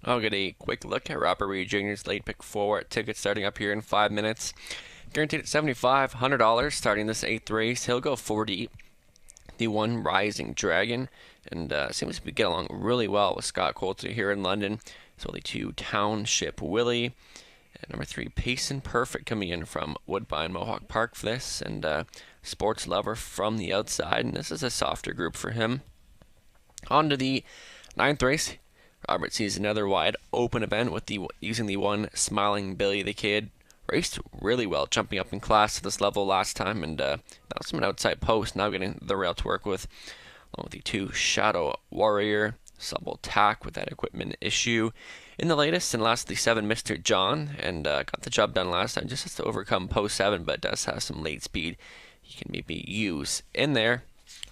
I'll get a quick look at Robert Reed Jr.'s late pick 4 tickets starting up here in 5 minutes. Guaranteed at $7,500 starting this 8th race. He'll go 40. The 1 Rising Dragon, and seems to get along really well with Scott Coulter here in London. So the 2 Township Willie. And number 3 Payson Perfect coming in from Woodbine Mohawk Park for this. And Sports Lover from the outside. And this is a softer group for him. On to the 9th race. Robert sees another wide open event with using the 1 Smiling Billy the Kid. Raced really well, jumping up in class to this level last time, and that was from an outside post. Now getting the rail to work with, along with the 2 Shadow Warrior, Subtle Tack with that equipment issue. In the latest, and lastly 7 Mr. John, and got the job done last time. Just has to overcome post 7, but does have some late speed he can maybe use in there.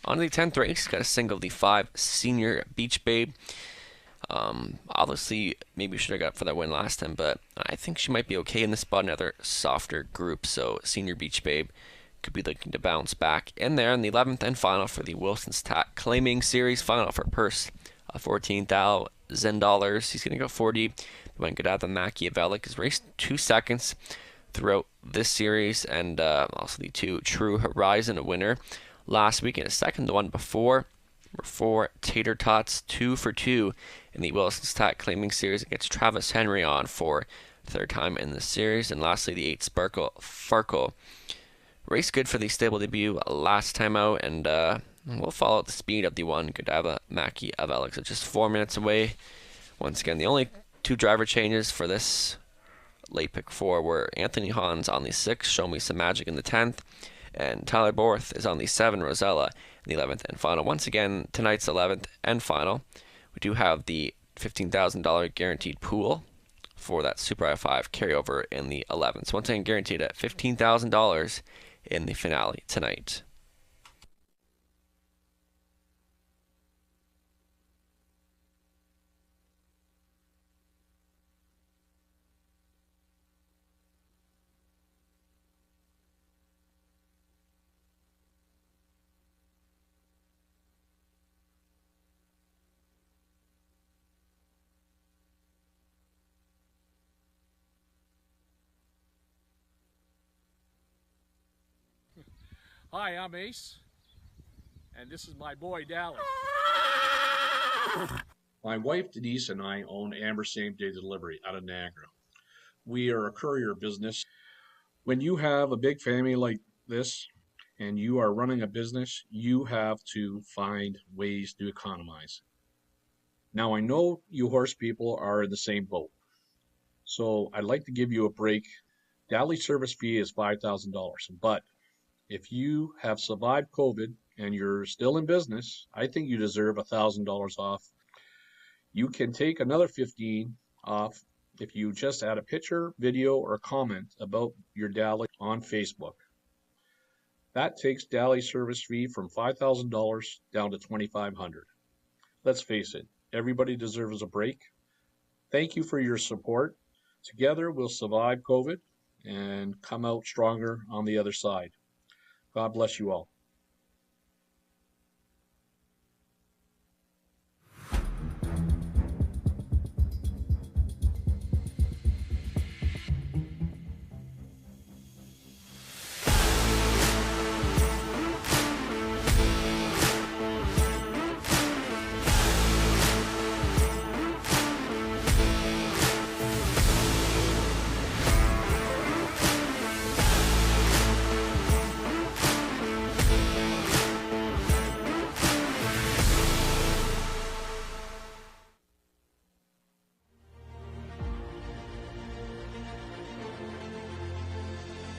On to the 10th race, got a single the 5 Senior Beach Babe. Obviously, maybe we should have got for that win last time, but I think she might be okay in this spot. Another softer group, so Senior Beach Babe could be looking to bounce back in there. In the 11th and final for the Wilson's Tack Claiming Series final for purse of $14,000. He's going to go 40. The one could have the Machiavellic has raced 2 seconds throughout this series, and also the 2 True Horizon, a winner last week and a second, the one before. Number 4 Tater Tots, 2 for 2 in the Wilson's Tack Claiming Series against Travis Henry on for 3rd time in the series. And lastly, the 8 Sparkle Farkle. Race good for the stable debut last time out, and we'll follow the speed of the 1 Godiva Machiavellic. So just 4 minutes away. Once again, the only 2 driver changes for this late pick 4 were Anthony Hans on the 6th, Show Me Some Magic in the 10th, and Tyler Borth is on the 7 Rosella in the 11th and final. Once again, tonight's 11th and final. We do have the $15,000 guaranteed pool for that Super I-5 carryover in the 11th. So once again, guaranteed at $15,000 in the finale tonight. Hi, I'm Ace, and this is my boy, Dally. My wife Denise and I own Amber Same Day Delivery out of Niagara. We are a courier business. When you have a big family like this and you are running a business, you have to find ways to economize. Now, I know you horse people are in the same boat, so I'd like to give you a break. Daily service fee is $5,000, but if you have survived COVID and you're still in business, I think you deserve $1,000 off. You can take another 15 off if you just add a picture, video, or comment about your Dally on Facebook. That takes Dally service fee from $5,000 down to $2,500. Let's face it, everybody deserves a break. Thank you for your support. Together we'll survive COVID and come out stronger on the other side. God bless you all.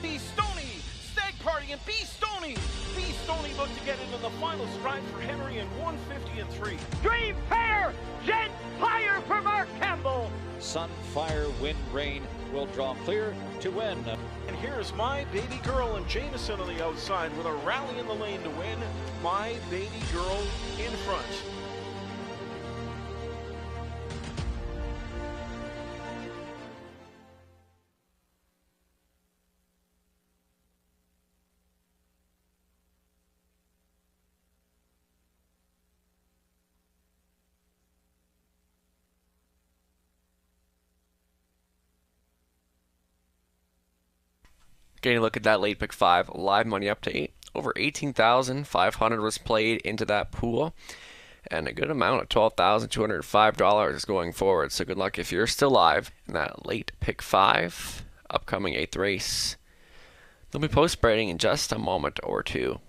B. Stoney, Stag Party, and B. Stoney. B. Stoney look to get into the final stride for Henry in 150-3. Dream pair, Jet Fire for Mark Campbell. Sun, fire, wind, rain will draw clear to win. And here's My Baby Girl and Jameson on the outside with a rally in the lane to win. My Baby Girl in front. Getting a look at that late pick 5, live money up to 8. Over 18,500 was played into that pool, and a good amount of $12,205 is going forward. So good luck if you're still live in that late pick 5, upcoming 8th race. They'll be post-spreading in just a moment or two.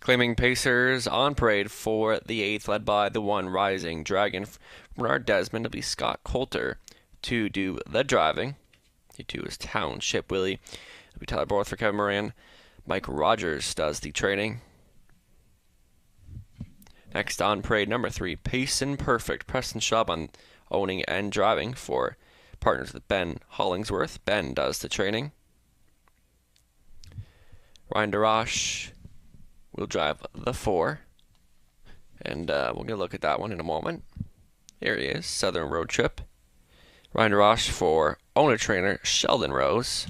Claiming Pacers on parade for the 8th, led by the 1 Rising Dragon. Bernard Desmond will be Scott Coulter to do the driving. The 2 is Township Willie. It'll be Tyler Borth for Kevin Moran. Mike Rogers does the training. Next on parade, number 3, Payson Perfect. Preston Schaub on owning and driving for partners with Ben Hollingsworth. Ben does the training. Ryan DeRoche will drive the 4. And we'll get a look at that one in a moment. Here he is, Southern Road Trip. Ryan DeRoche for owner trainer Sheldon Rose.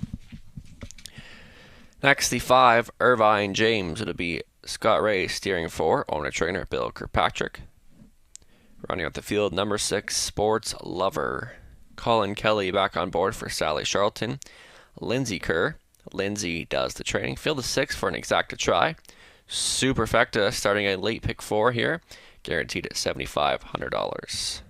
Next, the 5, Irvine James. It'll be Scott Ray steering for owner trainer Bill Kirkpatrick. Running out the field, number 6, Sports Lover. Colin Kelly back on board for Sally Charlton. Lindsay Kerr. Lindsay does the training. Field of 6 for an exacta try. Superfecta starting a late pick 4 here. Guaranteed at $7,500.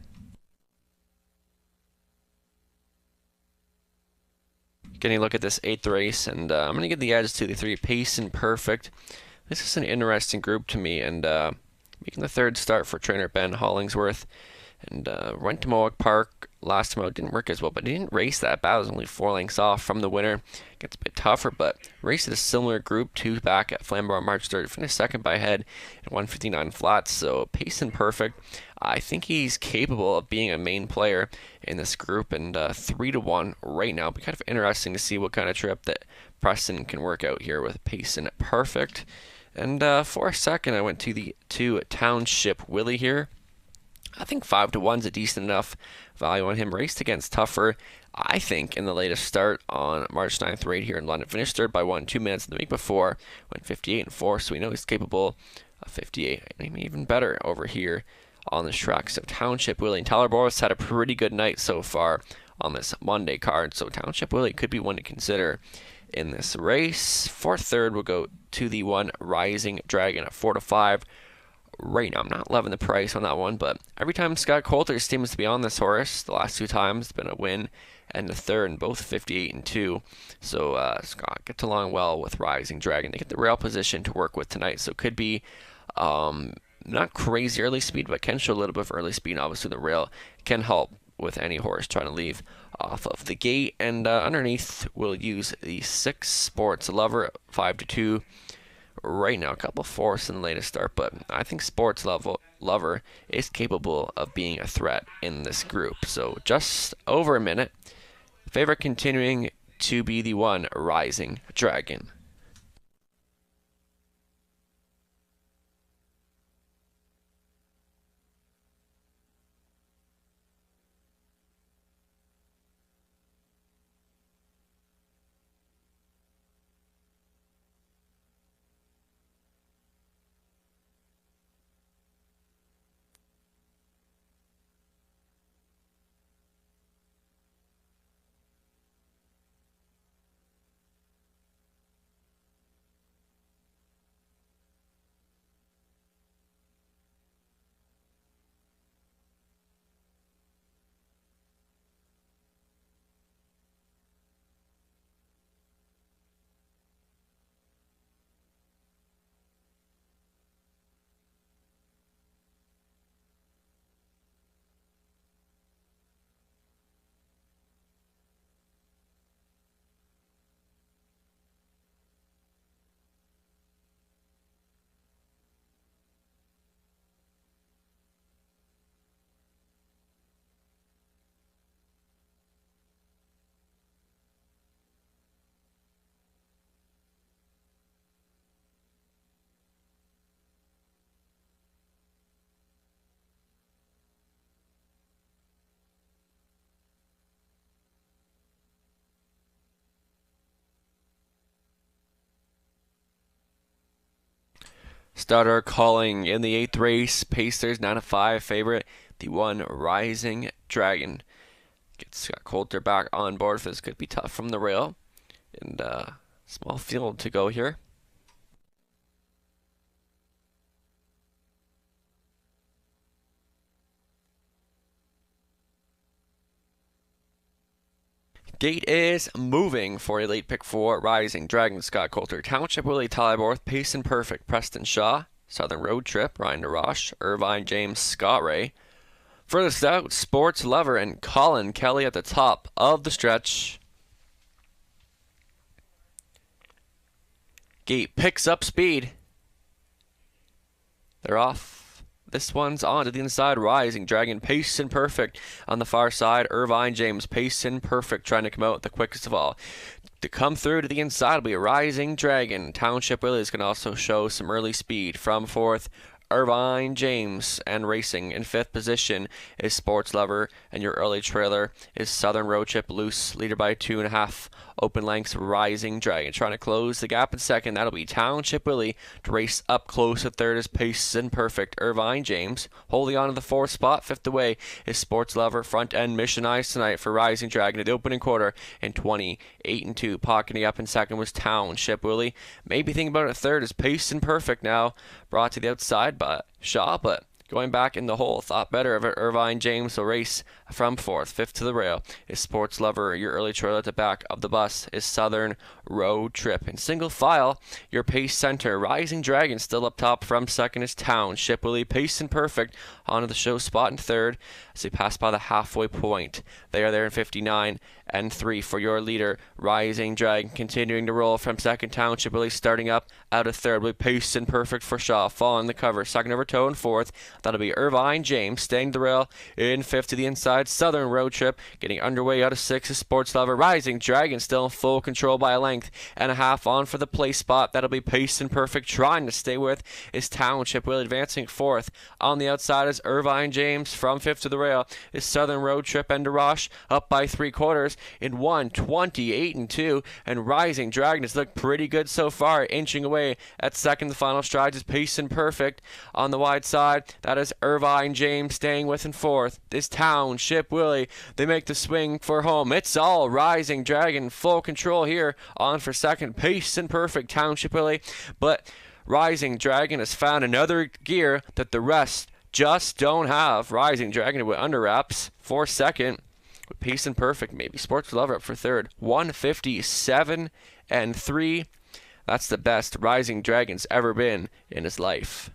Getting a look at this 8th race, and I'm going to give the edge to the 3, Payson Perfect. This is an interesting group to me, and making the 3rd start for trainer Ben Hollingsworth. And went to Mohawk Park last time out, didn't work as well, but he didn't race that bad. It was only 4 lengths off from the winner. Gets a bit tougher, but raced at a similar group 2 back at Flamborough March 3rd. Finished 2nd by head at 159 flats, so Payson Perfect. I think he's capable of being a main player in this group, and 3-1 right now. It'll be kind of interesting to see what kind of trip that Preston can work out here with Payson Perfect. And for a second, I went to the 2 Township Willie here. I think 5-1's a decent enough value on him. Raced against tougher, I think, in the latest start on March 9th right here in London. Finished 3rd by 2 minutes the week before. Went 58-4, so we know he's capable of 58. Maybe even better over here on this track. So Township Willie and Tyler Boris had a pretty good night so far on this Monday card. So Township Willie could be one to consider in this race. For 3rd, we'll go to the 1 Rising Dragon at 4-5. Right now, I'm not loving the price on that one, but every time Scott Coulter seems to be on this horse, the last 2 times, it's been a win and a 3rd, and both 58-2. So Scott gets along well with Rising Dragon. They get the rail position to work with tonight, so it could be not crazy early speed, but can show a little bit of early speed. Obviously, the rail can help with any horse trying to leave off of the gate. And underneath, we'll use the 6 Sports Lover 5-2. Right now, a couple of 4ths in the latest start, but I think Sports Lover is capable of being a threat in this group. So just over a minute. Favorite continuing to be the 1 Rising Dragon. Starter calling in the 8th race. Pacers 9-5 favorite. The 1 Rising Dragon. Gets Scott Coulter back on board. This could be tough from the rail. And small field to go here. Gate is moving for a late pick 4, Rising Dragon, Scott Coulter, Township Willie, Tyborth, Payson Perfect, Preston Shaw, Southern Road Trip, Ryan DeRoche, Irvine James, Scott Ray. Furthest out, Sports Lover and Colin Kelly at the top of the stretch. Gate picks up speed. They're off. This one's on to the inside. Rising Dragon, Payson Perfect on the far side. Irvine James, Payson Perfect trying to come out the quickest of all. To come through to the inside will be Rising Dragon. Township Willies can also show some early speed from fourth. Irvine James, and racing in fifth position is Sports Lover, and your early trailer is Southern Road Trip, loose, leader by 2.5. Open lengths, Rising Dragon trying to close the gap in second. That'll be Township Willie. To race up close to third is Payson Perfect. Irvine James holding on to the fourth spot. Fifth away is Sports Lover. Front end Mission Eyes tonight for Rising Dragon at the opening quarter in 28-2. Pocketing up in second was Township Willie. Maybe thinking about it third is Payson Perfect now. Brought to the outside by Shaw, but going back in the hole, thought better of it. Irvine James will race from fourth. Fifth to the rail is Sports Lover. Your early trailer at the back of the bus is Southern Road Trip. In single file, your pace center, Rising Dragon still up top from second is Township Willie. Payson Perfect onto the show spot in third as they pass by the halfway point. They are there in 59-3 for your leader, Rising Dragon, continuing to roll from second. Township Willie starting up out of third with Payson Perfect for Shaw, following the cover. Second over toe in fourth. That'll be Irvine James staying the rail in fifth to the inside. Southern Road Trip getting underway out of sixth is Sports Lover. Rising Dragon still in full control by a length and a half on for the place spot. That'll be Payson Perfect trying to stay with is Township Willie advancing fourth. On the outside is Irvine James. From fifth to the rail is Southern Road Trip and DeRoche up by 3/4 in 1:28-2. And Rising Dragon has looked pretty good so far, inching away at second. The final strides is Payson Perfect on the wide side. That is Irvine James staying with in fourth. This Township Willie, they make the swing for home. It's all Rising Dragon, full control here. On for second, Payson Perfect, Township Willie. But Rising Dragon has found another gear that the rest just don't have. Rising Dragon with under wraps for second. With Payson Perfect, maybe Sports Lover up for third. 157-3. That's the best Rising Dragon's ever been in his life.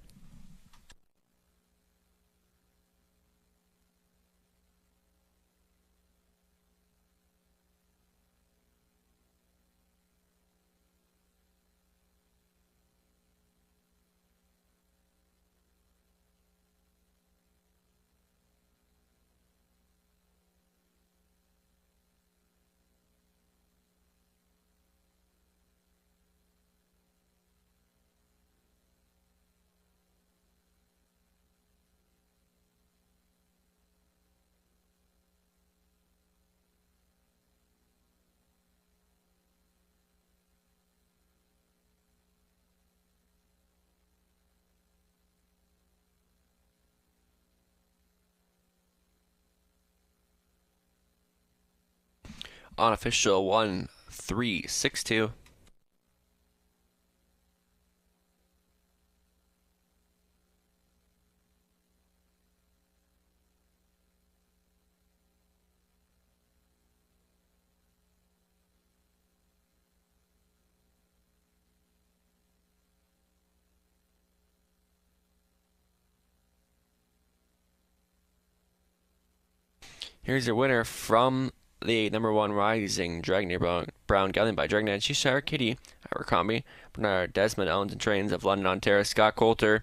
Unofficial 1-3-6-2. Here's your winner from the number 1 Rising Dragon, Brown Galleon by Dragon and Cheshire Kitty, Abercrombie, Bernard Desmond, owns and trains of London, Ontario, Scott Coulter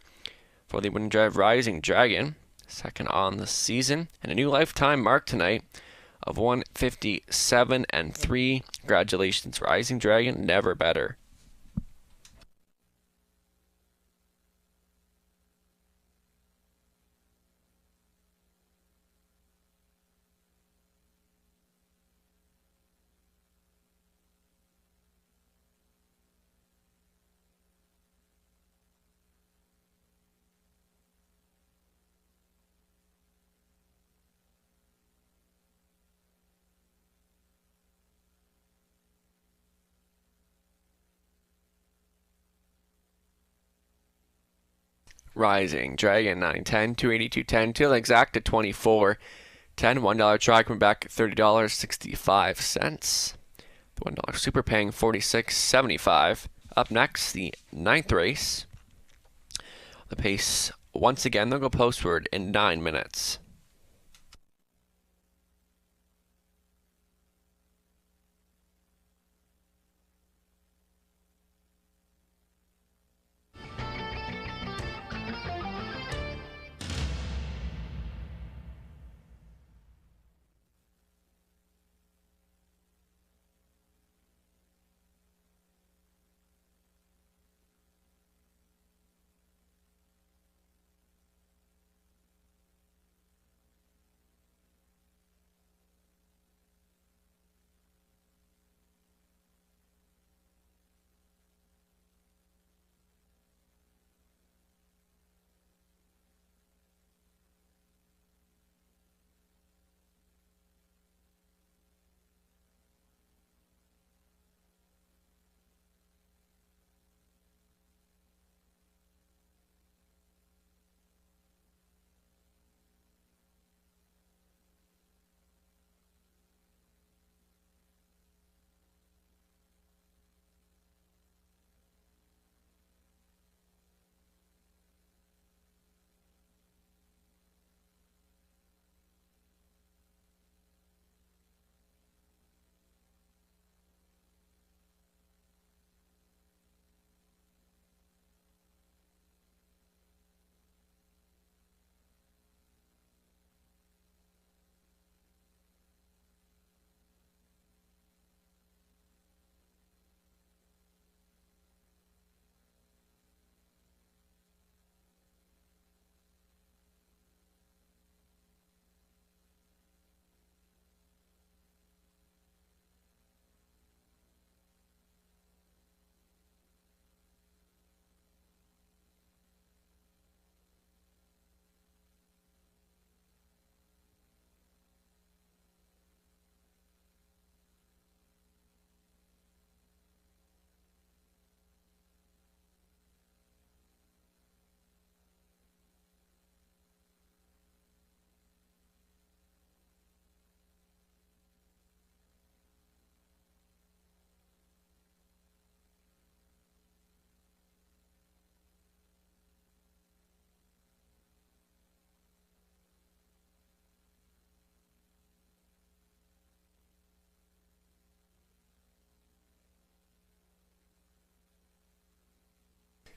for the winning drive, Rising Dragon, second on the season, and a new lifetime mark tonight of 157-3. Congratulations, Rising Dragon, never better. Rising Dragon 9-10, 282-10, till exact at 24. 10, $1 try coming back $30.65. The $1 super paying $46.75. Up next, the 9th race. The pace, once again, they'll go postward in 9 minutes.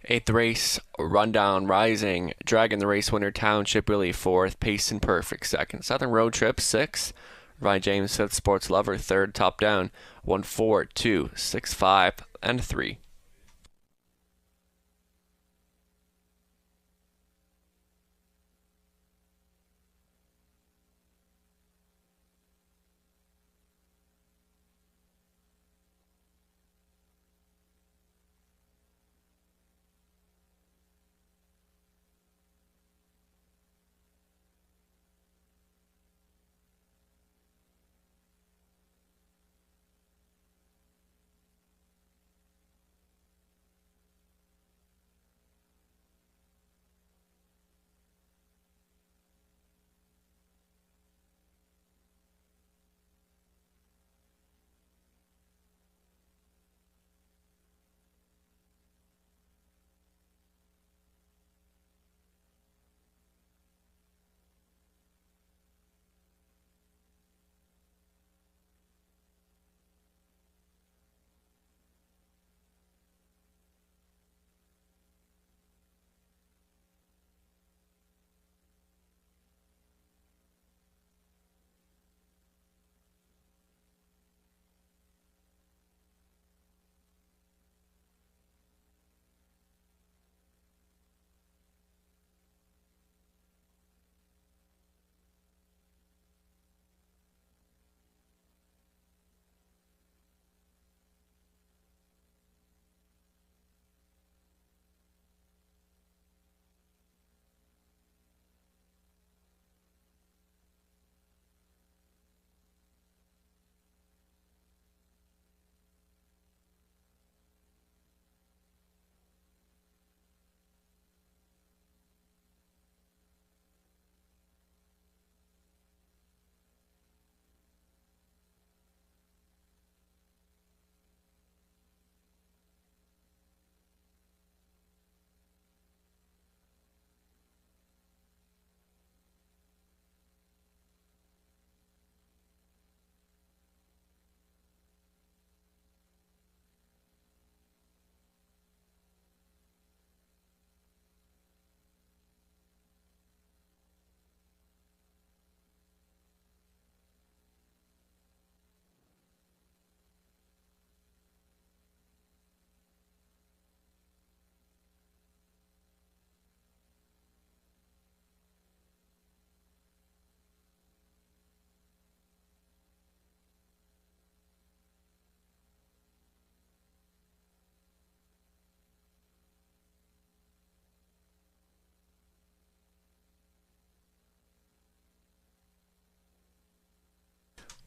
Eighth race, Rundown Rising, Dragon the race winner, Township Willie 4th, Payson Perfect 2nd, Southern Road Trip 6th, Ryan James 5th, Sports Lover 3rd, Top Down 1, 4, 2, 6, 5, and 3.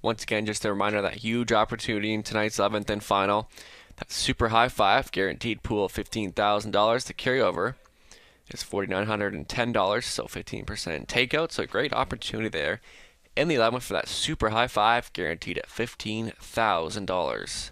Once again, just a reminder of that huge opportunity in tonight's 11th and final. That super high five, guaranteed pool of $15,000 to carry over. It's $4,910, so 15% takeout. So a great opportunity there in the 11th for that super high five, guaranteed at $15,000.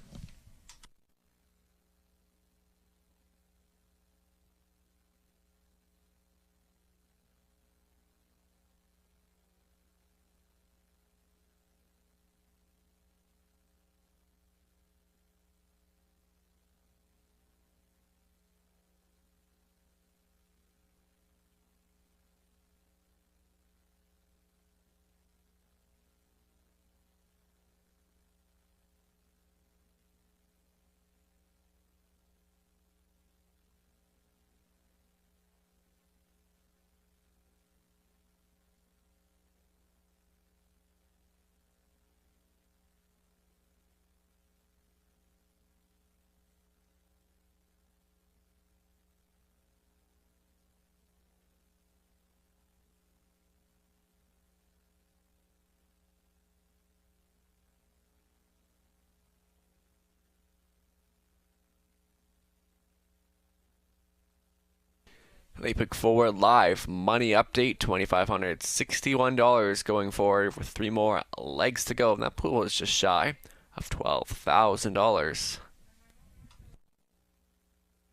They pick forward live money update, $2,561 going forward with 3 more legs to go, and that pool is just shy of $12,000.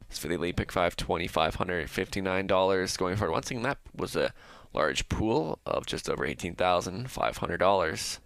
As for the lead pick 5, $2,559 going forward. Once again, that was a large pool of just over $18,500.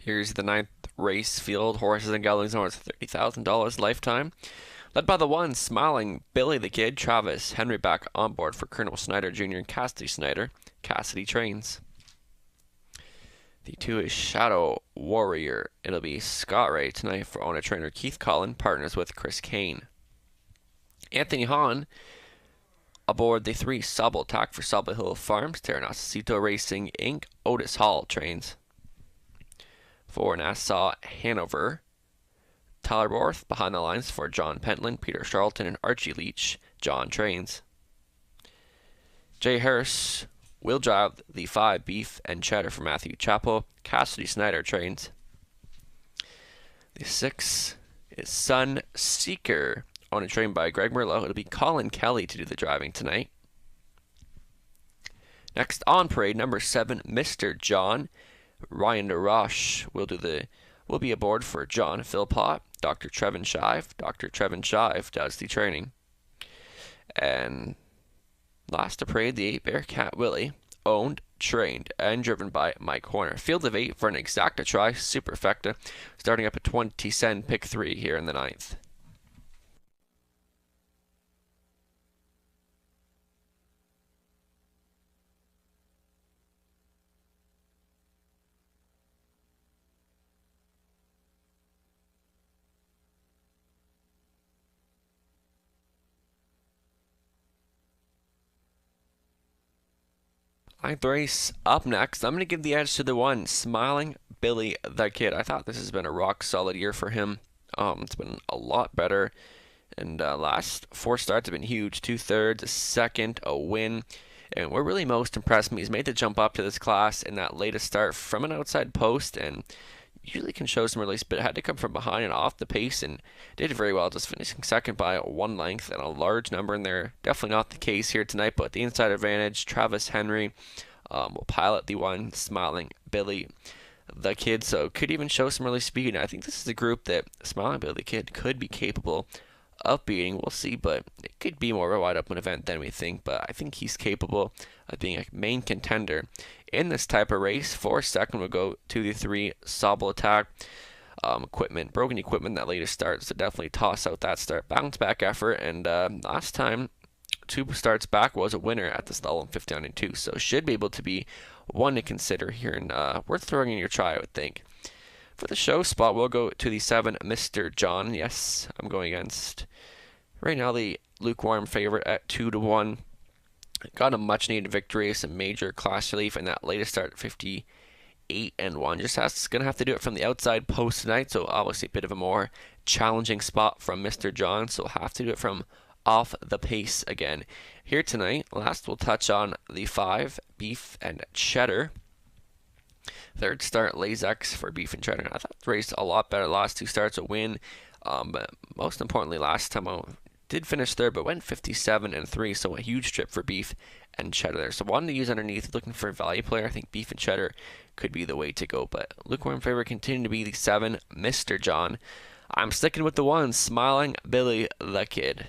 Here's the 9th race field. Horses and geldings worth $30,000 lifetime. Led by the 1, Smiling Billy the Kid, Travis Henry back on board for Colonel Snyder Jr. and Cassidy Snyder. Cassidy trains. The 2 is Shadow Warrior. It'll be Scott Ray tonight for owner trainer Keith Cullen, partners with Chris Kane. Anthony Hahn aboard the 3, Subble Attack for Subble Hill Farms, Terranacito Racing Inc. Otis Hall trains. For Nassau Hanover, Tyler Borth behind the lines for John Pentland, Peter Charlton, and Archie Leach. John trains. Jay Harris will drive the 5, Beef and Cheddar for Matthew Chappell. Cassidy Snyder trains. The 6 is Sun Seeker, owned and trained by Greg Merlot. It'll be Colin Kelly to do the driving tonight. Next on parade, number 7, Mr. John, Ryan DeRoche will be aboard for John Philpott. Dr. Trevin Shive. Dr. Trevin Shive does the training. And last to parade, the 8 Bearcat Willie, owned, trained, and driven by Mike Horner. Field of 8 for an exacta try, superfecta, starting up at 20 cent, pick 3 here in the 9th. Ninth race up next. I'm going to give the edge to the 1, Smiling Billy the Kid. I thought this has been a rock solid year for him. It's been a lot better. And last 4 starts have been huge. 2/3, a second, a win. And what really most impressed me is made the jump up to this class in that latest start from an outside post, and usually can show some release, but had to come from behind and off the pace, and did very well, just finishing second by 1 length and a large number in there. Definitely not the case here tonight, but the inside advantage, Travis Henry will pilot the 1, Smiling Billy the Kid, so could even show some early speed. I think this is a group that Smiling Billy the Kid could be capable of beating. We'll see, but it could be more of a wide open event than we think, but I think he's capable of being a main contender in this type of race. For second, we'll go to the 3, Sobel Attack. Broken equipment that latest start, so definitely toss out that start. Bounce back effort, and last time 2 starts back was a winner at the slalom 59 and 2, so should be able to be one to consider here, and worth throwing in your try, I would think. For the show spot, we'll go to the 7, Mr. John. Yes, I'm going against right now the lukewarm favorite at 2-1. Got a much needed victory, some major class relief in that latest start, 58 and 1. Just gonna have to do it from the outside post tonight, so obviously a bit of a more challenging spot from Mr. John, so we'll have to do it from off the pace again here tonight. Last, we'll touch on the 5, Beef and Cheddar. Third start, Lazex for Beef and Cheddar. I thought the race a lot better. Last 2 starts, a win. But most importantly, last time I did finish third, but went 57 and 3, so a huge trip for Beef and Cheddar there. So wanted to use underneath, looking for a value player. I think Beef and Cheddar could be the way to go. But lukewarm favorite continue to be the 7, Mr. John. I'm sticking with the 1, Smiling Billy the Kid.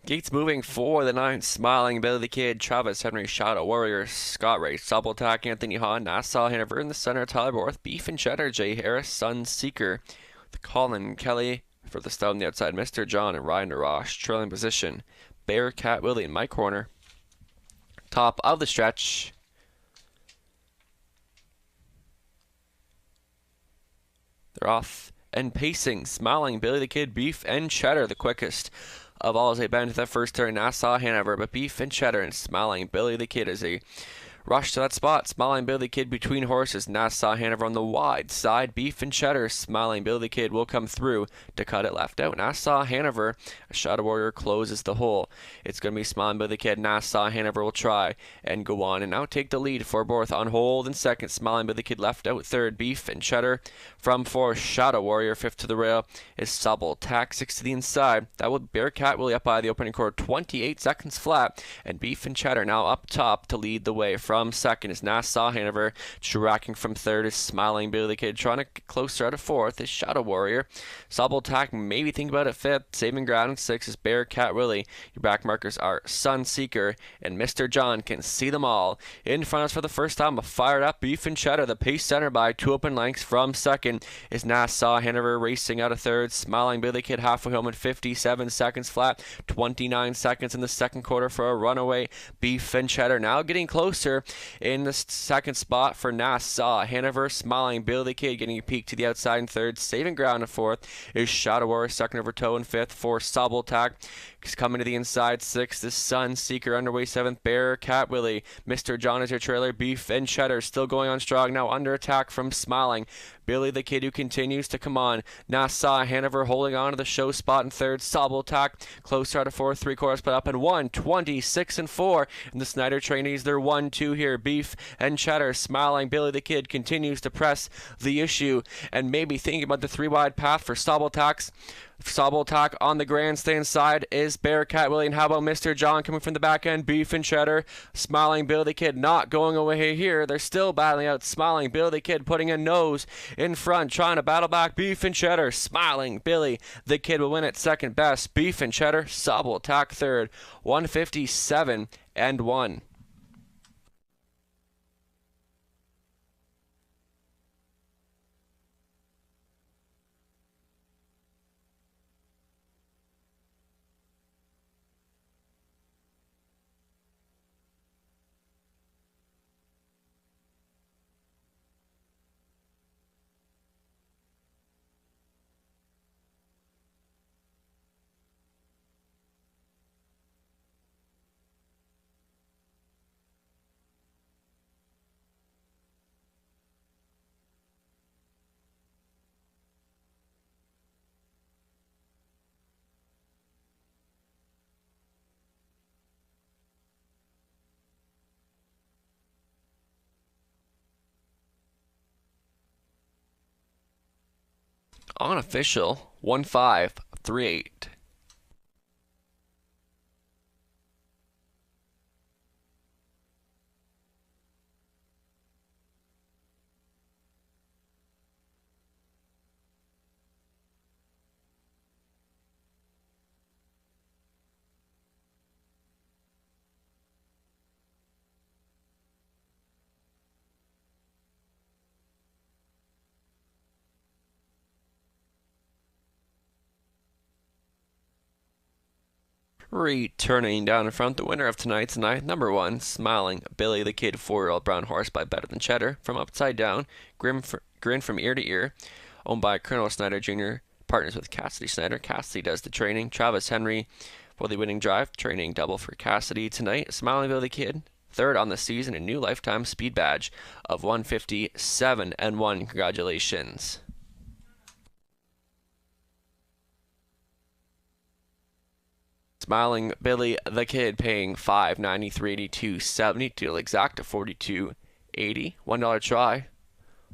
Gates moving for the 9, Smiling Billy the Kid, Travis Henry, Shadow Warrior, Scott Ray, Sobel Attack, Anthony Hahn, Nassau Hanover in the center, Tyler Borth, Beef and Cheddar, Jay Harris, Sun Seeker, the Colin Kelly for the stout on the outside, Mr. John and Ryan DeRoche, trailing position, Bearcat Willie in my corner. Top of the stretch, they're off and pacing, Smiling Billy the Kid, Beef and Cheddar, the quickest of all as they bend to that first turn. Nassau Hanover, but Beef and Cheddar and Smiling Billy the Kid is a Rush to that spot. Smiling Billy the Kid between horses. Nassau Hanover on the wide side. Beef and Cheddar. Smiling Billy the Kid will come through to cut it left out. Nassau Hanover. Shadow Warrior closes the hole. It's going to be Smiling Billy the Kid. Nassau Hanover will try and go on and now take the lead for both on hold and second. Smiling Billy the Kid left out third. Beef and Cheddar from fourth. Shadow Warrior fifth to the rail is Subble. Tack six to the inside. That will Bearcat Willie up by the opening quarter. 28 seconds flat. And Beef and Cheddar now up top to lead the way. From second is Nassau Hanover. Tracking from third is Smiling Billy the Kid. Trying to get closer out of fourth is Shadow Warrior. Subble Tack maybe think about it fifth. Saving ground in sixth is Bearcat Willie. Your back markers are Sunseeker and Mr. John can see them all. In front of us for the first time, a fired up Beef and Cheddar. The pace center by 2 open lengths. From second is Nassau Hanover racing out of third. Smiling Billy the Kid halfway home in 57 seconds flat. 29 seconds in the second quarter for a runaway. Beef and Cheddar now getting closer in the second spot for Nassau Hanover. Smiling Billy the Kid getting a peek to the outside in third. Saving ground in fourth is Shadow Warrior second over toe in fifth for Subble Tack. Coming to the inside sixth is Sunseeker underway seventh. Bearcat Willie. Mr. John is your trailer. Beef and Cheddar still going on strong now under attack from Smiling Billy the Kid who continues to come on. Nassau Hanover holding on to the show spot in third. Subble Tack closer out of fourth. 3/4 split up and 1:26 and 4. And the Snyder trainees they're 1-2 here. Beef and Cheddar. Smiling Billy the Kid continues to press the issue and maybe thinking about the 3-wide path for Subble Tack. Subble Tack on the grandstand side is Bearcat Willie. And how about Mr. John coming from the back end? Beef and Cheddar. Smiling Billy the Kid not going away here. They're still battling out. Smiling Billy the Kid putting a nose in front, trying to battle back. Beef and Cheddar. Smiling Billy the Kid will win at second best. Beef and Cheddar. Subble Tack third. 157 and 1. Unofficial 1538. Returning down in front, the winner of tonight's night, number 1, Smiling Billy the Kid, 4-year-old brown horse by Better Than Cheddar. From Upside Down, Grin from Ear to Ear, owned by Colonel Snyder Jr., partners with Cassidy Snyder. Cassidy does the training. Travis Henry for the winning drive, training double for Cassidy tonight. Smiling Billy the Kid, third on the season, a new lifetime speed badge of 157 and 1. Congratulations. Smiling Billy the Kid paying $593.82, $72 to exact to $42.80. $1 try,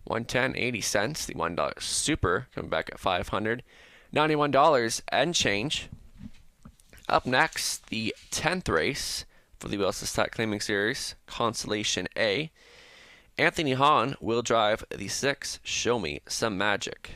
$110.80. The $1 super coming back at $591 and change. Up next, the 10th race for the Wilson Stat Claiming Series, Constellation A. Anthony Hahn will drive the 6, Show Me Some Magic.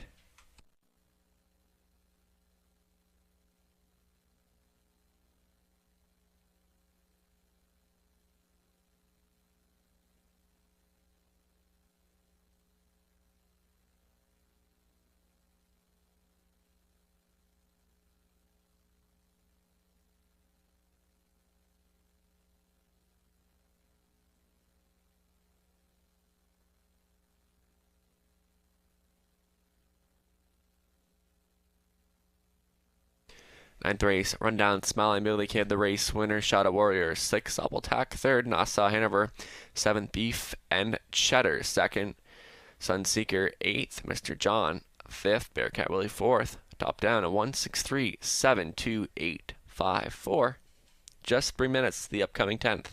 Ninth race, Rundown Smiling Billy Kid, the race winner. Shadow Warrior, 6th, Double Tack, 3rd, Nassau Hanover, 7th, Beef and Cheddar, 2nd, Sunseeker, 8th, Mr. John, 5th, Bearcat Willie, 4th. Top down at 163.72854. Just 3 minutes to the upcoming 10th.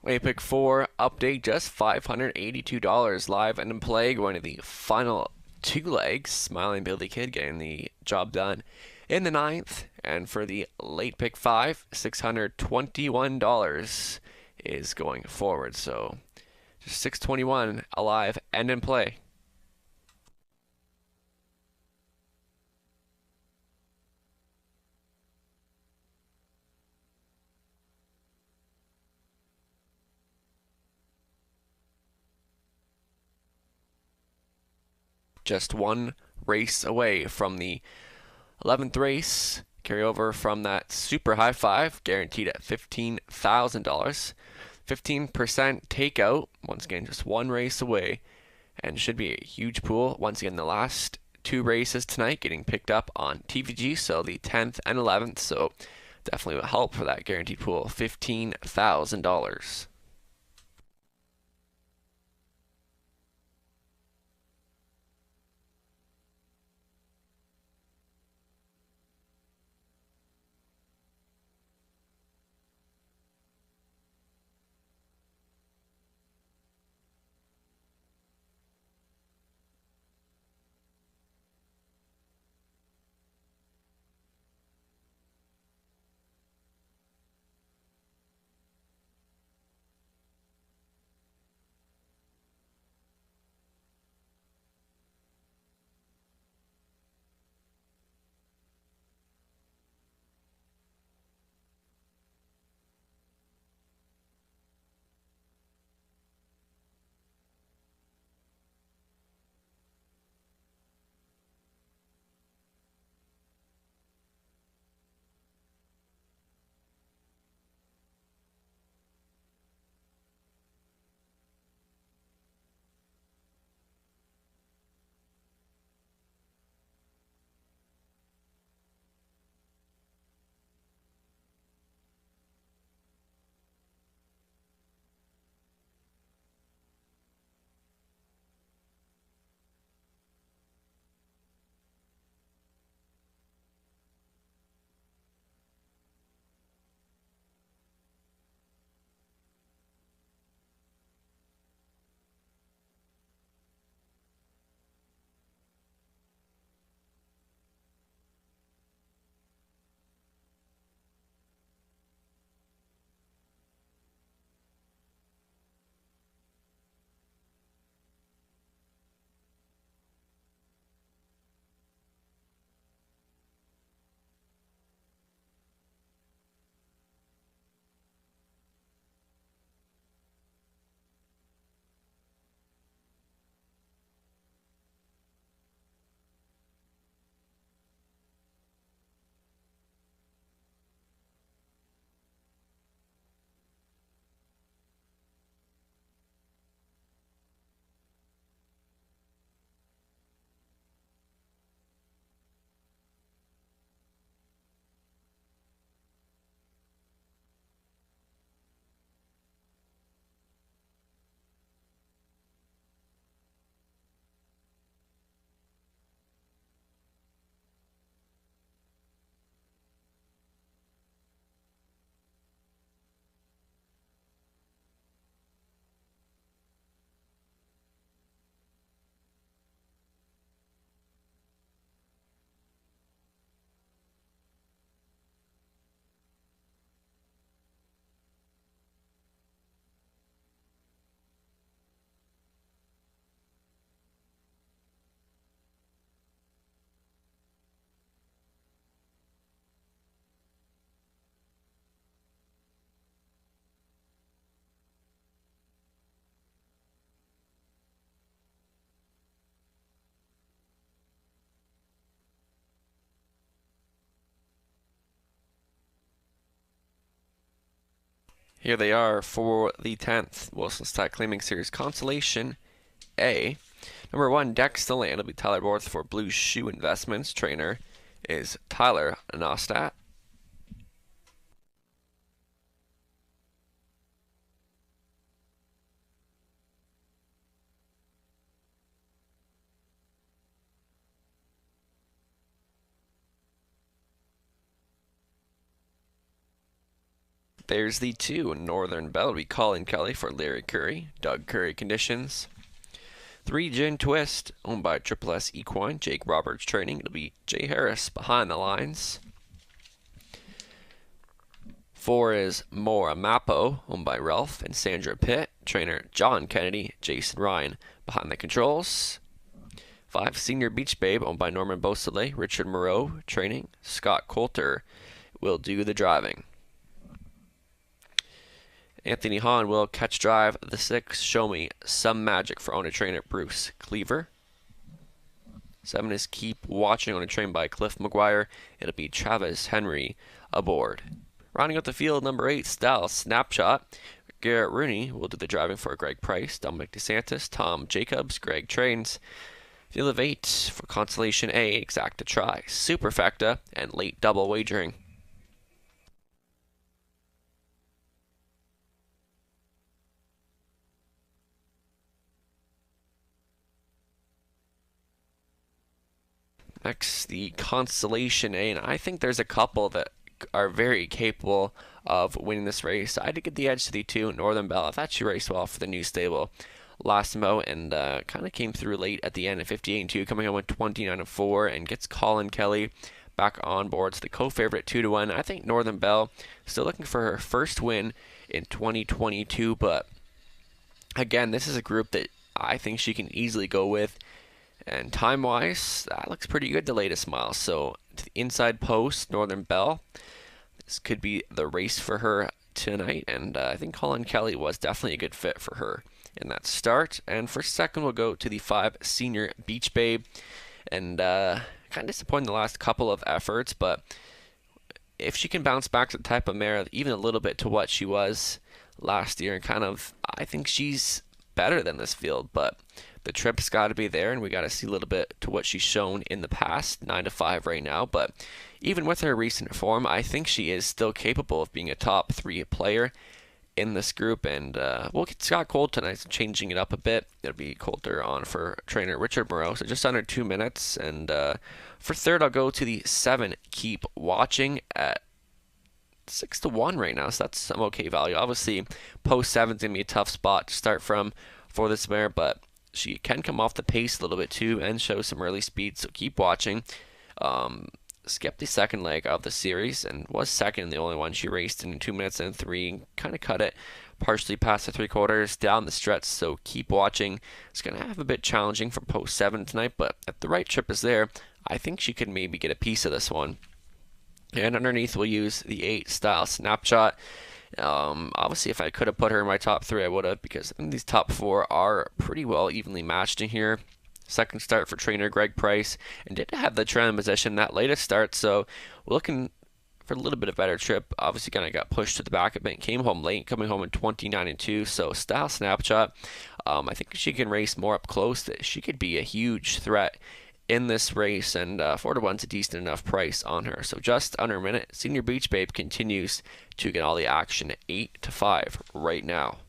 Way pick 4 update, just $582 live and in play, going to the final 2 legs. Smiling Billy Kid getting the job done in the 9th. And for the late pick 5, $621 is going forward. So just $621 alive and in play. Just 1 race away from the 11th race. Carry over from that super high 5, guaranteed at $15,000. 15% takeout. Once again, just 1 race away. And should be a huge pool. Once again, the last 2 races tonight getting picked up on TVG. So the 10th and 11th. So definitely will help for that guaranteed pool. $15,000. Here they are for the 10th Wilson Stock Claiming Series Consolation A. Number 1, Dex the Land will be Tyler Borth for Blue Shoe Investments. Trainer is Tyler Nostat. There's the 2, Northern Bell will be Colin Kelly for Larry Curry. Doug Curry Conditions. 3, Gin Twist, owned by Triple S Equine, Jake Roberts Training. It'll be Jay Harris behind the lines. 4 is Mora Mapo, owned by Ralph and Sandra Pitt. Trainer John Kennedy, Jason Ryan behind the controls. 5, Senior Beach Babe, owned by Norman Beausoleil, Richard Moreau Training. Scott Coulter will do the driving. Anthony Hahn will catch drive the 6, Show Me Some Magic for owner trainer Bruce Cleaver. 7 is Keep Watching, owner trained by Cliff McGuire. It'll be Travis Henry aboard. Rounding out the field, number 8, Style Snapshot. Garrett Rooney will do the driving for Greg Price, Dominic DeSantis, Tom Jacobs, Greg Trains. Field of 8 for Constellation A, Exacta Try, Superfecta, and Late Double Wagering. Next, the Constellation A, and I think there's a couple that are very capable of winning this race. I did get the edge to the 2, Northern Bell. I thought she raced well for the new stable last mo, and kind of came through late at the end at 58-2, coming home with 29-4, and gets Colin Kelly back on board. So the co-favorite 2-1. I think Northern Bell still looking for her first win in 2022, but again, this is a group that I think she can easily go with. And time-wise, that looks pretty good, the latest mile. So to the inside post, Northern Bell. This could be the race for her tonight. And I think Colin Kelly was definitely a good fit for her in that start. And for second, we'll go to the 5, Senior Beach Babe. And kind of disappointing the last couple of efforts. But if she can bounce back to the type of mare, even a little bit to what she was last year, and kind of, I think she's better than this field. But the trip's got to be there, and we got to see a little bit to what she's shown in the past, 9-5 right now. But even with her recent form, I think she is still capable of being a top 3 player in this group. And we'll get Scott Coulter tonight, changing it up a bit. It'll be Coulter on for trainer Richard Moreau, so just under 2 minutes. And for third, I'll go to the 7, Keep Watching at 6-1 right now, so that's some okay value. Obviously, post 7's going to be a tough spot to start from for this mare, but she can come off the pace a little bit too and show some early speed, so Keep Watching. Skipped the second leg of the series and was second, the only one she raced in 2 minutes and 3. Kind of cut it partially past the 3/4 down the stretch, so Keep Watching is going to have a bit challenging for post 7 tonight, but if the right trip is there, I think she could maybe get a piece of this one. And underneath, we'll use the 8, Style Snapshot. Obviously, if I could have put her in my top 3, I would have, because I think these top 4 are pretty well evenly matched in here. Second start for trainer Greg Price, and did have the trend position that latest start, so we're looking for a little bit of better trip. Obviously, kind of got pushed to the back a bit, came home late, coming home in 29-2, so Style Snapshot. I think if she can race more up close, that she could be a huge threat in this race, and 4-1's a decent enough price on her. So just under a minute, Senior Beach Babe continues to get all the action at 8-5 right now.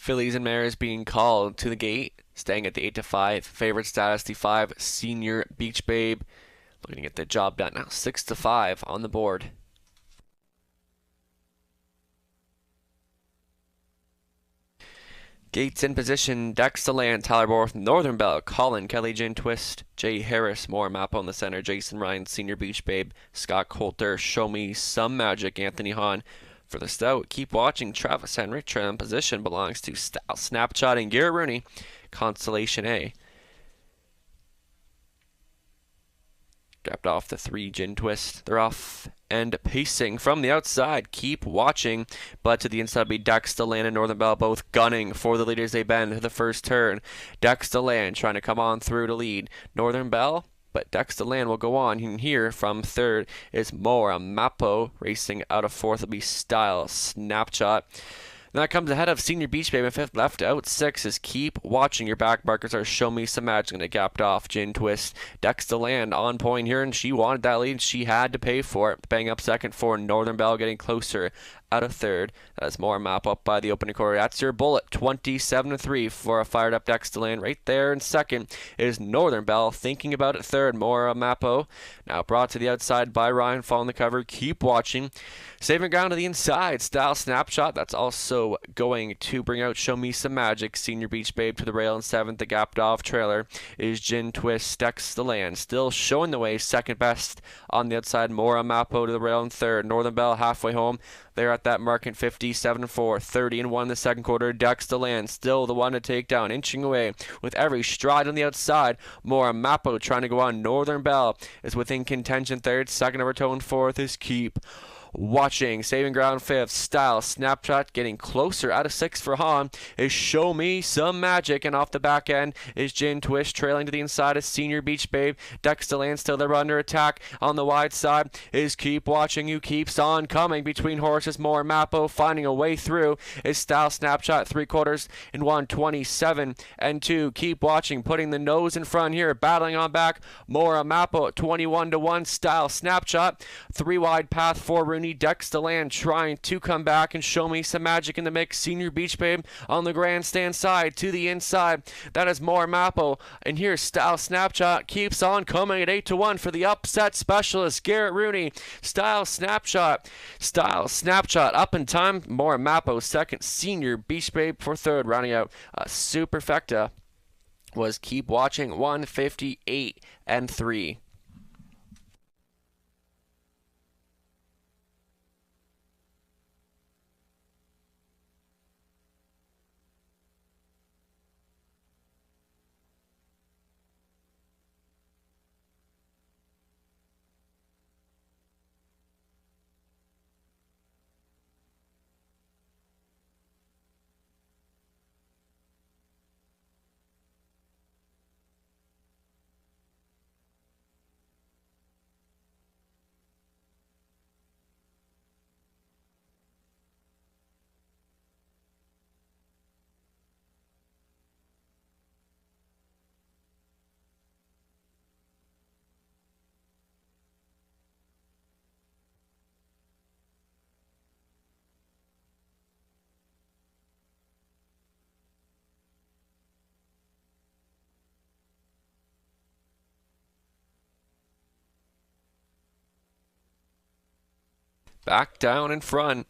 Fillies and Mares being called to the gate, staying at the 8-5 favorite status. The 5 Senior Beach Babe looking to get the job done now. 6-5 on the board. Gates in position, Dex DeLand, Tyler Borth, Northern Belle, Colin, Kelly, Gin Twist, Jay Harris, Moore, Mappo in the center, Jason Ryan, Senior Beach Babe, Scott Coulter, Show Me Some Magic, Anthony Hahn. For the stout, Keep Watching, Travis Henry, trim position belongs to Style Snapshot and Garrett Rooney, Constellation A. Dropped off the 3 Gin Twist. They're off and pacing from the outside. Keep Watching, but to the inside will be Dex DeLand and Northern Belle both gunning for the leaders. They bend to the first turn. Dex DeLand trying to come on through to lead Northern Belle, but Dex DeLand will go on. And here from third is Mora Mappo. Racing out of fourth will be Style Snapshot. And that comes ahead of Senior Beach Babe in fifth. Left out 6 is Keep Watching. Your back markers are Show Me Some Magic. Going to gapped off Gin Twist. Dex DeLand on point here, and she wanted that lead. She had to pay for it. Bang up second for Northern Belle, getting closer out of third. That's more Map up by the opening quarter. That's your bullet. 27-3 for a fired up Dex DeLand. Right there in second is Northern Belle. Thinking about it third. More Mappo. Now brought to the outside by Ryan. Following the cover. Keep Watching. Saving ground to the inside. Style Snapshot. That's also going to bring out Show Me Some Magic. Senior Beach Babe to the rail in seventh. The gapped off trailer is Gin Twist. Dex DeLand still showing the way. Second best on the outside. More Mappo to the rail in third. Northern Belle halfway home. They're at that mark in 57-4, 30-1 in the second quarter. Dex DeLand still the one to take down, inching away with every stride on the outside. More Mappo trying to go on. Northern Belle is within contention third. Second over toe and fourth is Keep Watching. Saving ground fifth. Style Snapshot getting closer out of sixth for Hahn is Show Me Some Magic. And off the back end is Gin Twist trailing to the inside is Senior Beach Babe. Dex DeLand still there under attack. On the wide side is Keep Watching, who keeps on coming between horses. More Mappo finding a way through is Style Snapshot. 3/4 in 1:27-2. Keep Watching putting the nose in front here. Battling on back. More Mappo at 21-1. Style Snapshot. 3 wide path for Rooney. Dex DeLand trying to come back and Show Me Some Magic in the mix. Senior Beach Babe on the grandstand side to the inside. That is more Mappo. And here's Style Snapshot. Keeps on coming at 8-1 for the upset specialist, Garrett Rooney. Style Snapshot. Style Snapshot up in time. More Mappo second. Senior Beach Babe for third. Rounding out a superfecta was Keep Watching. 158-3. Back down in front.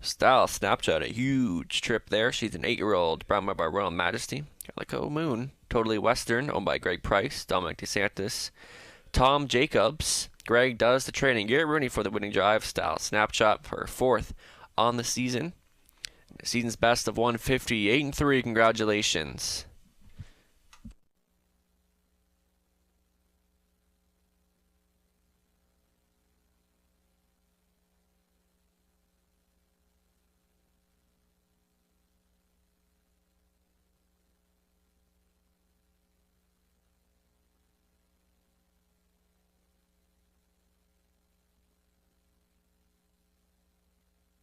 Style Snapshot, a huge trip there. She's an 8-year-old, brought by Royal Majesty. Calico Moon, Totally Western, owned by Greg Price, Dominic DeSantis, Tom Jacobs. Greg does the training. Garrett Rooney for the winning drive. Style Snapshot for her fourth on the season. The season's best of 158-3. Congratulations.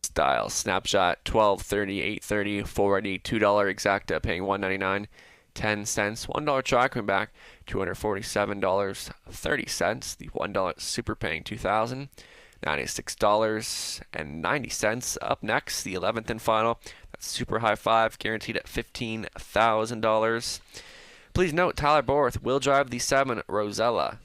Style Snapshot, 12.30, 8.30, 4.80, $2 exacta, paying $1.99, 10 cents. $1 try coming back, $247.30. The $1 super paying $2,096.90. Up next, the 11th and final, That's super high five, guaranteed at $15,000. Please note Tyler Borth will drive the 7 Rosella.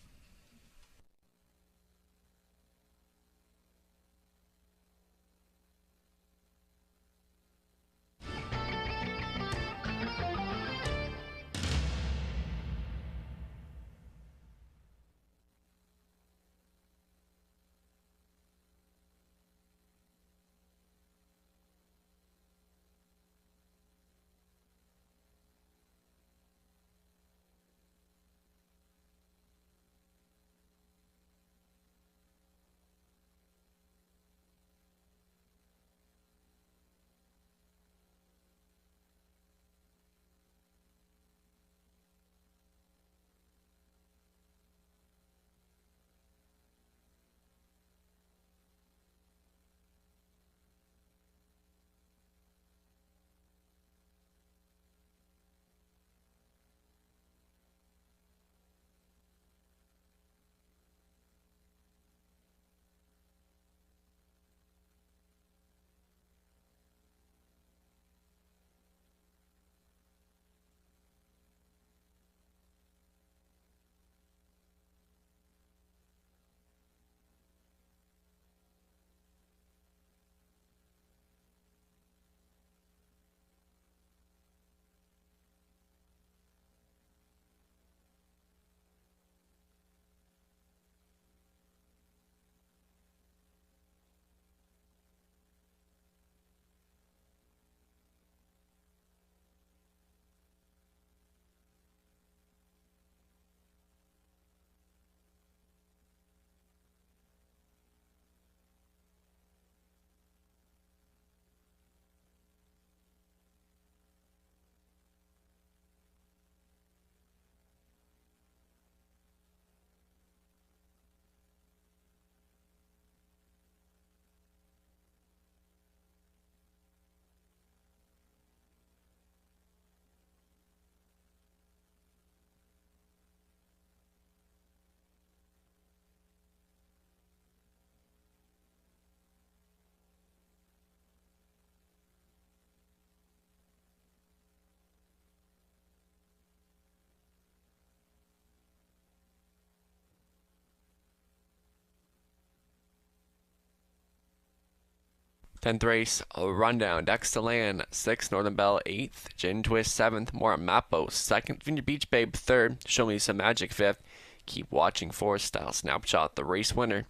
Tenth race, a rundown. Dextalan, 6th. Northern Belle, 8th. Gin Twist, 7th. More Mapo, 2nd. Virginia Beach Babe, 3rd. Show Me Some Magic, 5th. Keep Watching for Style Snapshot, the race winner.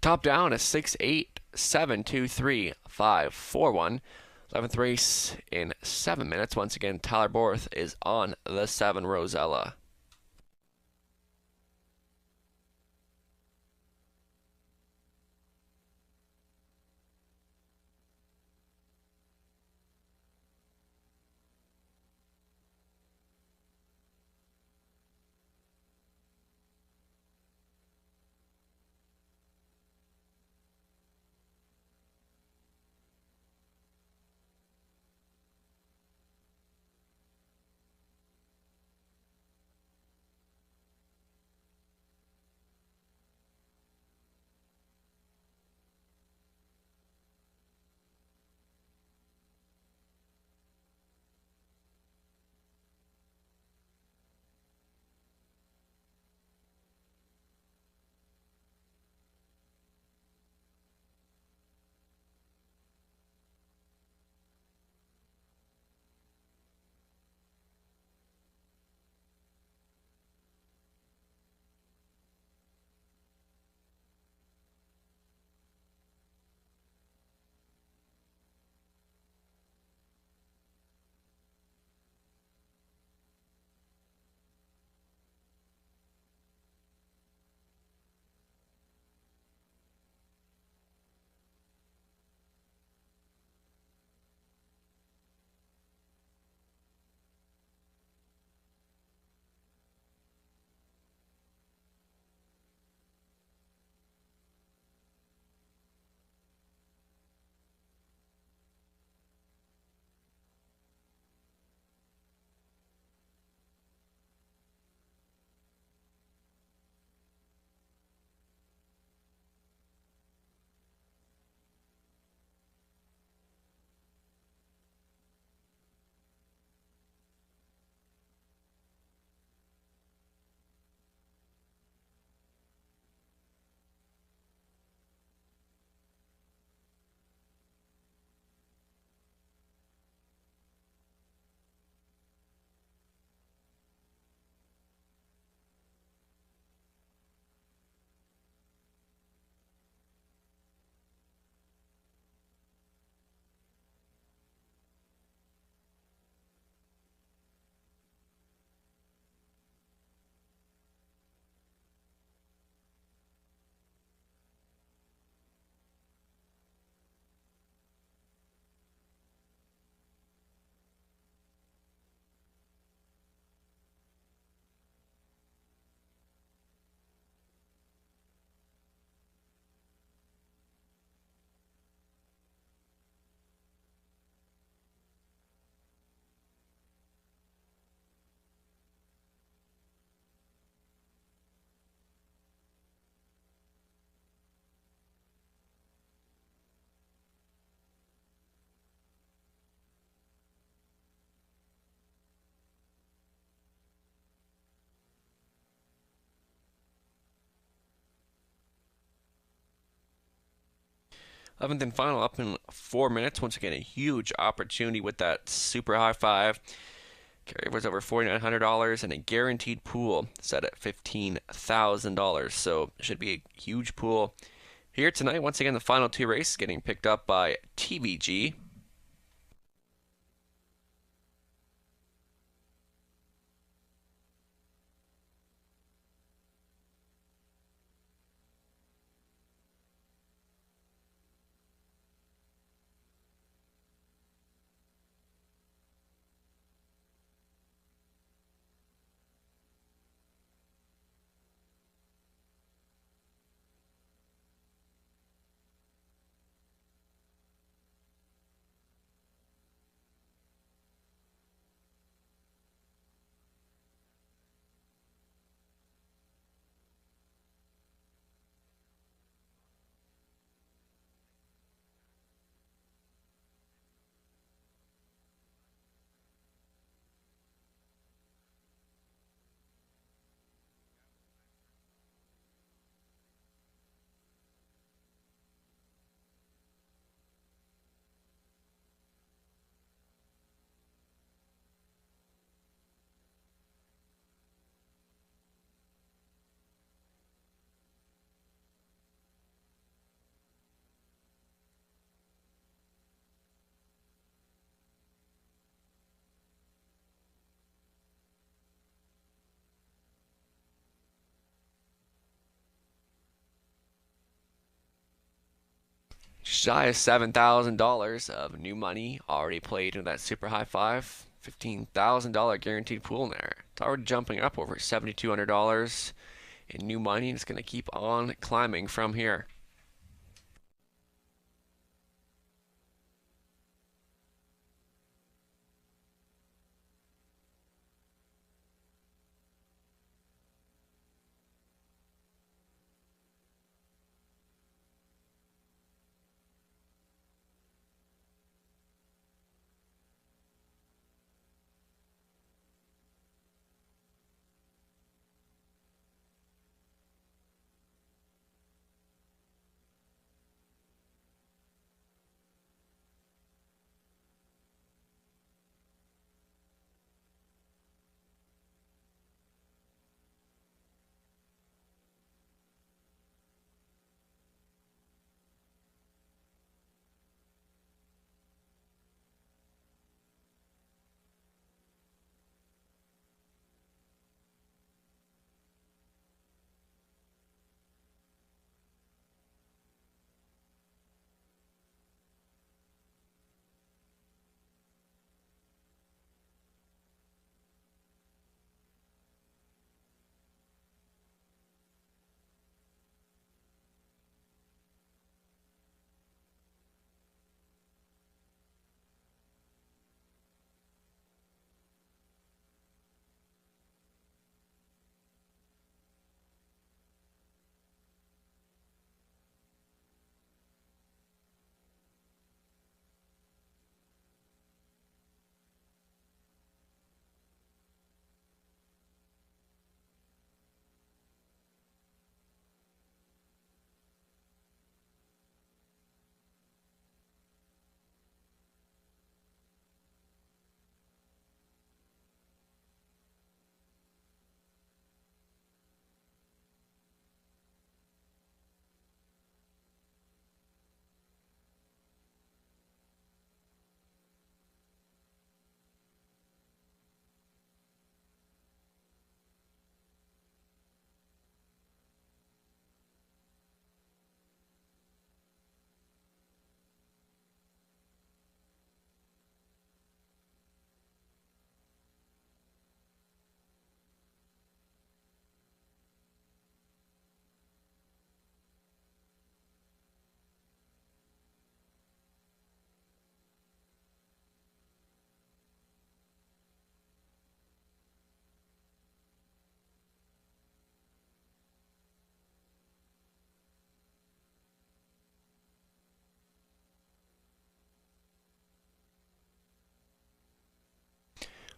Top down is 6, 8, 7, 2, 3, 5, 4, 1. 11th race in 7 minutes. Once again, Tyler Borth is on the 7 Rosella. 11th and final up in 4 minutes. Once again, a huge opportunity with that super high five. Carryovers over $4,900 and a guaranteed pool set at $15,000. So it should be a huge pool here tonight. Once again, the final two races getting picked up by TVG. Shy of $7,000 of new money already played into that super high five. $15,000 guaranteed pool in there. It's already jumping up over $7,200 in new money, and it's going to keep on climbing from here.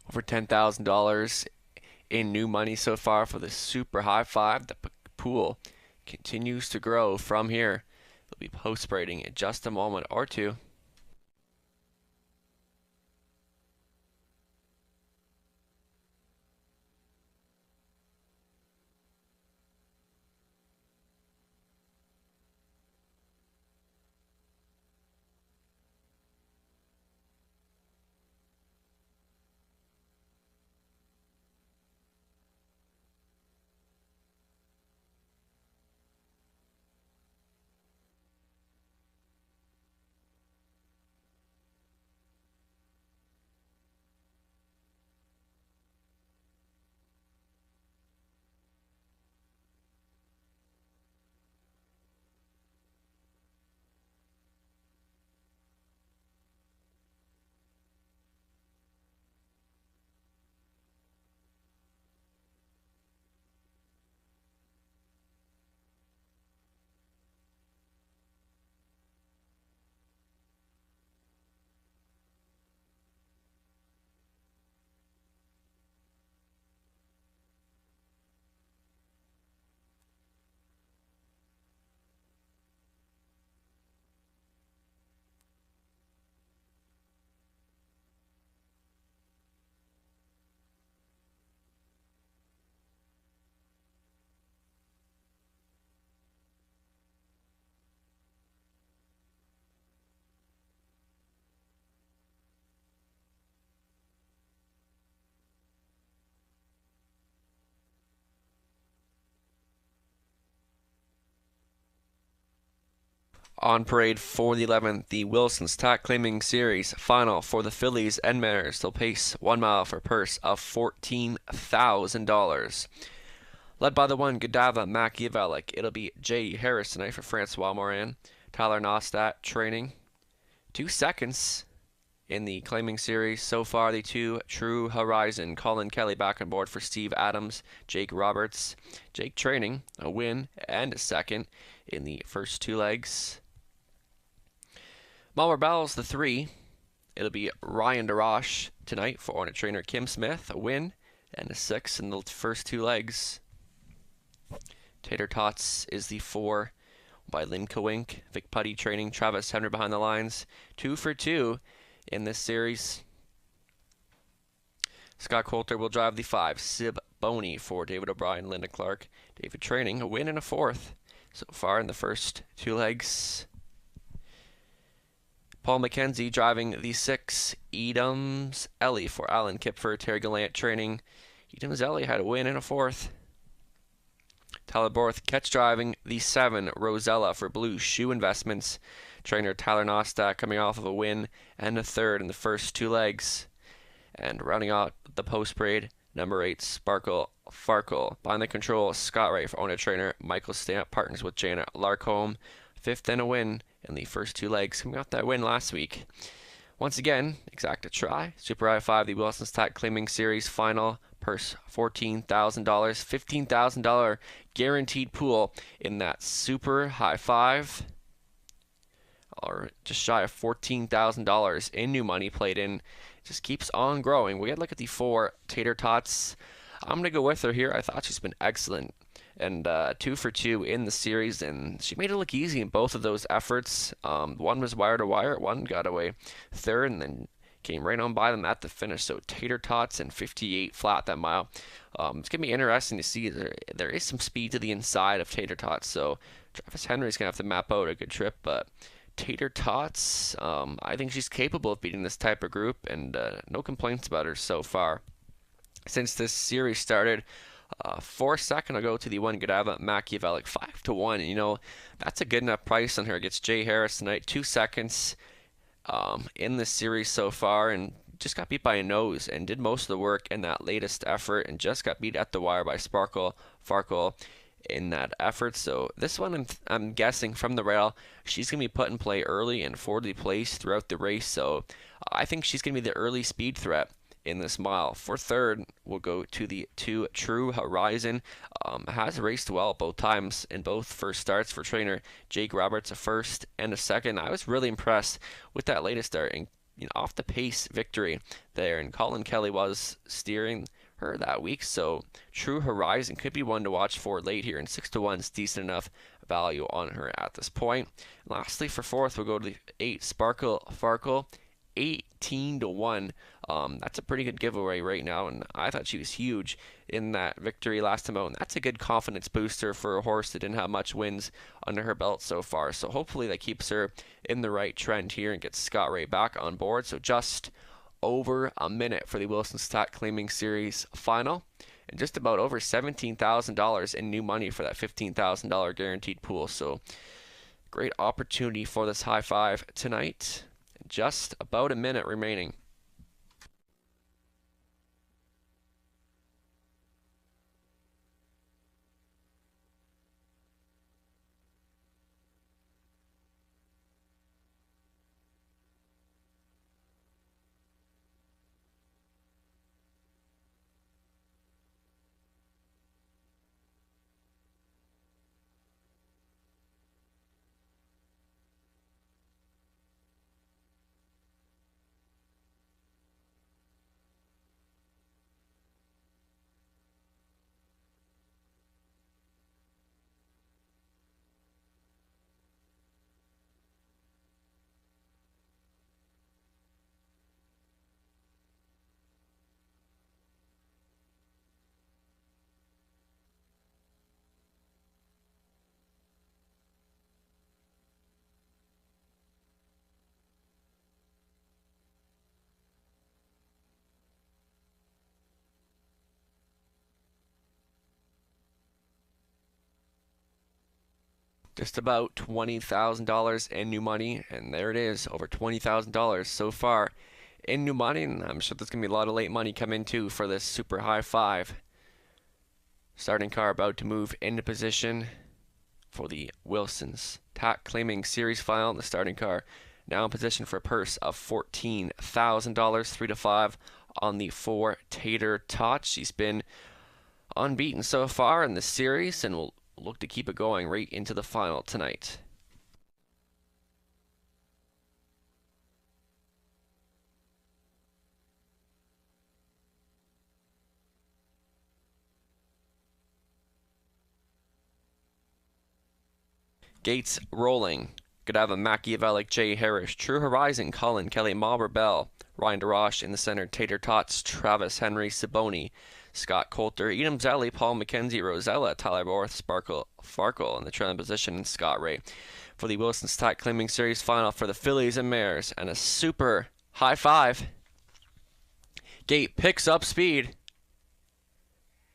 Over $10,000 in new money so far for the super high five. The pool continues to grow from here. They'll be post-braiding in just a moment or two. On parade for the 11th, the Wilson's Tack Claiming Series final for the fillies and mares. They'll pace 1 mile for a purse of $14,000. Led by the 1 Godiva Machiavellic, it'll be Jay Harris tonight for Francois Morin. Tyler Nostat training. 2 seconds in the Claiming Series. So far, the 2 True Horizon. Colin Kelly back on board for Steve Adams. Jake Roberts. Jake training, a win and a second in the first 2 legs. Malwar Bells, the 3. It'll be Ryan DeRoche tonight for owner trainer Kim Smith. A win and a 6 in the first 2 legs. Tater Tots is the 4 by Lynn Kowink. Vic Putty training. Travis Henry behind the lines. 2 for 2 in this series. Scott Coulter will drive the 5. Sib Boney for David O'Brien, Linda Clark. David training. A win and a 4th so far in the first 2 legs. Paul McKenzie driving the 6. Edams Ellie for Alan Kipfer. Terry Gallant training. Edams Ellie had a win and a 4th. Tyler Borth catch driving the 7. Rosella for Blue Shoe Investments. Trainer Tyler Nostak coming off of a win and a 3rd in the first 2 legs. And rounding out the post parade, number 8 Sparkle Farkle. Behind the control, Scott Ray for owner trainer Michael Stamp partners with Janet Larcombe. 5th and a win in the first 2 legs, coming off that win last week. Once again, exacta try. Super High 5, the Wilson's Tack Claiming Series final. Purse $14,000, $15,000 guaranteed pool in that Super High 5. Or just shy of $14,000 in new money played in. It just keeps on growing. We got to look at the 4 Tater Tots. I'm going to go with her here. I thought she's been excellent. And 2 for 2 in the series, and she made it look easy in both of those efforts. One was wire to wire, one got away 3rd, and then came right on by them at the finish. So Tater Tots and 58 flat that mile. It's going to be interesting to see. There is some speed to the inside of Tater Tots, so Travis Henry's going to have to map out a good trip, but Tater Tots, I think she's capable of beating this type of group, and no complaints about her so far. Since this series started, for a second, I'll go to the 1 Godiva Machiavellic 5-1. You know, that's a good enough price on her. Gets Jay Harris tonight. 2 seconds in this series so far, and just got beat by a nose and did most of the work in that latest effort, and just got beat at the wire by Sparkle Farkle in that effort. So this one, I'm guessing from the rail, she's going to be put in play early and for the place throughout the race. So I think she's going to be the early speed threat in this mile. For 3rd, we'll go to the 2 True Horizon. Has raced well both times in both first starts for trainer Jake Roberts, a 1st and a 2nd. I was really impressed with that latest start, and off the pace victory there. And Colin Kelly was steering her that week. So True Horizon could be one to watch for late here, and 6-1 is decent enough value on her at this point. And lastly, for fourth, we'll go to the 8 Sparkle Farkle, 18-1. That's a pretty good giveaway right now, and I thought she was huge in that victory last time out, and that's a good confidence booster for a horse that didn't have much wins under her belt so far. So hopefully that keeps her in the right trend here and gets Scott Ray back on board. So just over a minute for the Wilson Stock Claiming Series final, and just about over $17,000 in new money for that $15,000 guaranteed pool. So great opportunity for this high five tonight. Just about a minute remaining. Just about $20,000 in new money, and there it is, over $20,000 so far in new money, and I'm sure there's going to be a lot of late money come in too for this super high five. Starting car about to move into position for the Wilson's Tack Claiming Series final. The starting car now in position for a purse of $14,000, 3-5 on the 4 Tater Tot. She's been unbeaten so far in the series, and will look to keep it going right into the final tonight. Gates rolling. Could have a Machiavellic Jay Harris, True Horizon, Colin Kelly, Mauber Bell, Ryan DeRoche in the center, Tater Tots, Travis Henry, Siboni, Scott Coulter, Edom Zelli, Paul McKenzie, Rosella, Tyler Borth, Sparkle Farkle in the trailing position, and Scott Ray for the Wilson Stock Claiming Series final for the fillies and mares. And a super high five. Gate picks up speed.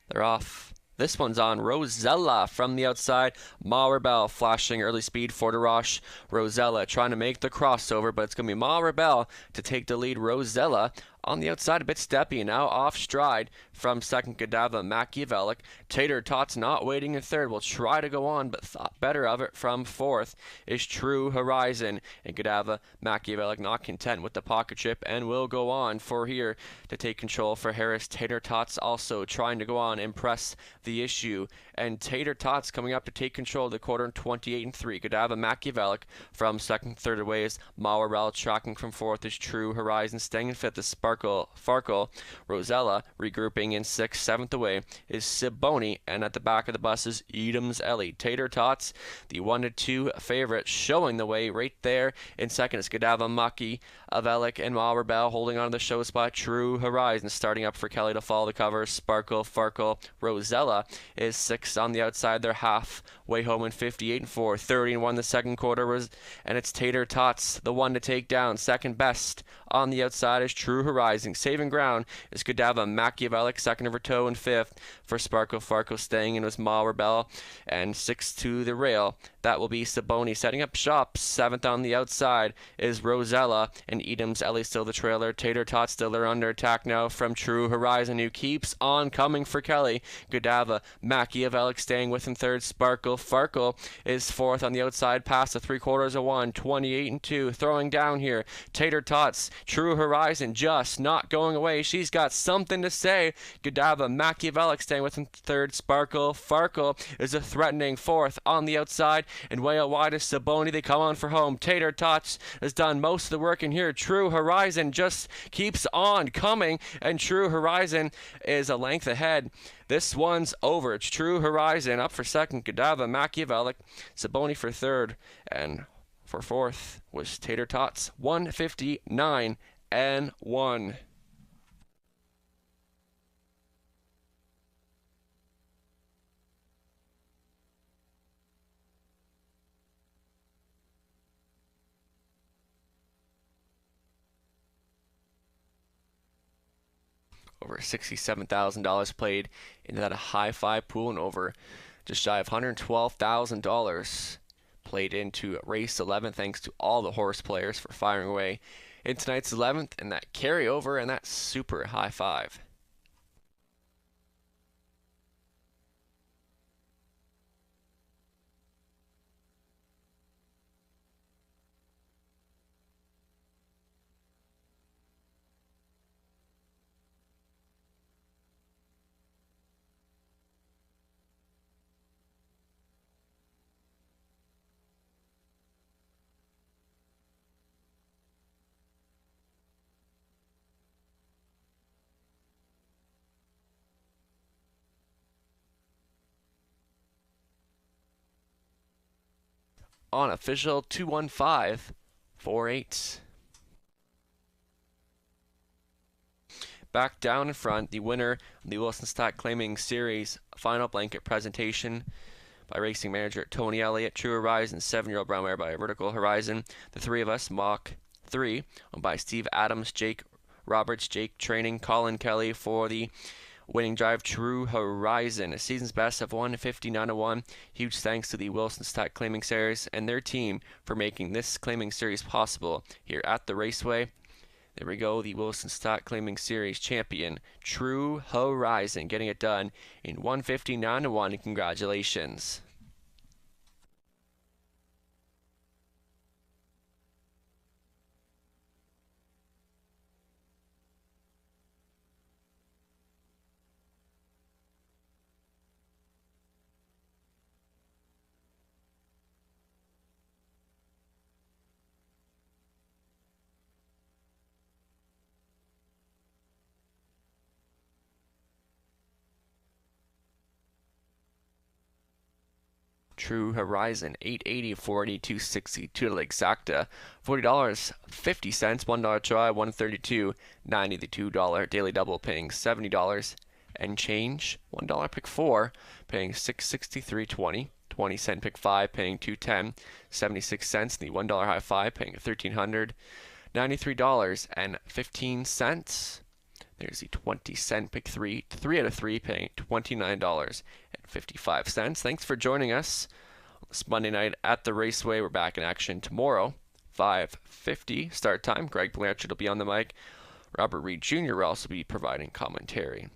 They're off. This one's on Rosella from the outside. Ma Rebel flashing early speed for DeRoche. Rosella trying to make the crossover, but it's going to be Ma Rebel to take the lead. Rosella on the outside, a bit steppy, now off stride from second. Godiva Machiavellic. Tater Tots not waiting in third, will try to go on, but thought better of it from fourth is True Horizon. And Godiva Machiavellic not content with the pocket chip and will go on for here to take control for Harris. Tater Tots also trying to go on, impress the issue. And Tater Tots coming up to take control of the quarter in 28-3. Godiva Machiavellic from second, third away is Mauerell. Tracking from fourth is True Horizon. Staying in fifth is Sparkle Farkle. Rosella regrouping in sixth. Seventh away is Siboni. And at the back of the bus is Edom's Ellie. Tater Tots, the 1-2 favorite, showing the way right there. In second is Godiva Machiavellic and Mauerell holding on to the show spot. True Horizon starting up for Kelly to follow the cover. Sparkle Farkle. Rosella is sixth on the outside. They're halfway home in 58-4. 30-1 the second quarter was, and it's Tater Tots, the one to take down. Second best on the outside is True Horizon. Saving ground is Godiva Machiavellic, second over toe, and fifth for Sparkle Farkle. Staying in was Ma Rebel, and sixth to the rail. That will be Siboni setting up shop. Seventh on the outside is Rosella, and Edom's Ellie still the trailer. Tater Tots still are under attack now from True Horizon, who keeps on coming for Kelly. Godiva Machiavellic staying with him third. Sparkle Farkle is fourth on the outside, past the 3/4 of one. 28-2, throwing down here. Tater Tots True Horizon just not going away. She's got something to say. Godiva Machiavellic staying with him third. Sparkle Farkle is a threatening fourth on the outside. And way out wide is Saboni. They come on for home. Tater Tots has done most of the work in here. True Horizon just keeps on coming. And True Horizon is a length ahead. This one's over. It's True Horizon up for second. Godiva Machiavellic. Saboni for third. And for fourth was Tater Tots. 159 and 1. Over $67,000 played into that high five pool, and over just shy of $112,000 played into race 11, thanks to all the horse players for firing away in tonight's 11th and that carryover and that super high five. On official 215.48. Back down in front, the winner of the Wilson Stock Claiming Series final blanket presentation by racing manager Tony Elliott. True Horizon, 7-year-old brown mare by Vertical Horizon. The three of us, Mach 3, owned by Steve Adams, Jake Roberts, Jake Training, Colin Kelly for the winning drive. True Horizon, a season's best of 159.1. Huge thanks to the Wilson Stock Claiming Series and their team for making this claiming series possible here at the Raceway. There we go, the Wilson Stock Claiming Series champion, True Horizon, getting it done in 159.1. Congratulations. True Horizon, $8.80, $4.80, $2.60, $2 exacta, $40.50, $1 try, $132.90, the $2 daily double paying $70 and change, $1 pick 4 paying $663.20, 20-cent pick 5 paying $210, 76 cents, the $1 high 5 paying $1,393.15. There's the 20-cent pick 3, 3 out of 3 paying $29.55. Thanks for joining us on this Monday night at the Raceway. We're back in action tomorrow, 5:50 start time. Greg Blanchard will be on the mic. Robert Reed Jr. will also be providing commentary.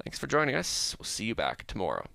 Thanks for joining us. We'll see you back tomorrow.